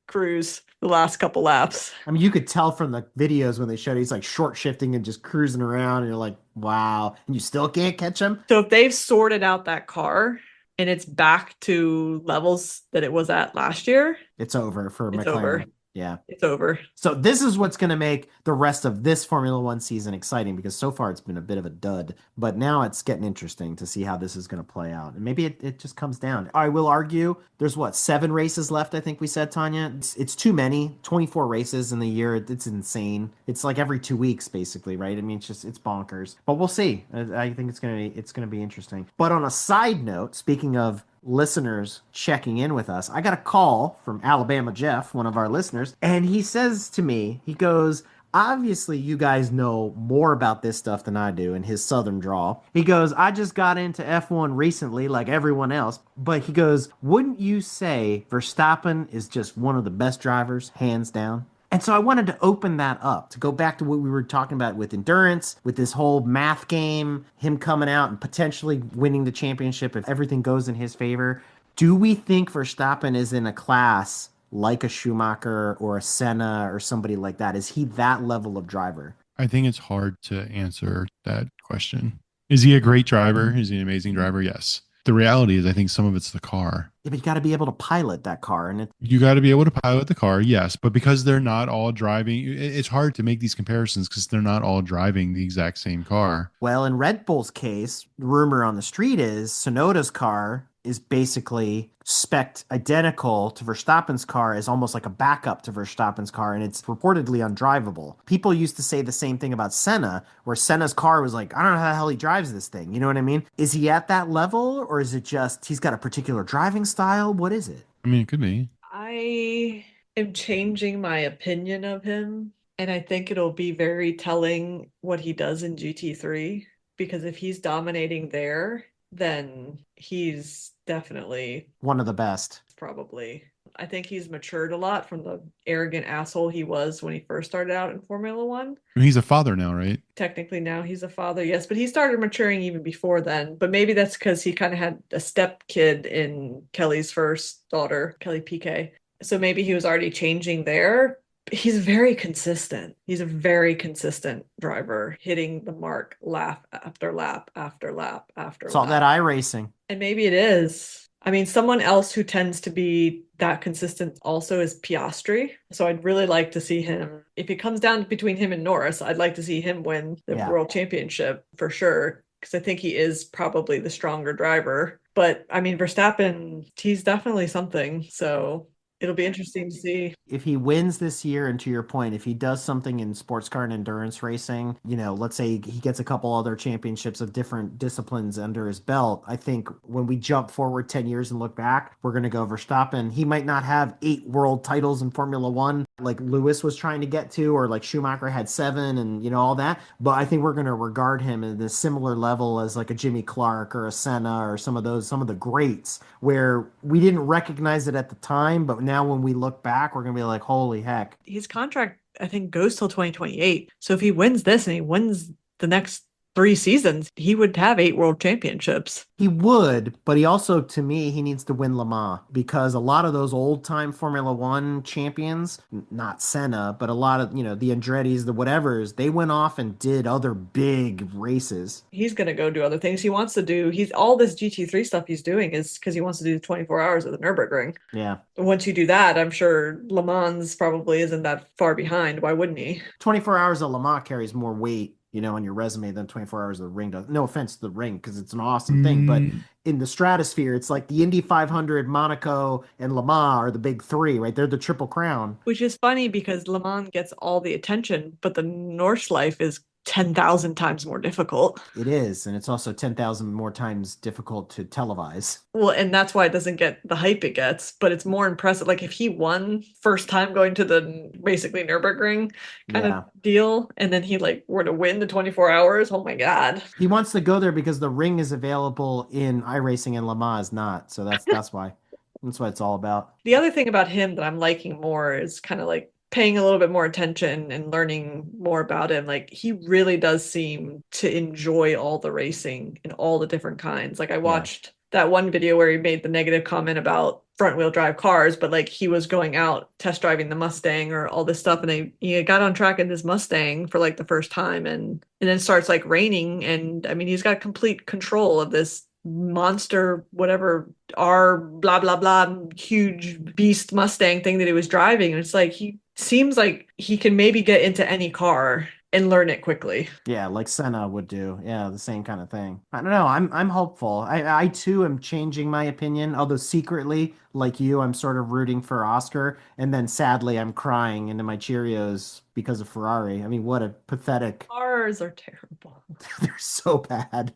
cruise the last couple laps. I mean, you could tell from the videos when they showed he's like short shifting and just cruising around, and you're like, wow. And you still can't catch him? So if they've sorted out that car and it's back to levels that it was at last year, It's over for It's McLaren. over. Yeah. it's over. So this is what's going to make the rest of this Formula One season exciting, because so far it's been a bit of a dud, but now it's getting interesting to see how this is going to play out. And maybe it just comes down. I will argue there's 7 races left, I think we said, Tanya. It's too many. 24 races in the year. It's insane. It's like every 2 weeks, basically, right? I mean, it's bonkers, but we'll see. I think it's going to be interesting. But on a side note, speaking of listeners checking in with us, I got a call from Alabama Jeff, one of our listeners, and he says to me, he goes, obviously you guys know more about this stuff than I do, in his southern drawl. He goes, I just got into F1 recently like everyone else, but he goes, wouldn't you say Verstappen is just one of the best drivers, hands down? And so I wanted to open that up, to go back to what we were talking about with endurance, with this whole math game, him coming out and potentially winning the championship if everything goes in his favor. Do we think Verstappen is in a class like a Schumacher or a Senna or somebody like that? Is he that level of driver? I think it's hard to answer that question. Is he a great driver? Is he an amazing driver? Yes. The reality is, I think some of it's the car. Yeah, but you got to be able to pilot that car. And You got to be able to pilot the car, yes. But because they're not all driving, it's hard to make these comparisons because they're not all driving the exact same car. well, in Red Bull's case, rumor on the street is Sonoda's car is basically spec'd identical to Verstappen's car, is almost like a backup to Verstappen's car, and it's reportedly undrivable. People used to say the same thing about Senna, where Senna's car was like, I don't know how the hell he drives this thing. You know what I mean? Is he at that level, or is it just he's got a particular driving style? What is it? I mean, it could be. I am changing my opinion of him, and I think it'll be very telling what he does in GT3, because if he's dominating there, then he's definitely One of the best. probably. I think he's matured a lot from the arrogant asshole he was when he first started out in Formula One. I mean, he's a father now, right? Technically now he's a father, yes, but he started maturing even before then. But maybe that's because he kind of had a step kid in Kelly's first daughter, Kelly Piquet. So maybe he was already changing there. He's very consistent. He's a very consistent driver, hitting the mark lap after lap after lap after It's all lap. that iRacing. And maybe it is. I mean, someone else who tends to be that consistent also is Piastri. So I'd really like to see him, if it comes down between him and Norris, I'd like to see him win the Yeah. world championship for sure, because I think he is probably the stronger driver. But I mean, Verstappen, he's definitely something. So it'll be interesting to see. If he wins this year, and to your point, if he does something in sports car and endurance racing, let's say he gets a couple other championships of different disciplines under his belt, I think when we jump forward 10 years and look back, we're going to go Verstappen. He might not have 8 world titles in Formula One like Lewis was trying to get to, or like Schumacher had 7 and all that. But I think we're going to regard him at a similar level as like a Jimmy Clark or a Senna or some of the greats where we didn't recognize it at the time, but now when we look back, we're going to be like, holy heck. His contract, I think, goes till 2028. So if he wins this and he wins the next 3 seasons, he would have 8 world championships. He would, but he also, to me, he needs to win Le Mans because a lot of those old time Formula One champions, not Senna, but a lot of, the Andretti's, the whatevers, they went off and did other big races. He's going to go do other things. He wants to do, all this GT3 stuff he's doing is because he wants to do the 24 hours of the Nürburgring. Yeah. Once you do that, I'm sure Le Mans probably isn't that far behind. Why wouldn't he? 24 hours of Le Mans carries more weight on your resume than 24 hours of the ring does. No offense to the ring because it's an awesome thing, but in the stratosphere, it's like the Indy 500, Monaco, and Le Mans are the big 3, right? They're the Triple Crown. Which is funny because Le Mans gets all the attention, but the Nordschleife is 10,000 times more difficult. It is, and it's also 10,000 more times difficult to televise. Well, and that's why it doesn't get the hype it gets, but it's more impressive. Like if he won first time going to the basically Nürburgring kind of deal, and then he were to win the 24 hours, oh my God. He wants to go there because the ring is available in iRacing and Le Mans is not. So that's why. That's what it's all about. The other thing about him that I'm liking more is kind of like paying a little bit more attention and learning more about him. Like he really does seem to enjoy all the racing and all the different kinds. Like I watched that one video where he made the negative comment about front wheel drive cars, but like he was going out test driving the Mustang or all this stuff, and he got on track in this Mustang for like the first time, and then it starts like raining, and I mean he's got complete control of this monster whatever R blah blah blah huge beast Mustang thing that he was driving, and it's like he seems like he can maybe get into any car and learn it quickly. Yeah, like Senna would do. Yeah, the same kind of thing. I don't know. I'm hopeful. I too am changing my opinion, although secretly, like you, I'm sort of rooting for Oscar, and then sadly I'm crying into my Cheerios because of Ferrari. I mean, what a pathetic. Cars are terrible. They're so bad.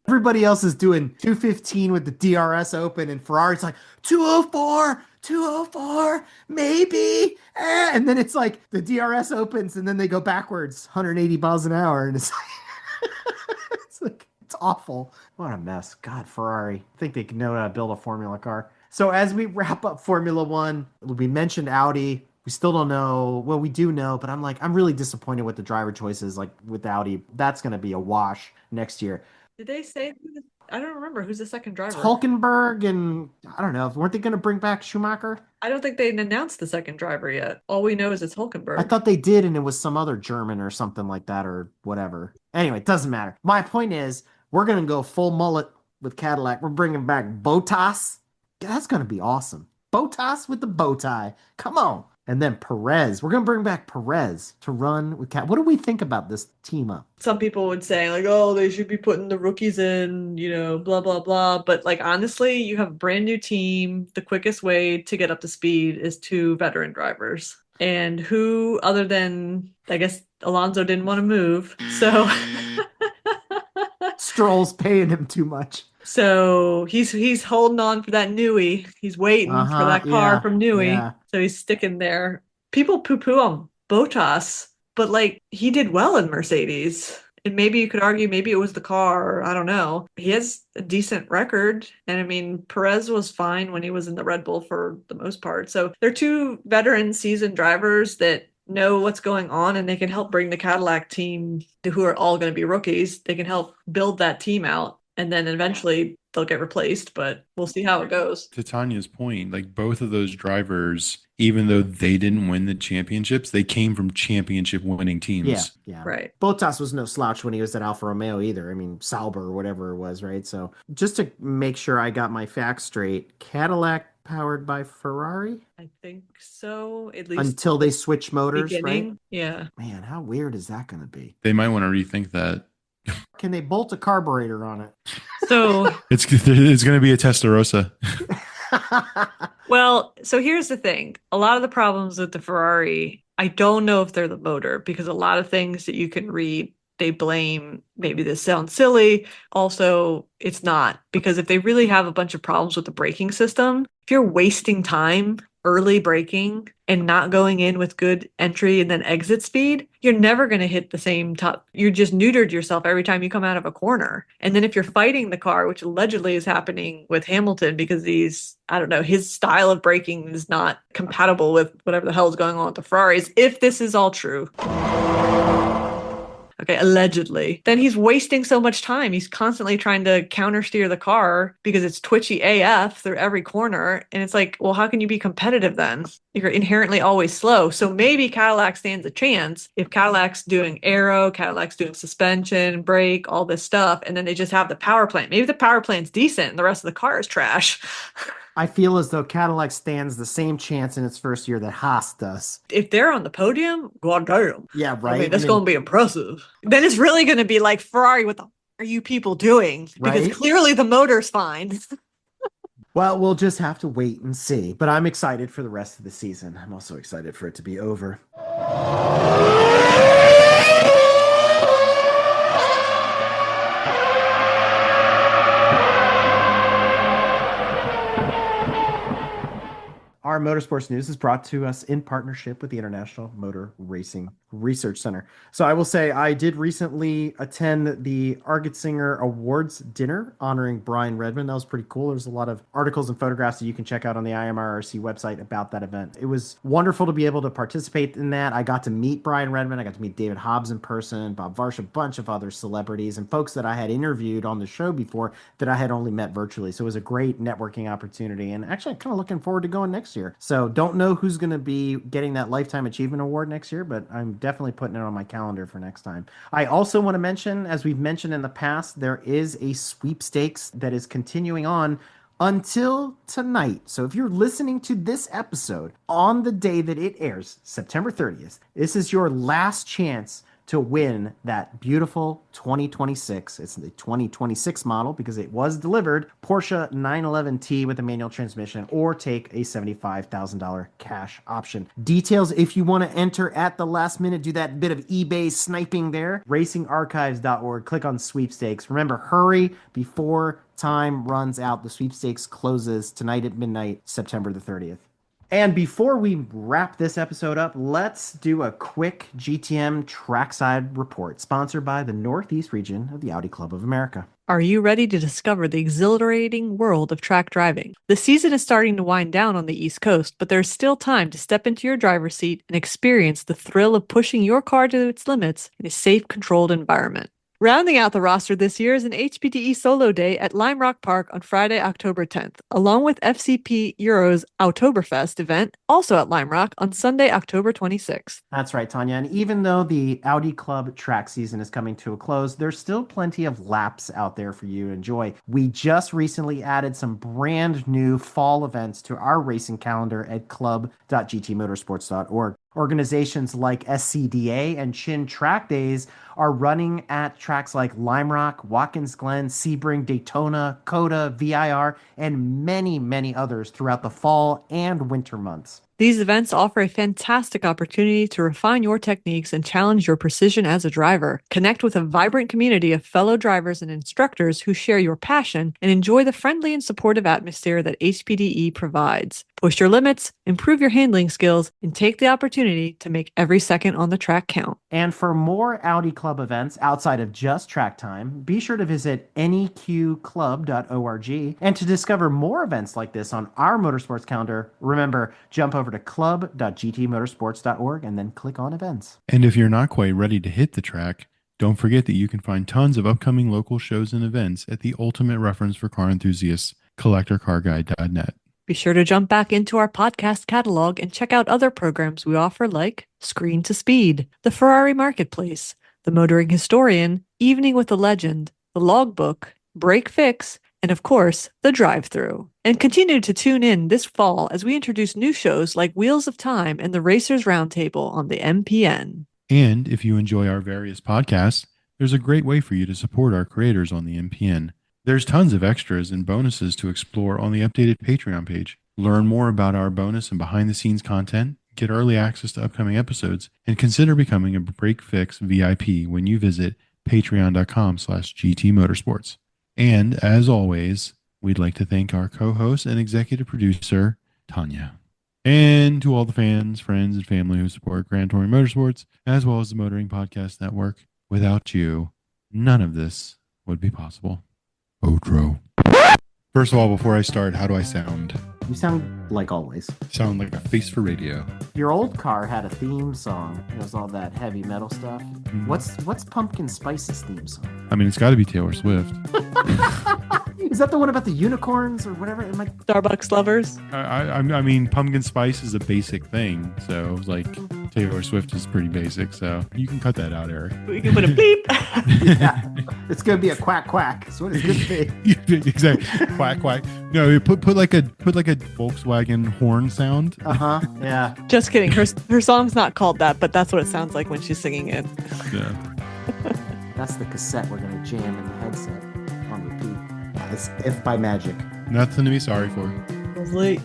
Everybody else is doing 215 with the DRS open, and Ferrari's like 204. 204, maybe. And then it's like the DRS opens and then they go backwards 180 miles an hour. And it's it's awful. What a mess. God, Ferrari. I think they know how to build a Formula car. So as we wrap up Formula One, we mentioned Audi. We still don't know. Well, we do know, but I'm really disappointed with the driver choices. Like with Audi, that's going to be a wash next year. Did they say? I don't remember who's the second driver. Hulkenberg and I don't know. Weren't they going to bring back Schumacher? I don't think they announced the second driver yet. All we know is it's Hulkenberg. I thought they did, and it was some other German or something like that or whatever. Anyway, it doesn't matter. My point is, we're going to go full mullet with Cadillac. We're bringing back Bottas. That's going to be awesome. Bottas with the bow tie. Come on. And then Perez. We're going to bring back Perez to run with Cat. What do we think about this team up? Some people would say, like, oh, they should be putting the rookies in, blah, blah, blah. But, like, honestly, you have a brand new team. The quickest way to get up to speed is 2 veteran drivers. And who, other than, I guess, Alonso didn't want to move. So Stroll's paying him too much. So he's holding on for that Newey. He's waiting for that car from Newey. Yeah. So he's sticking there. People poo-poo on Bottas, but like he did well in Mercedes. And maybe you could argue maybe it was the car. I don't know. He has a decent record. And I mean, Perez was fine when he was in the Red Bull for the most part. So they're 2 veteran seasoned drivers that know what's going on, and they can help bring the Cadillac team, who are all going to be rookies. They can help build that team out. And then eventually they'll get replaced, but we'll see how it goes. To Tanya's point, like both of those drivers, even though they didn't win the championships, they came from championship winning teams. Yeah. Right. Bottas was no slouch when he was at Alfa Romeo either. I mean, Sauber or whatever it was, right? So just to make sure I got my facts straight, Cadillac powered by Ferrari I think so. At least until they switch motors, beginning. right? Yeah. Man, how weird is that going to be? They might want to rethink that. Can they bolt a carburetor on it? So It's going to be a Testarossa. well, so here's the thing. A lot of the problems with the Ferrari, I don't know if they're the motor because a lot of things that you can read, they blame, maybe this sounds silly. Also, it's not because if they really have a bunch of problems with the braking system, if you're wasting time early braking and not going in with good entry and then exit speed, you're never going to hit the same top. You just neutered yourself every time you come out of a corner. And then if you're fighting the car, which allegedly is happening with Hamilton because I don't know, his style of braking is not compatible with whatever the hell is going on with the Ferraris. If this is all true. Okay, allegedly, then he's wasting so much time. He's constantly trying to countersteer the car because it's twitchy AF through every corner. And it's like, well, how can you be competitive then? You're inherently always slow. So maybe Cadillac stands a chance if Cadillac's doing aero, Cadillac's doing suspension, brake, all this stuff. And then they just have the power plant. Maybe the power plant's decent and the rest of the car is trash. I feel as though Cadillac stands the same chance in its first year that Haas does. If they're on the podium, god damn. Yeah, right. I mean, that's going to be impressive. Then it's really going to be like, Ferrari, what the are you people doing? Because Right? clearly the motor's fine. Well, we'll just have to wait and see. But I'm excited for the rest of the season. I'm also excited for it to be over. Our motorsports news is brought to us in partnership with the International Motor Racing Research Center. So I will say I did recently attend the Argetsinger Awards dinner honoring Brian Redman. That was pretty cool. There's a lot of articles and photographs that you can check out on the IMRRC website about that event. It was wonderful to be able to participate in that. I got to meet Brian Redman. I got to meet David Hobbs in person, Bob Varsh, a bunch of other celebrities and folks that I had interviewed on the show before that I had only met virtually. So it was a great networking opportunity. And actually, I'm kind of looking forward to going next year. So don't know who's going to be getting that Lifetime Achievement Award next year, but I'm definitely putting it on my calendar for next time. I also want to mention, as we've mentioned in the past, there is a sweepstakes that is continuing on until tonight. So if you're listening to this episode on the day that it airs, September 30th, this is your last chance to win that beautiful 2026. It's the 2026 model because it was delivered Porsche 911T with a manual transmission, or take a $75,000 cash option. Details if you want to enter at the last minute, do that bit of eBay sniping there. Racingarchives.org, click on sweepstakes. Remember, hurry before time runs out. The sweepstakes closes tonight at midnight, September the 30th. And before we wrap this episode up, let's do a quick GTM Trackside report, sponsored by the Northeast region of the Audi Club of America. Are you ready to discover the exhilarating world of track driving? The season is starting to wind down on the East Coast, but there's still time to step into your driver's seat and experience the thrill of pushing your car to its limits in a safe, controlled environment. Rounding out the roster this year is an HPDE Solo Day at Lime Rock Park on Friday, October 10th, along with FCP Euro's Oktoberfest event, also at Lime Rock, on Sunday, October 26th. That's right, Tanya. And even though the Audi Club track season is coming to a close, there's still plenty of laps out there for you to enjoy. We just recently added some brand new fall events to our racing calendar at club.gtmotorsports.org. Organizations like SCDA and Chin Track Days are running at tracks like Lime Rock, Watkins Glen, Sebring, Daytona, COTA, VIR, and many, many others throughout the fall and winter months. These events offer a fantastic opportunity to refine your techniques and challenge your precision as a driver. Connect with a vibrant community of fellow drivers and instructors who share your passion and enjoy the friendly and supportive atmosphere that HPDE provides. Push your limits, improve your handling skills, and take the opportunity to make every second on the track count. And for more Audi Club events outside of just track time, be sure to visit neqclub.org. And to discover more events like this on our motorsports calendar, remember, jump over to club.gtmotorsports.org and then click on events. And if you're not quite ready to hit the track, Don't forget that you can find tons of upcoming local shows and events at the ultimate reference for car enthusiasts, collectorcarguide.net. Be sure to jump back into our podcast catalog and check out other programs we offer like Screen to Speed, the Ferrari Marketplace, the Motoring Historian, Evening with a Legend, the Logbook, Break Fix, and of course, the Drive Thru. And continue to tune in this fall as we introduce new shows like Wheels of Time and the Racers Roundtable on the MPN. And if you enjoy our various podcasts, there's a great way for you to support our creators on the MPN. There's tons of extras and bonuses to explore on the updated Patreon page. Learn more about our bonus and behind-the-scenes content, get early access to upcoming episodes, and consider becoming a Break Fix VIP when you visit patreon.com/GTMotorsports. And as always, we'd like to thank our co-host and executive producer, Tanya. And to all the fans, friends, and family who support Grand Touring Motorsports, as well as the Motoring Podcast Network, without you, none of this would be possible. Outro. First of all, before I start, how do I sound? You sound like always. Sound like a face for radio. Your old car had a theme song. It was all that heavy metal stuff. What's Pumpkin Spice's theme song? I mean, it's got to be Taylor Swift. Is that the one about the unicorns or whatever? Am I... Starbucks lovers. I mean, pumpkin spice is a basic thing. So, like, Taylor Swift is pretty basic. So, you can cut that out, Eric. We can put a beep. Yeah, it's gonna be a quack quack. That's what it's gonna be. Exactly. Quack quack. No, you put like a Volkswagen horn sound. Yeah. Just kidding. Her song's not called that, but that's what it sounds like when she's singing it. Yeah. That's the cassette we're gonna jam in the headset on repeat. As if by magic. Nothing to be sorry for. I was late.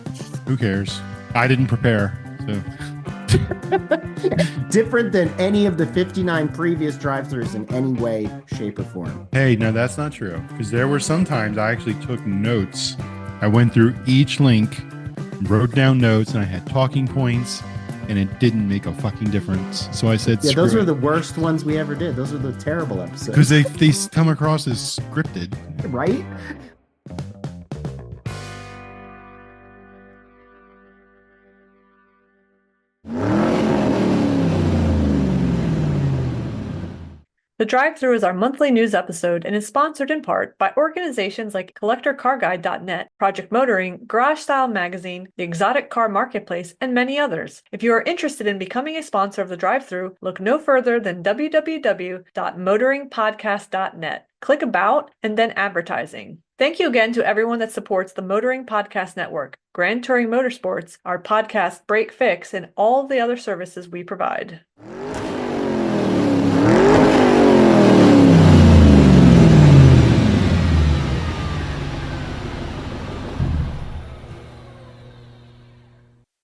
Who cares? I didn't prepare. So Different than any of the 59 previous drive-thrus in any way, shape, or form. hey, no, that's not true. Because there were some times I actually took notes. I went through each link, wrote down notes, and I had talking points, and it didn't make a fucking difference. So I said, Yeah, those screw are it. the worst ones we ever did. Those are the terrible episodes. Because they come across as scripted. Right? The Drive Thru is our monthly news episode and is sponsored in part by organizations like CollectorCarGuide.net, Project Motoring, Garage Style Magazine, the Exotic Car Marketplace, and many others. If you are interested in becoming a sponsor of the Drive Thru, look no further than www.motoringpodcast.net. Click About and then Advertising. Thank you again to everyone that supports the Motoring Podcast Network, Grand Touring Motorsports, our podcast Break Fix, and all the other services we provide.